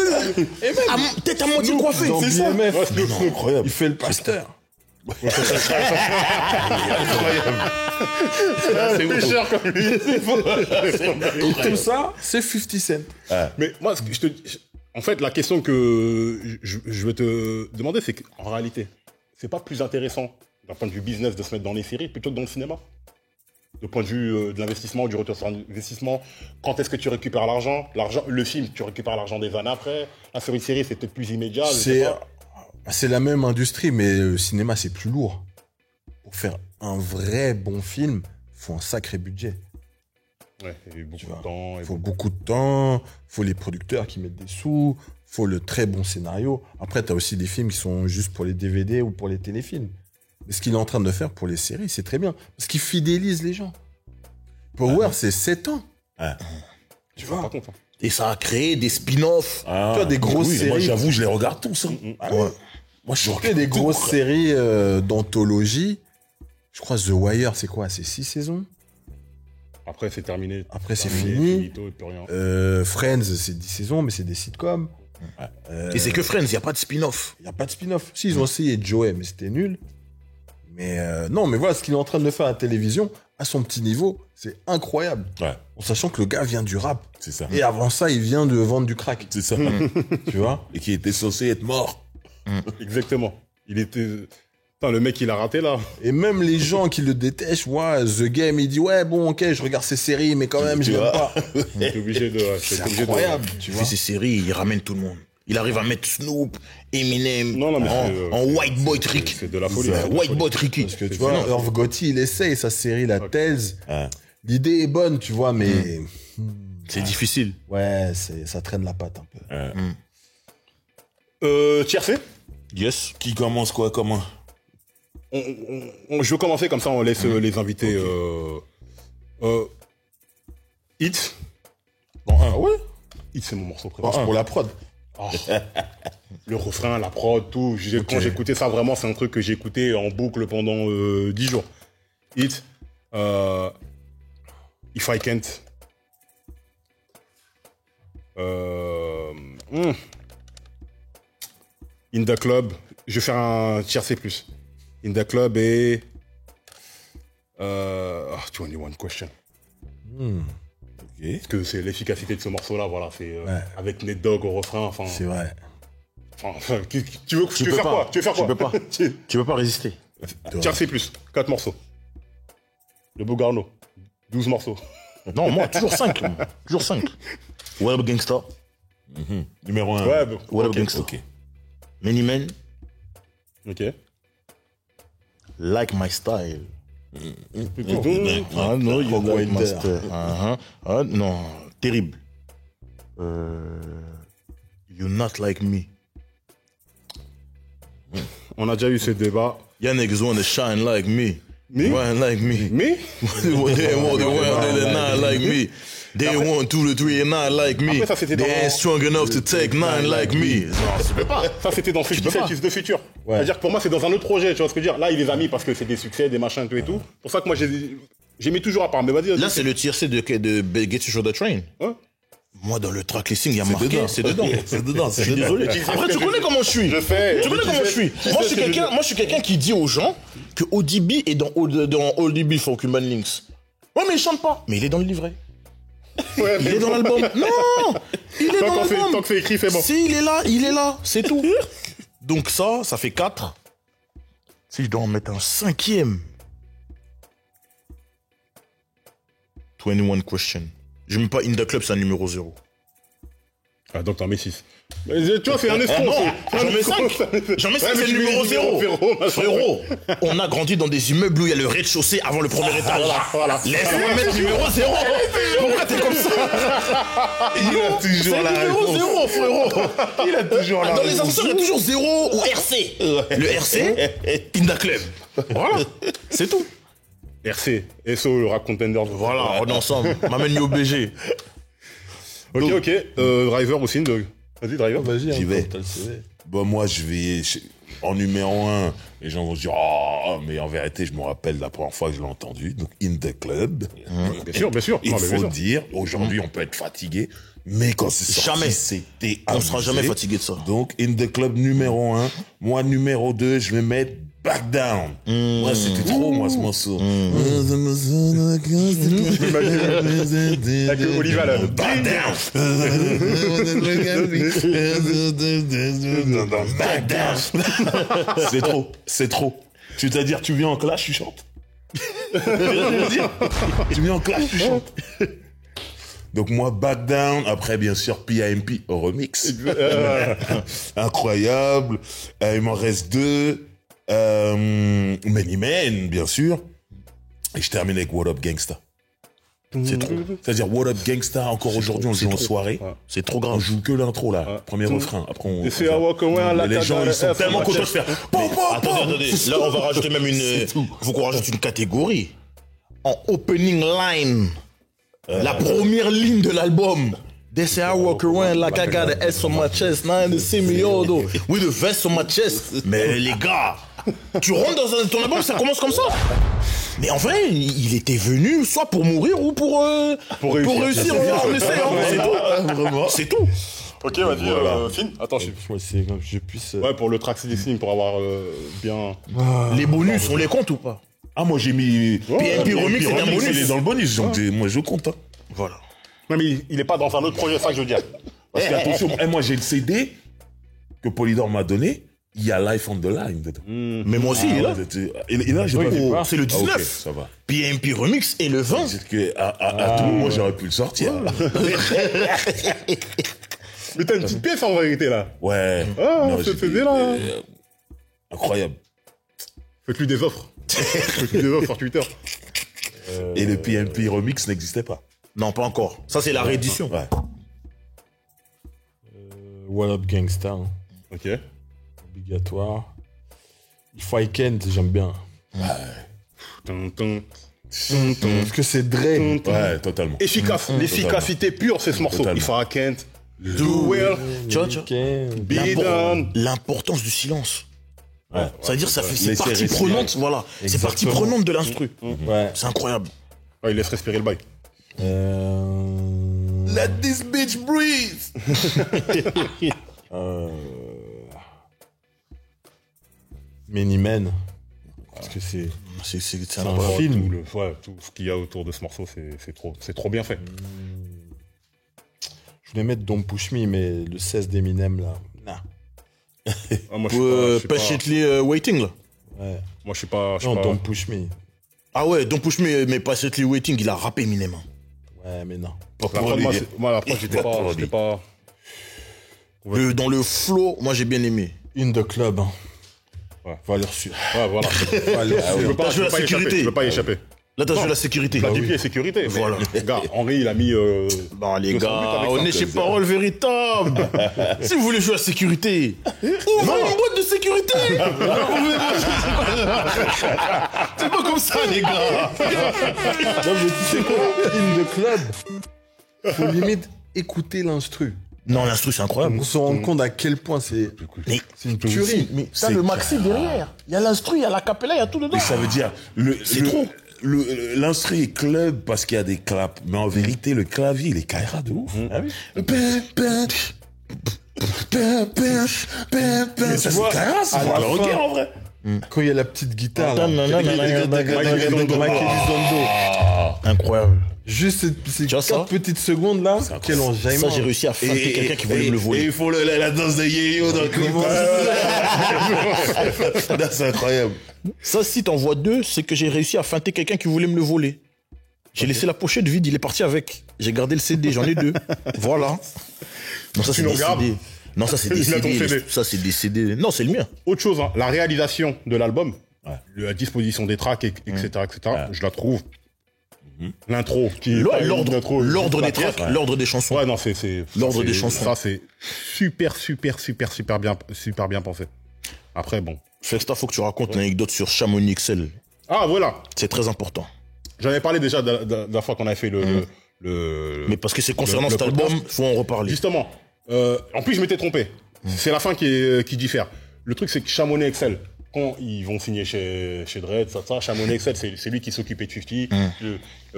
Et même, tête à moitié coiffée, c'est ça. C'est incroyable. Il fait le pasteur. C'est cher comme lui. Et tout ça, c'est 50 Cent. Mais moi, en fait, la question que je veux te demander, c'est qu'en réalité, c'est pas plus intéressant d'un point de vue business de se mettre dans les séries plutôt que dans le cinéma? De point de vue de l'investissement, du retour sur investissement, quand est-ce que tu récupères l'argent? Le film, tu récupères l'argent des années après. Là, sur une série, c'est peut-être plus immédiat. C'est la même industrie, mais le cinéma, c'est plus lourd. Pour faire un vrai bon film, il faut un sacré budget. Ouais, et beaucoup de temps. Il faut beaucoup de temps, il faut les producteurs qui mettent des sous, il faut le très bon scénario. Après, tu as aussi des films qui sont juste pour les DVD ou pour les téléfilms. Mais ce qu'il est en train de faire pour les séries, c'est très bien. Parce qu'il fidélise les gens. Power, c'est 7 ans. Tu vois? Pas content. Et ça a créé des spin-offs. Tu vois, des grosses séries. Moi, j'avoue, je les regarde tous. Moi, je fais des grosses séries d'anthologie. Je crois The Wire, c'est quoi? C'est 6 saisons? Après, c'est terminé. Après, c'est fini. Finito, et plus rien. Friends, c'est 10 saisons, mais c'est des sitcoms. Et c'est que Friends, il n'y a pas de spin-off. Il n'y a pas de spin-off. Si, ils ont essayé Joey, mais c'était nul. Mais non, mais voilà, ce qu'il est en train de faire à la télévision, à son petit niveau, c'est incroyable. Ouais. En sachant que le gars vient du rap. C'est ça. Et avant ça, il vient de vendre du crack. C'est ça. Tu vois? Et qui était censé être mort. Exactement. Il était... Putain, le mec, il a raté, là. Et même les gens qui le détestent, ouais, The Game, il dit, ouais, bon, ok, je regarde ces séries, mais quand même, je l'aime pas. T'es obligé de... C'est incroyable, tu Il vois. fait ses séries, il ramène tout le monde. Il arrive à mettre Snoop, Eminem, Non, mais en White Boy Trick. c'est de la folie. White Boy Tricky. Parce que tu vois, Irv Gotti, il essaye sa série, la Tales. L'idée est bonne, tu vois, mais C'est difficile. ouais, ça traîne la patte un peu. Tiercé. Yes. Qui commence quoi, comment? Je veux commencer comme ça, on laisse les invités. Hit. Ouais. Hit, c'est mon morceau préféré. C'est pour la prod. Le refrain, la prod, tout. Quand j'écoutais ça, vraiment, c'est un truc que j'ai écouté en boucle pendant 10 jours. Hit. If I Can't. In the Club. Je vais faire un tier C+. In the Club et... 21 Question. Parce que c'est l'efficacité de ce morceau-là, voilà. C'est avec Nate Dogg au refrain, enfin... C'est vrai. Tu veux faire quoi? Tu veux faire quoi? Tu peux pas. Tu peux pas résister. Tier C+, 4 morceaux. Le Bougarno, 12 morceaux. Non, moi, toujours 5. Toujours 5. What Up Gangsta. Numéro 1. Ouais, What Up Gangsta. Ok. Many Men. ok. Like My Style. Ah non, you like my Wilder. style. Ah non, terrible. You Not Like Me. On a déjà eu ce débat. Y'all niggas wanna shine like me. Me? Wine like me. Mais They want the one, they not like me. They want 2 to 3 and not like me. Après, ça, c'était They dans- ain't strong enough to take 9 like me. Non, tu peux pas. ça, c'était dans 57 Is the Future. Ouais. C'est-à-dire que pour moi, c'est dans un autre projet, tu vois ce que je veux dire. Là, il les a mis parce que c'est des succès, des machins, tout et tout. C'est pour ça que moi, j'ai mis toujours à part. Mais vas-y, Là, c'est le tier C de Get You Show the Train. Hein? Moi, dans le track listing, il y a marqué. dedans. C'est dedans. C'est dedans. Je suis désolé. Après, tu connais comment je suis. Je sais. Tu connais comment je suis. Moi, je suis quelqu'un qui dit aux gens que ODB est dans ODB for Human Links. Ouais, mais il chante pas. Mais il est dans le livret. Ouais, Il est dans l'album. Non, il est dans tant l'album. que c'est écrit, c'est bon. Si, il est là. C'est tout. Donc ça fait 4. Si je dois en mettre un 5e. 21 Question. Je mets pas In The Club, c'est un numéro 0. Ah, donc t'en mets 6. Tu vois, c'est un escroc. Non, c'est un j'en mets escroc. 5. J'en mets 5, Ouais, mais c'est tu le mets numéro 0. machin. Frérot, on a grandi dans des immeubles où il y a le rez-de-chaussée avant le premier étage. Voilà. Laisse-moi mettre numéro 0. Pourquoi t'es comme ça? Il a toujours C'est la numéro réponse. 0, frérot. Il a toujours la Dans les réponse. ascenseurs, il y a toujours 0 ou RC. Le RC, In The Club. Voilà, c'est tout. RC, SO, le rap contender. Voilà, on est ensemble. M'amène au BG. Ok. Driver aussi, Dog. Vas-y, Driver. Vas-y, J'y hein, vais. t'as le CV. Bon, moi, je vais... en numéro 1, les gens vont se dire, oh, mais en vérité, je me rappelle la première fois que je l'ai entendu. Donc, In The Club. Bien sûr, bien sûr. Il Non, mais bien faut sûr. dire, aujourd'hui, on peut être fatigué, mais quand c'est sorti, Jamais. c'était On sera abusé. jamais fatigué de ça. Donc, In The Club numéro 1. Moi, numéro 2, je vais mettre Back Down. Moi, c'était trop, moi, ce morceau. Avec Oliva, là. Back Down. Back Down. C'est trop. C'est-à-dire, tu viens en clash, tu chantes. Tu viens en clash, tu chantes. Donc moi, Back Down, après bien sûr PIMP au remix. Incroyable. Il m'en reste 2. Many Men, bien sûr. Et je termine avec What Up Gangsta. C'est trop. C'est-à-dire What Up Gangsta, encore aujourd'hui, on le joue en soirée. C'est trop On grave. joue que l'intro là, premier refrain. Après on. Et c'est à walk away, la les gens ils sont Tellement contents de faire. Mais attendez. Là, on va rajouter même une. Faut qu'on rajoute une catégorie. En opening line. La première ligne de l'album. They say I walk around like I got an S on my chest. Now they see me yodo. With a vest on my chest. Mais les gars, tu rentres dans ton album, ça commence comme ça. Mais en vrai, il était venu soit pour mourir ou pour réussir. On essaie, c'est tout. C'est tout. Ok, vas-y, Finn. Attends, Ouais, c'est comme je puisse. Ouais, pour le track listing, pour avoir bien. Les bonus, on les compte ou pas? Ah moi j'ai mis PNP Remix, c'est un bonus. Il est dans le bonus, donc moi je compte. Hein. Voilà. Non, mais il est pas dans un autre projet, c'est ça que je veux dire. Parce que attention, moi j'ai le CD que Polydor m'a donné. Il y a Life on the Line dedans. Mais moi aussi, il est là. Et là, j'ai Oh, pas. c'est le 19. Ah, ok, ça va. PNP Remix et le 20. C'est que à tout moment j'aurais pu le sortir. Mais t'as une petite pièce en vérité là. Ouais. Ah, Non, ce j'ai- CD là. Incroyable. Faites-lui des offres. Faites-lui des offres sur Twitter. Et le PNP Remix n'existait pas. Non, pas encore. Ça, c'est la réédition. Ouais. What Up Gangsta, hein. Ok. Obligatoire. If I Can't, j'aime bien. Parce que c'est Dre. Ouais, totalement. Efficace. L'efficacité pure, c'est ce morceau. Totalement. If I can't do well, Tu vois, be done. l'importance du silence. Ouais. Ça veut dire ça fait c'est Laisser partie respirer. prenante, voilà. C'est Exactement. partie prenante de l'instru. Ouais. C'est incroyable. Ouais, il laisse respirer le bail. Let this bitch breathe. Many Men. Parce que c'est C'est un incroyable. film. Tout ce qu'il y a autour de ce morceau, c'est trop bien fait. Je voulais mettre Don't Push Me, mais le 16 d'Eminem, là. Nah. Ah, moi, je suis pas- Patiently Waiting, là. Ouais. moi, je suis pas. Non, Don't Push Me. Ah ouais, Don't Push Me, mais Patiently Waiting, il a rappé Eminem. Hein. Ouais, mais non. Pas La pour prod, lui. moi, la prod, j'étais pas. Dans le flow, moi j'ai bien aimé. In the Club. Hein. Ouais. Valeur sûre. Ouais, voilà. Valeur Je sûre. peux pas, T'as je joué peux la pas y échapper. sécurité. Je peux pas y échapper. Là, t'as joué la sécurité. La DP est sécurité. Voilà. Mais, gars, Henri, il a mis. Bon, les 200 buts gars, avec on ça. est chez Parole Véritable. Si vous voulez jouer à la sécurité, ouvrez une boîte de sécurité. C'est pas comme ça, les gars. Non, mais tu sais quoi? In the Club. Faut limite écouter l'instru. Non, l'instru, c'est incroyable. On se rend compte à quel point c'est une tuerie. Mais t'as le maxi derrière. Il y a l'instru, il y a la capella, il y a tout dedans. Mais ça veut dire C'est trop. L'instru est club parce qu'il y a des claps, mais en vérité le clavier il est carré de ouf. Ah oui. Mais ça c'est carré, c'est à pour la le fin- reggae en vrai. Quand il y a la petite guitare, là. Michael Michael Elizondo. Incroyable. Juste ces Tu vois ça 4 petites secondes là, quel Ça, enjaillement. j'ai réussi à feinter quelqu'un qui voulait me le Et voler. ils font la danse de Yéyo dans le clip. Là, c'est incroyable. Ça, si t'en vois 2, c'est que j'ai réussi à feinter quelqu'un qui voulait me le voler. J'ai laissé la pochette vide, il est parti avec. J'ai gardé le CD, j'en ai 2. Voilà. Non, ça c'est nous des regardes CD. Non, ça c'est des Il a ton CD. CD. Ça c'est des CD. Non, c'est le mien. Autre chose, hein, la réalisation de l'album, la disposition des tracks, etc., je la trouve. L'intro, qui est pas une intro, L'ordre juste la des tracks, pièce, ouais. l'ordre des chansons. Ouais, non, c'est L'ordre ça, des c'est- chansons. Ça, c'est super bien pensé. Après, bon. Fexta, faut que tu racontes une anecdote sur Chamonix XL. Ah, voilà. C'est très important. J'en avais parlé déjà de la fois qu'on avait fait le Mais parce que c'est concernant le cet album, podcast. faut en reparler. Justement. En plus, je m'étais trompé. C'est la fin qui diffère. le truc, c'est que Chamonix Excel, quand ils vont signer chez Dredd, ça, Chamonix Excel, c'est lui qui s'occupait de 50.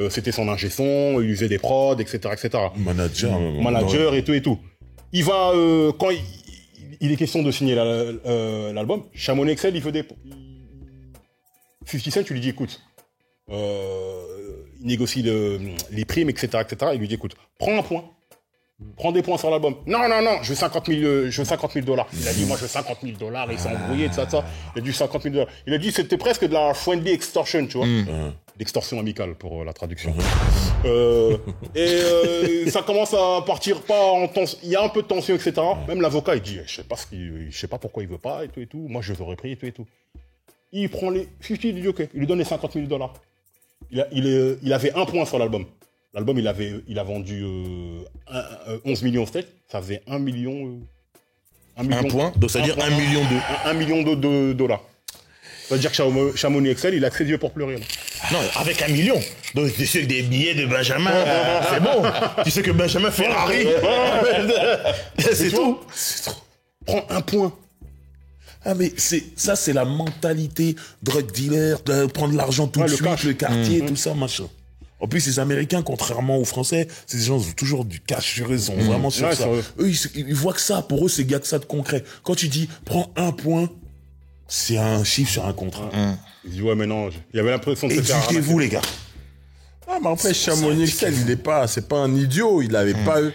C'était son ingé son, il faisait des prods, etc., etc. Manager et tout. Il va, quand il est question de signer l'album, Chamonix Excel, il veut des... 50 Cent, tu lui dis, écoute, il négocie les primes, etc., etc. Il lui dit, écoute, prends un point. Prends des points sur l'album. Non, je veux 50 000 $. Il a dit, moi, je veux 50 000 $. Il s'est embrouillé, ça. Il a dit 50 000 $. Il a dit, c'était presque de la friendly extortion, tu vois. L'extorsion amicale, pour la traduction. Ça commence à partir pas en tension. Il y a un peu de tension, etc. Même l'avocat, il dit, je sais pas pourquoi il veut pas, et tout. Moi, je veux repris, et tout. Il prend les 50, il dit, OK. Il lui donne les 50 000 $. Il avait un point sur l'album. L'album, il a vendu 11 millions de steaks. Ça faisait 1 million... Un point, donc ça veut dire 1 million de... 1 million de $. Ça veut dire que Chamonix Excel, il a que ses yeux pour pleurer. Là. Non, avec 1 million. Donc tu sais que des billets de Benjamin, c'est bon. Tu sais que Benjamin Ferrari, c'est tout. Prends un point. Ah mais ça c'est la mentalité drug dealer, de prendre l'argent tout de suite, le quartier, tout ça, machin. En plus, les Américains, contrairement aux Français, c'est des gens qui ont toujours du cash sur eux, ils sont vraiment sur ça. Eux, ils voient que ça, pour eux, c'est gars que ça de concret. Quand tu dis, prends un point, c'est un chiffre sur un contrat. Ils disent, ouais, mais non, il y avait l'impression de se faire... Éduquez-vous, les gars. Ah, mais après, Chamonix Excel, c'est pas un idiot, il avait pas eu...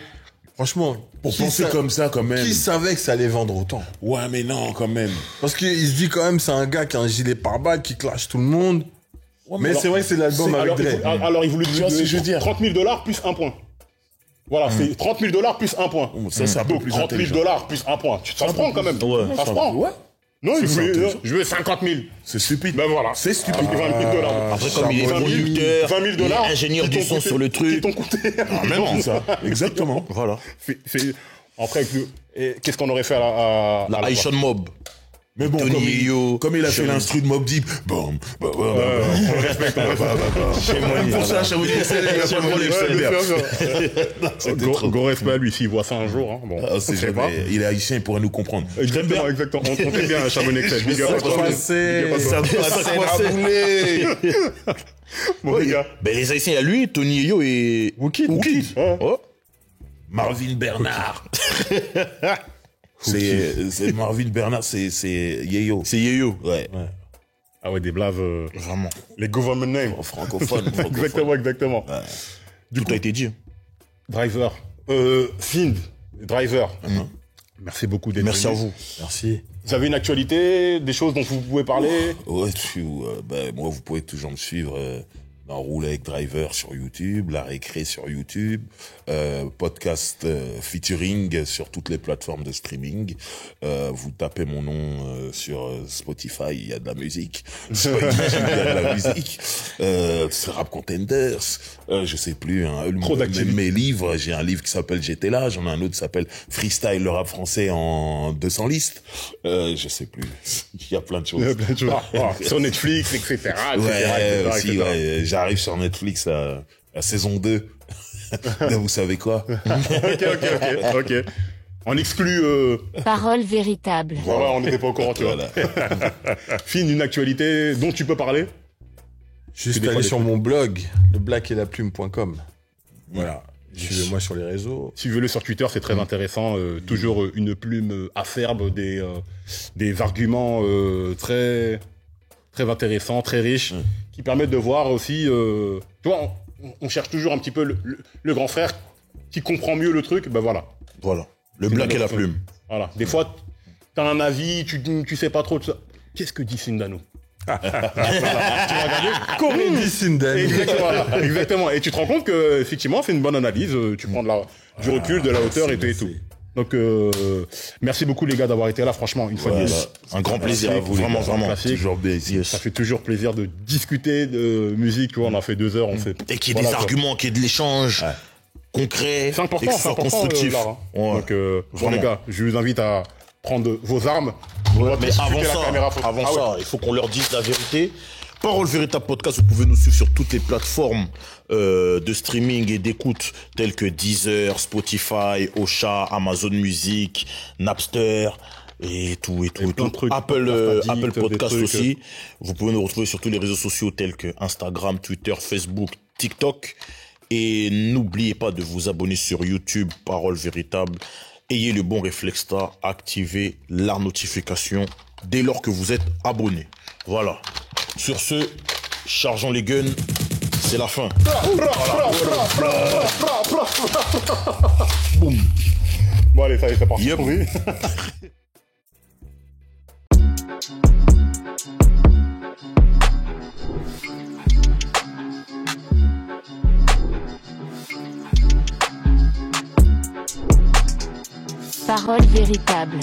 Franchement, pour penser comme ça, quand même. Qui savait que ça allait vendre autant? Ouais, mais non, quand même. Parce qu'il se dit quand même, c'est un gars qui a un gilet pare-balles, qui clash tout le monde. Ouais, mais c'est vrai que c'est l'album avec Dre. Alors, il voulait dire 30 000 $ plus un point. Voilà, c'est 30 000 $ plus un point. Ça, c'est un peu plus 30 000 $ plus un point. Ça se prend quand même. Ouais. Ça se prend. Ouais. Non, je veux 50 000. C'est stupide. Ben voilà. C'est stupide. 20 000 $. Après, comme il est producteur, 20 000 $, il est ingénieur du son sur le truc. Qui t'ont coûté. Même ça. Exactement. Voilà. Après, qu'est-ce qu'on aurait fait à la Haitian Mob. Mais bon, comme il a fait l'instru de Mobb Deep, on le respecte. Pour ça, Chamonix Excel, il a pas le droit. Gros respect à lui, s'il voit ça un jour. Hein. Bon, c'est jamais. Il est haïtien, il pourrait nous comprendre. Exactement. On t'aime bien, Chamonix Excel. Ça Bon, les gars. Ben, les haïtiens, il y a lui, Tony Yo et... Wookid. Oh. Marvin Bernard. C'est Marvin Bernard, c'est Yeyo. C'est Yeyo, ouais. Ah ouais, des blaves. Vraiment. Les government names. Francophone. Exactement. Ouais. Tout a été dit. Driver. Find. Driver. Merci beaucoup d'être Merci venu. à vous. Merci. Vous avez une actualité, des choses dont vous pouvez parler? Ouais, moi, vous pouvez toujours me suivre dans Rouler avec Driver sur YouTube, La Récré sur YouTube, podcast featuring sur toutes les plateformes de streaming. Vous tapez mon nom sur Spotify, il y a de la musique. Sur YouTube, il y a de la musique. C'est Rap Contenders. Je sais plus. Mes livres, j'ai un livre qui s'appelle J'étais là, j'en ai un autre qui s'appelle Freestyle le rap français en 200 listes. Je sais plus. Il y a plein de choses. Sur Netflix, etc. Ouais, j'arrive sur Netflix à saison 2. Là, vous savez quoi? Ok. On exclut... Parole véritable. Voilà, on n'était pas au courant, tu vois. Fine, une actualité dont tu peux parler? Juste aller sur mon blog, leblacketlaplume.com. Voilà. Suivez-moi sur les réseaux. Suivez-le sur Twitter, c'est très intéressant. Toujours une plume acerbe, des arguments très intéressants, très riches, qui permettent de voir aussi... tu vois, on cherche toujours un petit peu le grand frère qui comprend mieux le truc. Ben voilà. Voilà. Le black et la plume. Voilà. Des fois, t'as un avis, tu sais pas trop de ça. Qu'est-ce que dit Sindano? Tu vas regarder comment dit Sindano? Exactement. Et tu te rends compte que effectivement, c'est une bonne analyse. Tu prends du recul, de la hauteur et tout. Donc, merci beaucoup les gars d'avoir été là. Franchement, une fois de plus, un grand plaisir à vous. Vraiment. Toujours plaisir. Ça fait toujours plaisir de discuter de musique. Tu vois, on a fait 2 heures. Et qu'il y ait des arguments, qu'il y ait de l'échange. concret, c'est important, et que ce soit constructif. Donc, bon, les gars, je vous invite à prendre vos armes. Mais avant ça, il faut qu'on leur dise la vérité. Parole Véritable Podcast, vous pouvez nous suivre sur toutes les plateformes de streaming et d'écoute telles que Deezer, Spotify, Ocha, Amazon Music, Napster, et tout. plein de trucs, Apple podcast addict, Apple Podcast des trucs. aussi. Vous pouvez nous retrouver sur tous les réseaux sociaux tels que Instagram, Twitter, Facebook, TikTok. Et n'oubliez pas de vous abonner sur YouTube, Parole Véritable. Ayez le bon réflexe là, activez la notification dès lors que vous êtes abonné. Voilà. Sur ce, chargeons les guns. C'est la fin. Boum. Bon, allez, ça y est, c'est parti. Yep. Oui. Parole véritable.